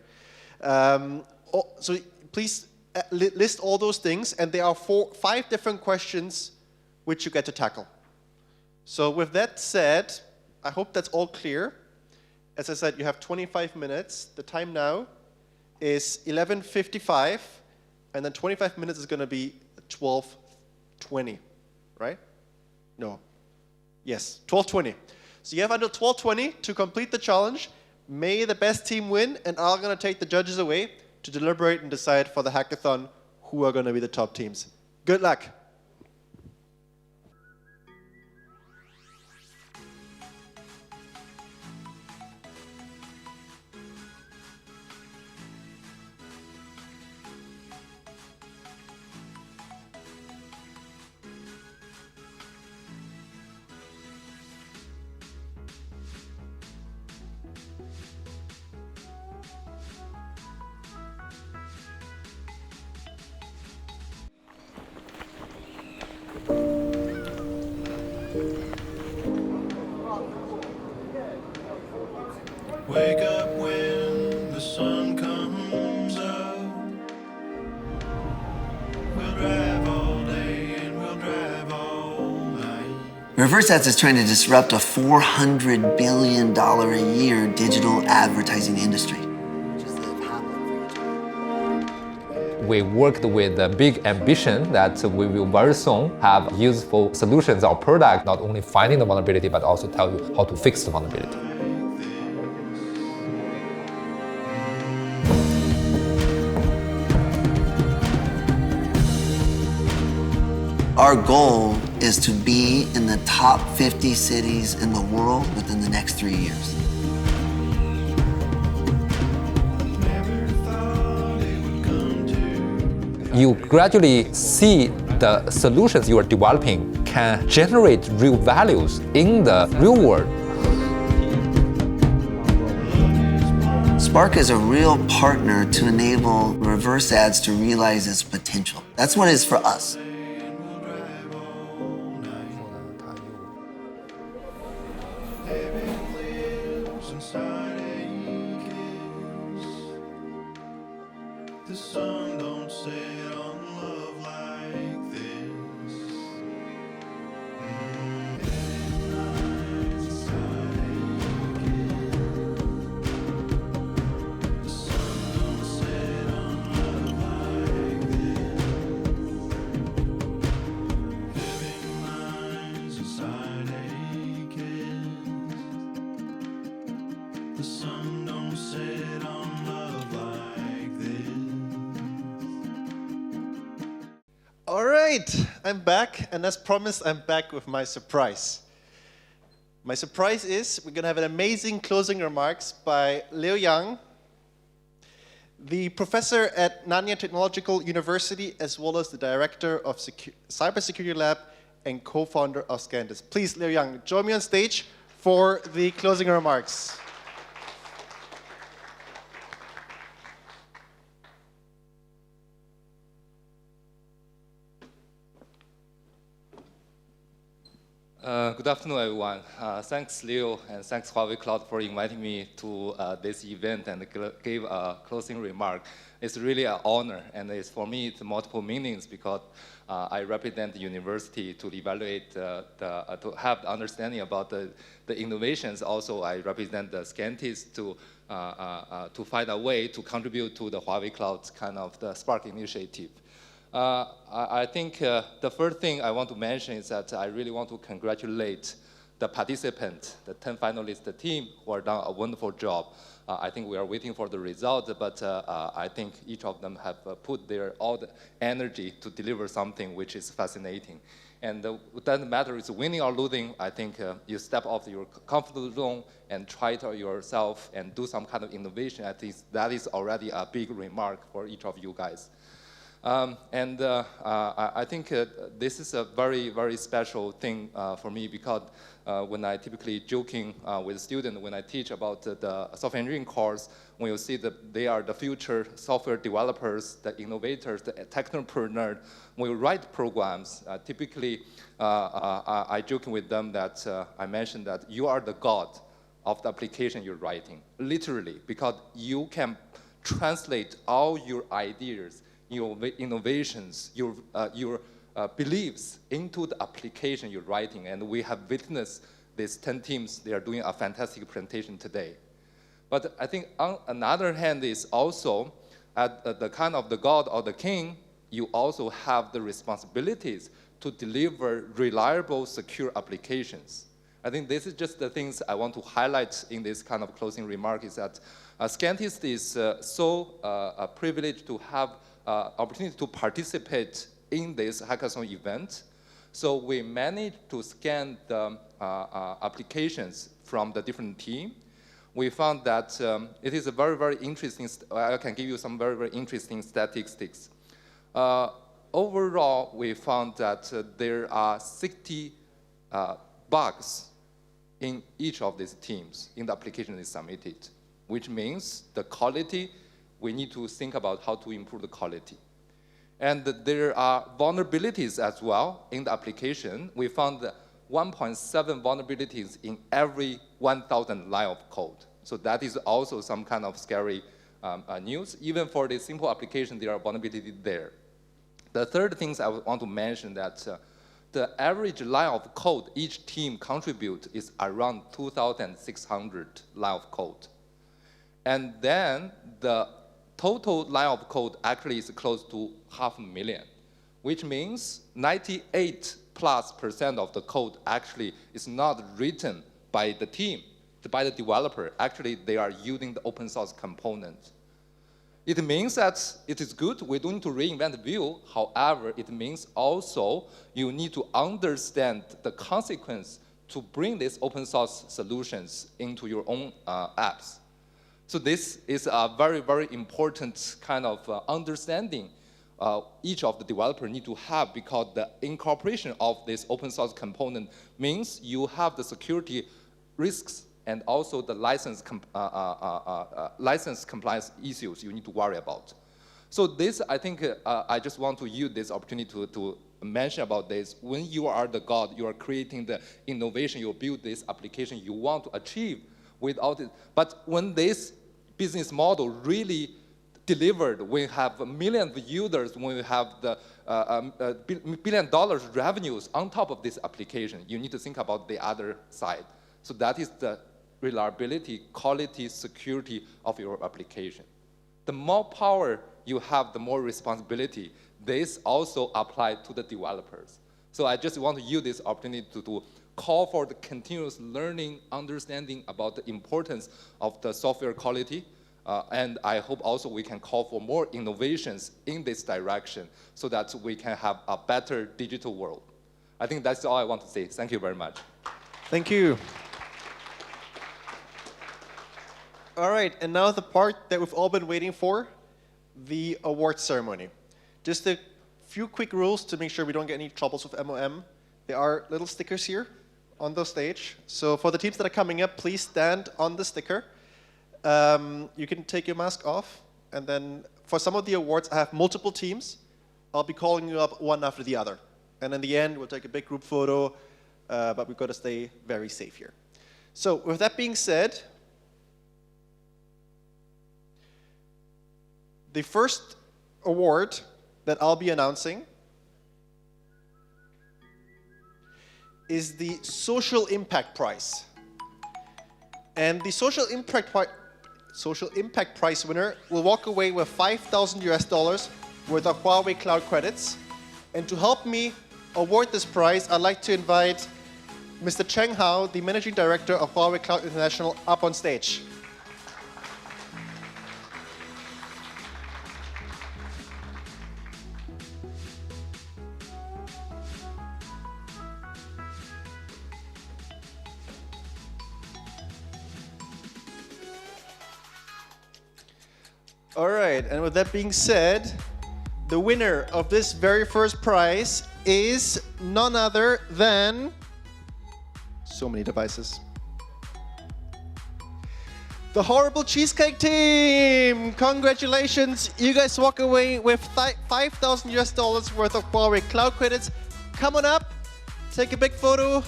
So please list all those things, and there are 5 different questions which you get to tackle. So with that said, I hope that's all clear. As I said, you have 25 minutes. The time now is 11:55, and then 25 minutes is going to be 12:20, right? No. Yes, 12:20. So you have until 12:20 to complete the challenge. May the best team win, and I'm going to take the judges away to deliberate and decide for the hackathon who are going to be the top teams. Good luck. Wake up when the sun comes up. We'll drive all day and we'll drive all night. Reverse ads is trying to disrupt a $400 billion a year digital advertising industry. We worked with a big ambition that we will very soon have useful solutions or product, not only finding the vulnerability, but also tell you how to fix the vulnerability. Our goal is to be in the top 50 cities in the world within the next 3 years. You gradually see the solutions you are developing can generate real values in the real world. Spark is a real partner to enable reverse ads to realize its potential. That's what it is for us. The sun don't set on love like this. The sun don't set on love like this. Living minds inside aching. The sun don't set on love like this. All right, I'm back, and as promised, I'm back with my surprise. My surprise is we're going to have an amazing closing remarks by Liu Yang, the professor at Nanyang Technological University, as well as the director of Cybersecurity Lab and co-founder of Scantus. Please, Liu Yang, join me on stage for the closing remarks. Good afternoon, everyone. Thanks, Leo, and thanks, Huawei Cloud, for inviting me to this event and give a closing remark. It's really an honor, and for me, it's multiple meanings because I represent the university to evaluate, to have the understanding about the innovations. Also, I represent the Scantis to find a way to contribute to the Huawei Cloud's kind of the Spark initiative. I think the first thing I want to mention is that I really want to congratulate the participants, the 10 finalists, the team who have done a wonderful job. I think we are waiting for the results, but I think each of them have put all the energy to deliver something which is fascinating. And it doesn't matter it's winning or losing. I think you step off your comfort zone and try it yourself and do some kind of innovation. I think that is already a big remark for each of you guys. I think this is a very, very special thing for me because when I typically joking with students, when I teach about the software engineering course, when you see that they are the future software developers, the innovators, the technopreneurs, when you write programs, typically I joking with them that I mentioned that you are the god of the application you're writing, literally, because you can translate all your ideas, your innovations, your beliefs into the application you're writing. And we have witnessed these 10 teams. They are doing a fantastic presentation today. But I think on another hand is also at the kind of the god or the king, you also have the responsibilities to deliver reliable, secure applications. I think this is just the things I want to highlight in this kind of closing remark is that Scantis is so privileged to have opportunity to participate in this hackathon event. So we managed to scan the applications from the different team. We found that it is a very, very interesting, I can give you some very, very interesting statistics. Overall, we found that there are 60 bugs in each of these teams in the application is submitted, which means the quality, we need to think about how to improve the quality. And there are vulnerabilities as well in the application. We found 1.7 vulnerabilities in every 1,000 line of code. So that is also some kind of scary news. Even for the simple application, there are vulnerabilities there. The third things I want to mention that the average line of code each team contribute is around 2,600 line of code. And then the total line of code actually is close to 500,000, which means 98+% of the code actually is not written by the team, by the developer. Actually, they are using the open source component. It means that it is good, we don't need to reinvent the wheel. However, it means also you need to understand the consequence to bring these open source solutions into your own apps. So this is a very, very important kind of understanding each of the developer need to have, because the incorporation of this open source component means you have the security risks and also the license compliance issues you need to worry about. So this, I think, I just want to use this opportunity to mention about this. When you are the God, you are creating the innovation, you build this application you want to achieve without it. But when this business model really delivered, when we have millions of users, when we have the $1 billion revenues on top of this application, you need to think about the other side. So that is the reliability, quality, security of your application. The more power you have, the more responsibility. This also applies to the developers. So I just want to use this opportunity to call for the continuous learning, understanding about the importance of the software quality. And I hope also we can call for more innovations in this direction so that we can have a better digital world. I think that's all I want to say. Thank you very much. Thank you. All right, and now the part that we've all been waiting for, the award ceremony. Just a few quick rules to make sure we don't get any troubles with MOM. There are little stickers here on the stage. So for the teams that are coming up, please stand on the sticker. You can take your mask off. And then for some of the awards, I have multiple teams. I'll be calling you up one after the other. And in the end, we'll take a big group photo, but we've got to stay very safe here. So with that being said, the first award that I'll be announcing is the Social Impact Prize. And the Social Impact Prize winner will walk away with $5,000 worth of Huawei Cloud credits. And to help me award this prize, I'd like to invite Mr. Cheng Hao, the Managing Director of Huawei Cloud International, up on stage. All right, and with that being said, the winner of this very first prize is none other than, so many devices, the Horrible Cheesecake Team. Congratulations, you guys walk away with $5,000 worth of Huawei Cloud credits. Come on up, take a big photo.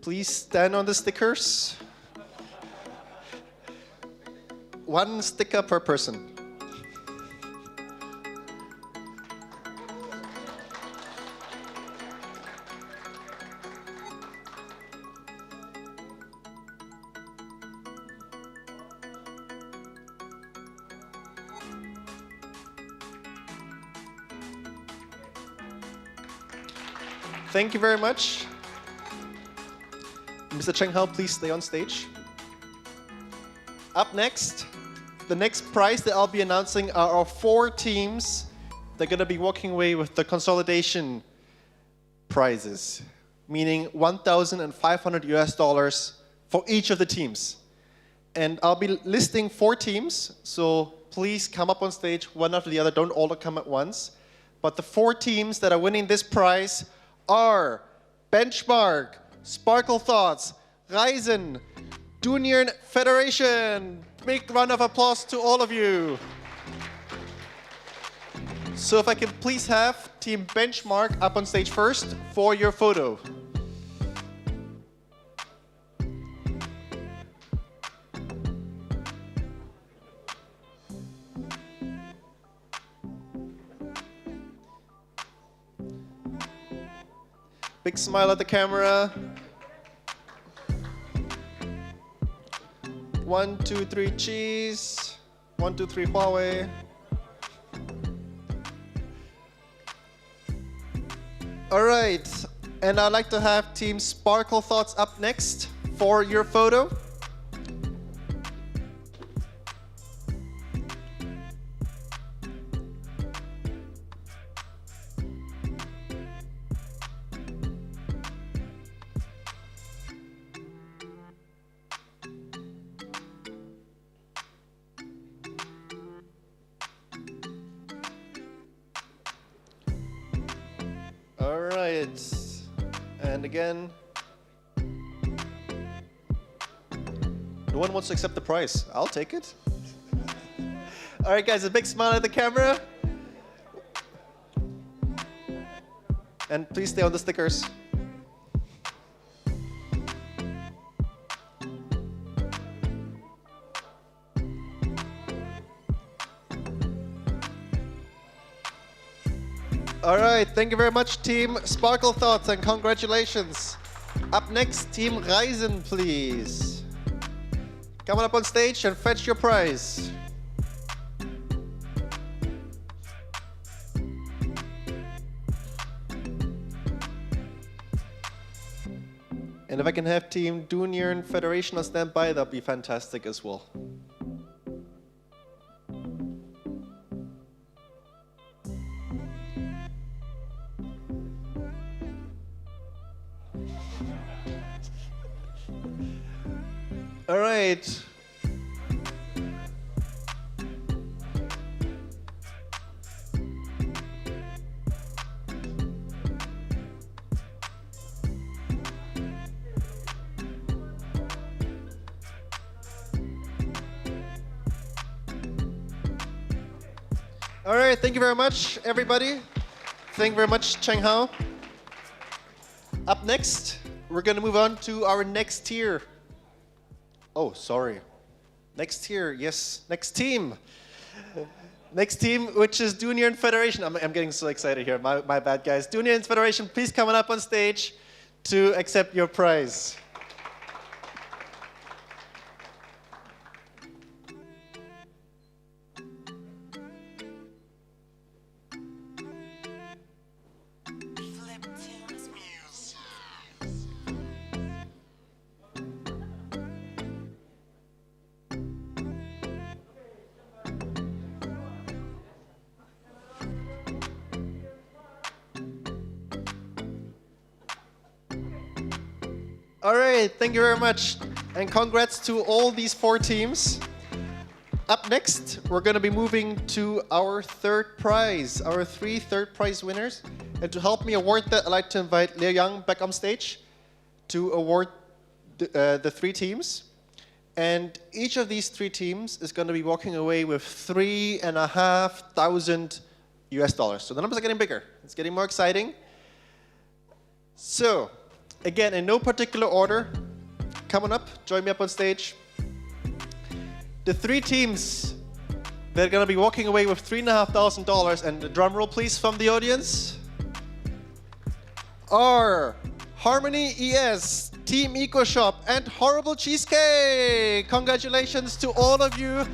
Please stand on the stickers. One sticker per person. Thank you very much. Mr. Cheng Hao, please stay on stage. Up next, the next prize that I'll be announcing are our 4 teams. They're going to be walking away with the consolidation prizes, meaning $1,500 for each of the teams. And I'll be listing 4 teams, so please come up on stage one after the other. Don't all come at once. But the 4 teams that are winning this prize are Benchmark, Sparkle Thoughts, Reisen, Junior Federation. Big round of applause to all of you. So if I can please have Team Benchmark up on stage first for your photo. Big smile at the camera. 1, 2, 3, cheese. 1, 2, 3, Huawei. All right, and I'd like to have Team Sparkle Thoughts up next for your photo. All right, and again, no one wants to accept the prize. I'll take it. All right, guys, a big smile at the camera. And please stay on the stickers. All right, thank you very much, Team Sparkle Thoughts, and congratulations. Up next, Team Reisen, please. Come on up on stage and fetch your prize. And if I can have Team Junior Federation on standby, that'd be fantastic as well. All right. All right, thank you very much, everybody. Thank you very much, Cheng Hao. Up next, we're going to move on to our next tier. Oh, sorry. Next tier, yes, next team. Next team, which is Junior Federation. I'm getting so excited here, my bad, guys. Junior Federation, please come on up on stage to accept your prize. All right, thank you very much. And congrats to all these 4 teams. Up next, we're going to be moving to our third prize, our 3 third prize winners. And to help me award that, I'd like to invite Liu Yang back on stage to award the 3 teams. And each of these 3 teams is going to be walking away with $3,500 US. So the numbers are getting bigger. It's getting more exciting. So, again, in no particular order, come on up, join me up on stage. The 3 teams that are going to be walking away with $3,500, and the drum roll please from the audience, are Harmony ES, Team EcoShop, and Horrible Cheesecake. Congratulations to all of you.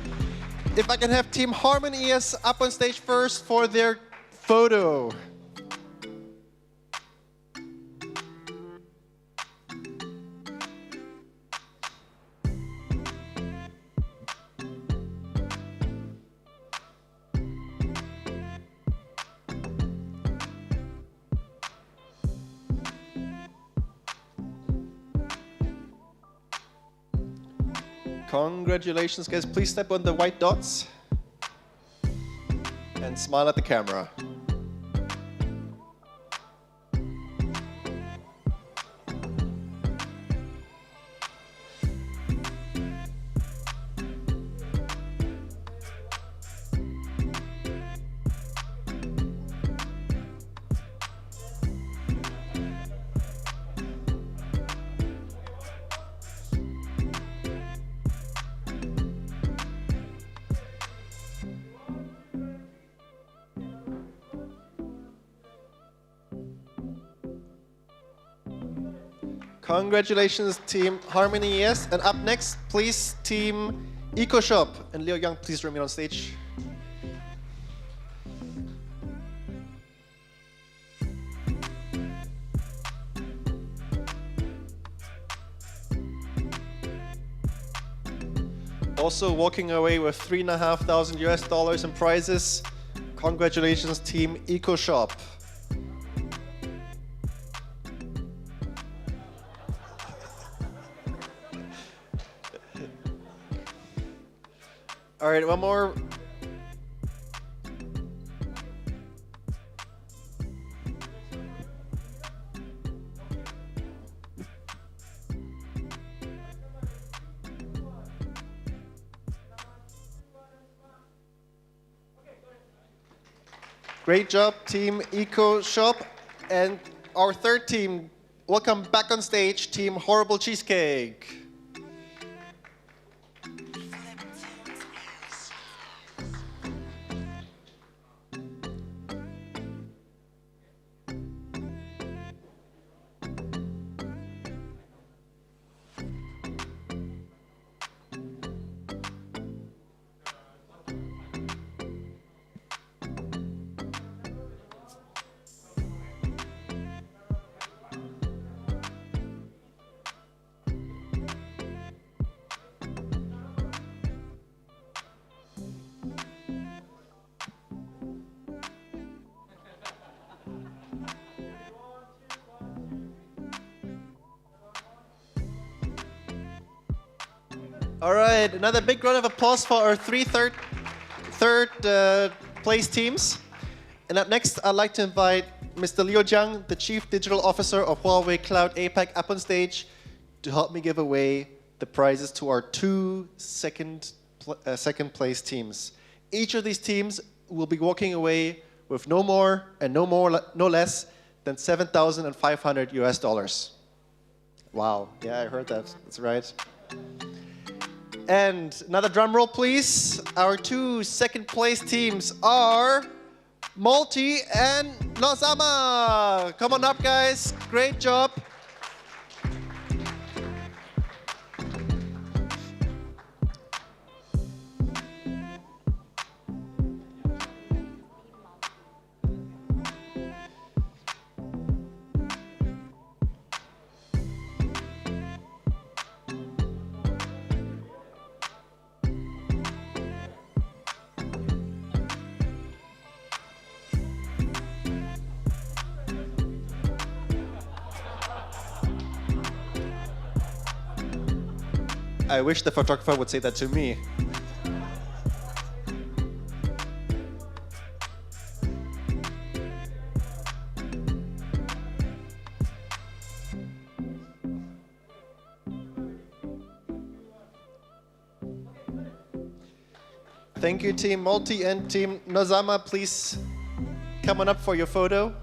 If I can have Team Harmony ES up on stage first for their photo. Congratulations, guys. Please step on the white dots and smile at the camera. Congratulations, Team Harmony, yes. And up next, please, Team EcoShop. And Leo Young, please join me on stage. Also walking away with $3,500 in prizes. Congratulations, Team EcoShop. All right, one more. Great job, Team EcoShop. And our third team, welcome back on stage, Team Horrible Cheesecake. All right, another big round of applause for our third place teams. And up next, I'd like to invite Mr. Liu Jiang, the Chief Digital Officer of Huawei Cloud APAC, up on stage to help me give away the prizes to our two second place teams. Each of these teams will be walking away with no less than $7,500. Wow, yeah, I heard that. That's right. And another drum roll, please. Our two second place teams are Multi and Nozama. Come on up, guys. Great job. I wish the photographer would say that to me. Thank you, Team Multi and Team Nozama. Please come on up for your photo.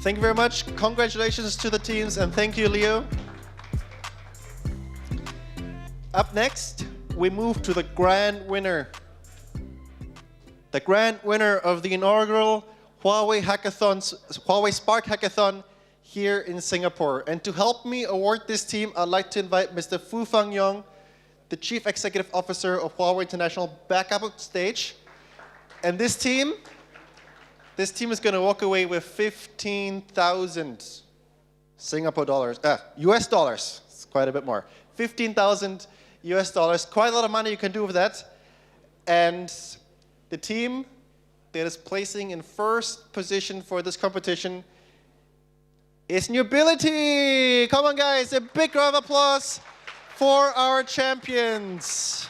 Thank you very much. Congratulations to the teams, and thank you, Leo. Up next, we move to the grand winner. The grand winner of the inaugural Huawei Spark Hackathon here in Singapore. And to help me award this team, I'd like to invite Mr. Fu Fang Yong, the Chief Executive Officer of Huawei International, back up on stage. And this team is going to walk away with 15,000 Singapore dollars, US dollars. It's quite a bit more. 15,000 US dollars. Quite a lot of money you can do with that. And the team that is placing in first position for this competition is Nubility. Come on, guys, a big round of applause for our champions.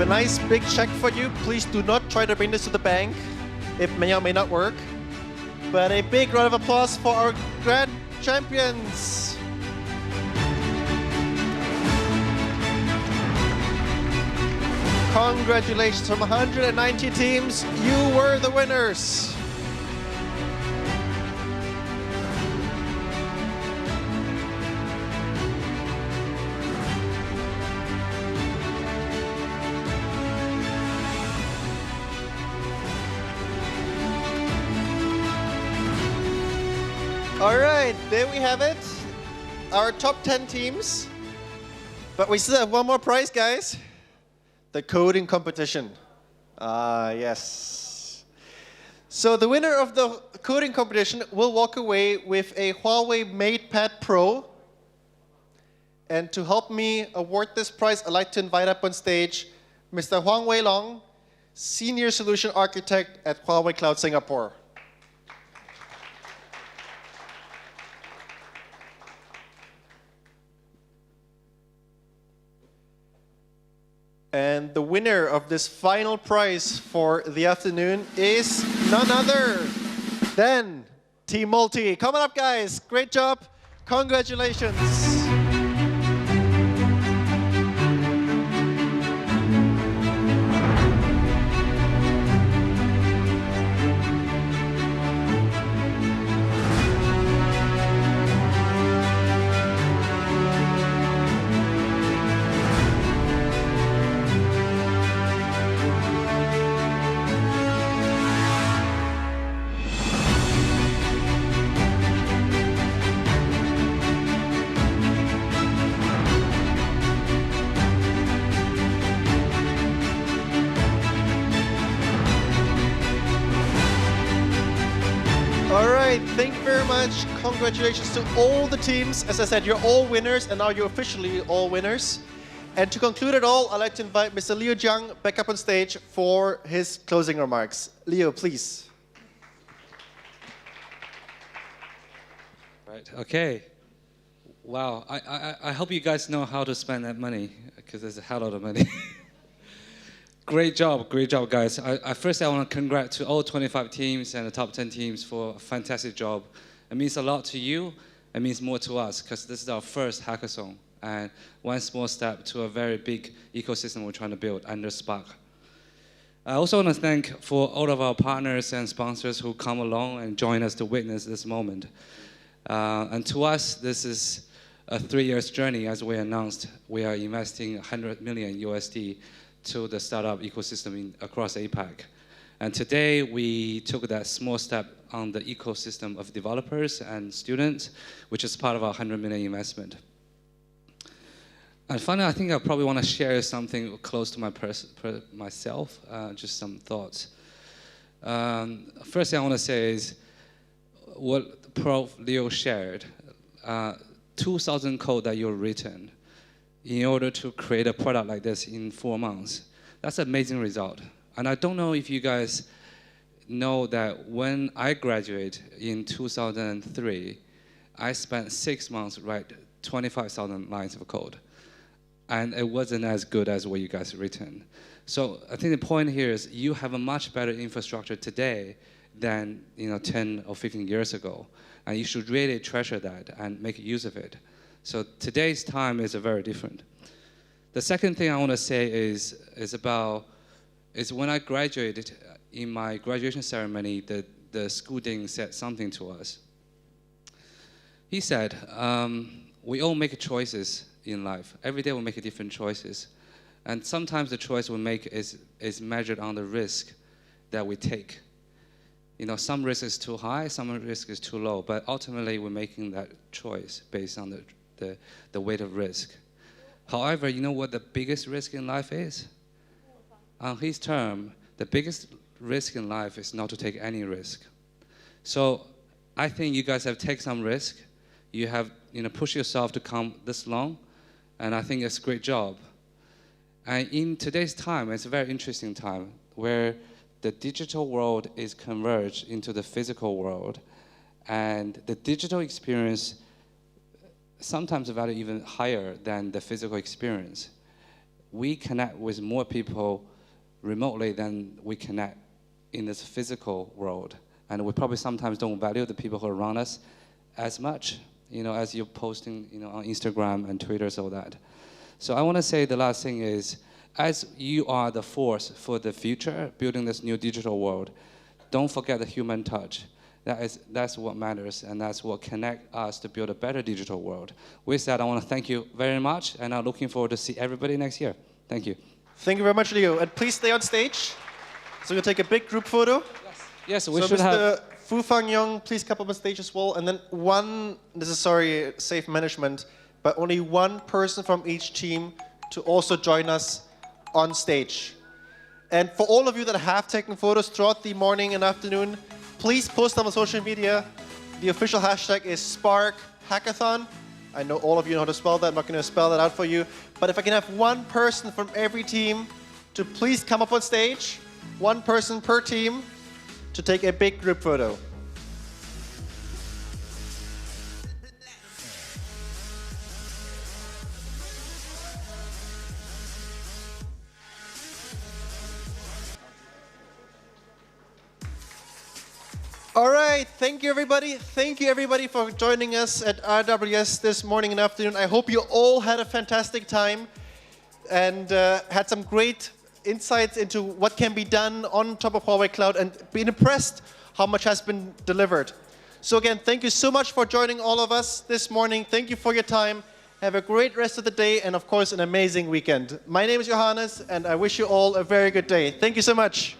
a nice big check for you. Please do not try to bring this to the bank. It may or may not work. But a big round of applause for our grand champions. Congratulations from 190 teams. You were the winners. All right, there we have it. Our top 10 teams. But we still have one more prize, guys. The coding competition. Yes. So the winner of the coding competition will walk away with a Huawei MatePad Pro. And to help me award this prize, I'd like to invite up on stage Mr. Huang Wei Long, Senior Solution Architect at Huawei Cloud Singapore. And the winner of this final prize for the afternoon is none other than Team Multi. Come on up, guys. Great job. Congratulations. Thank you very much. Congratulations to all the teams. As I said, you're all winners, and now you're officially all winners. And to conclude it all, I'd like to invite Mr. Leo Jiang back up on stage for his closing remarks. Leo, please. Right, okay. Wow, I hope you guys know how to spend that money, because there's a hell lot of money. Great job, guys. First, I want to congratulate to all 25 teams and the top 10 teams for a fantastic job. It means a lot to you. It means more to us, because this is our first hackathon, and one small step to a very big ecosystem we're trying to build under Spark. I also want to thank for all of our partners and sponsors who come along and join us to witness this moment. And to us, this is a 3-year journey. As we announced, we are investing 100 million USD to the startup ecosystem across APAC. And today, we took that small step on the ecosystem of developers and students, which is part of our 100 million investment. And finally, I think I probably want to share something close to myself, just some thoughts. First thing I want to say is what Prof. Leo shared, 2,000 code that you've written in order to create a product like this in 4 months. That's an amazing result. And I don't know if you guys know that when I graduated in 2003, I spent 6 months writing 25,000 lines of code. And it wasn't as good as what you guys written. So I think the point here is you have a much better infrastructure today than 10 or 15 years ago. And you should really treasure that and make use of it. So today's time is very different. The second thing I want to say is when I graduated, in my graduation ceremony, the school dean said something to us. He said, we all make choices in life. Every day we make different choices. And sometimes the choice we make is measured on the risk that we take. Some risk is too high, some risk is too low, but ultimately we're making that choice based on the weight of risk. However, you know what the biggest risk in life is? On his term, the biggest risk in life is not to take any risk. So I think you guys have taken some risk. You have pushed yourself to come this long, and I think it's a great job. And in today's time, it's a very interesting time where the digital world is converged into the physical world, and the digital experience sometimes value even higher than the physical experience. we connect with more people remotely than we connect in this physical world. And we probably sometimes don't value the people who are around us as much, as you're posting, on Instagram and Twitter, so that. So I want to say the last thing is, as you are the force for the future, building this new digital world, don't forget the human touch. That's what matters, and that's what connects us to build a better digital world. With that, I want to thank you very much, and I'm looking forward to see everybody next year. Thank you. Thank you very much, Leo. And please stay on stage. So we'll take a big group photo. Yes, we so should Mr. have... Fu Fang Yong, please come up on stage as well. And then safe management, but only one person from each team to also join us on stage. And for all of you that have taken photos throughout the morning and afternoon, please post them on social media. The official hashtag is Spark Hackathon. I know all of you know how to spell that. I'm not going to spell that out for you. But if I can have one person from every team to please come up on stage, one person per team, to take a big group photo. All right, thank you everybody. Thank you everybody for joining us at RWS this morning and afternoon. I hope you all had a fantastic time and had some great insights into what can be done on top of Huawei Cloud and been impressed how much has been delivered. So again, thank you so much for joining all of us this morning. Thank you for your time. Have a great rest of the day and of course an amazing weekend. My name is Johannes and I wish you all a very good day. Thank you so much.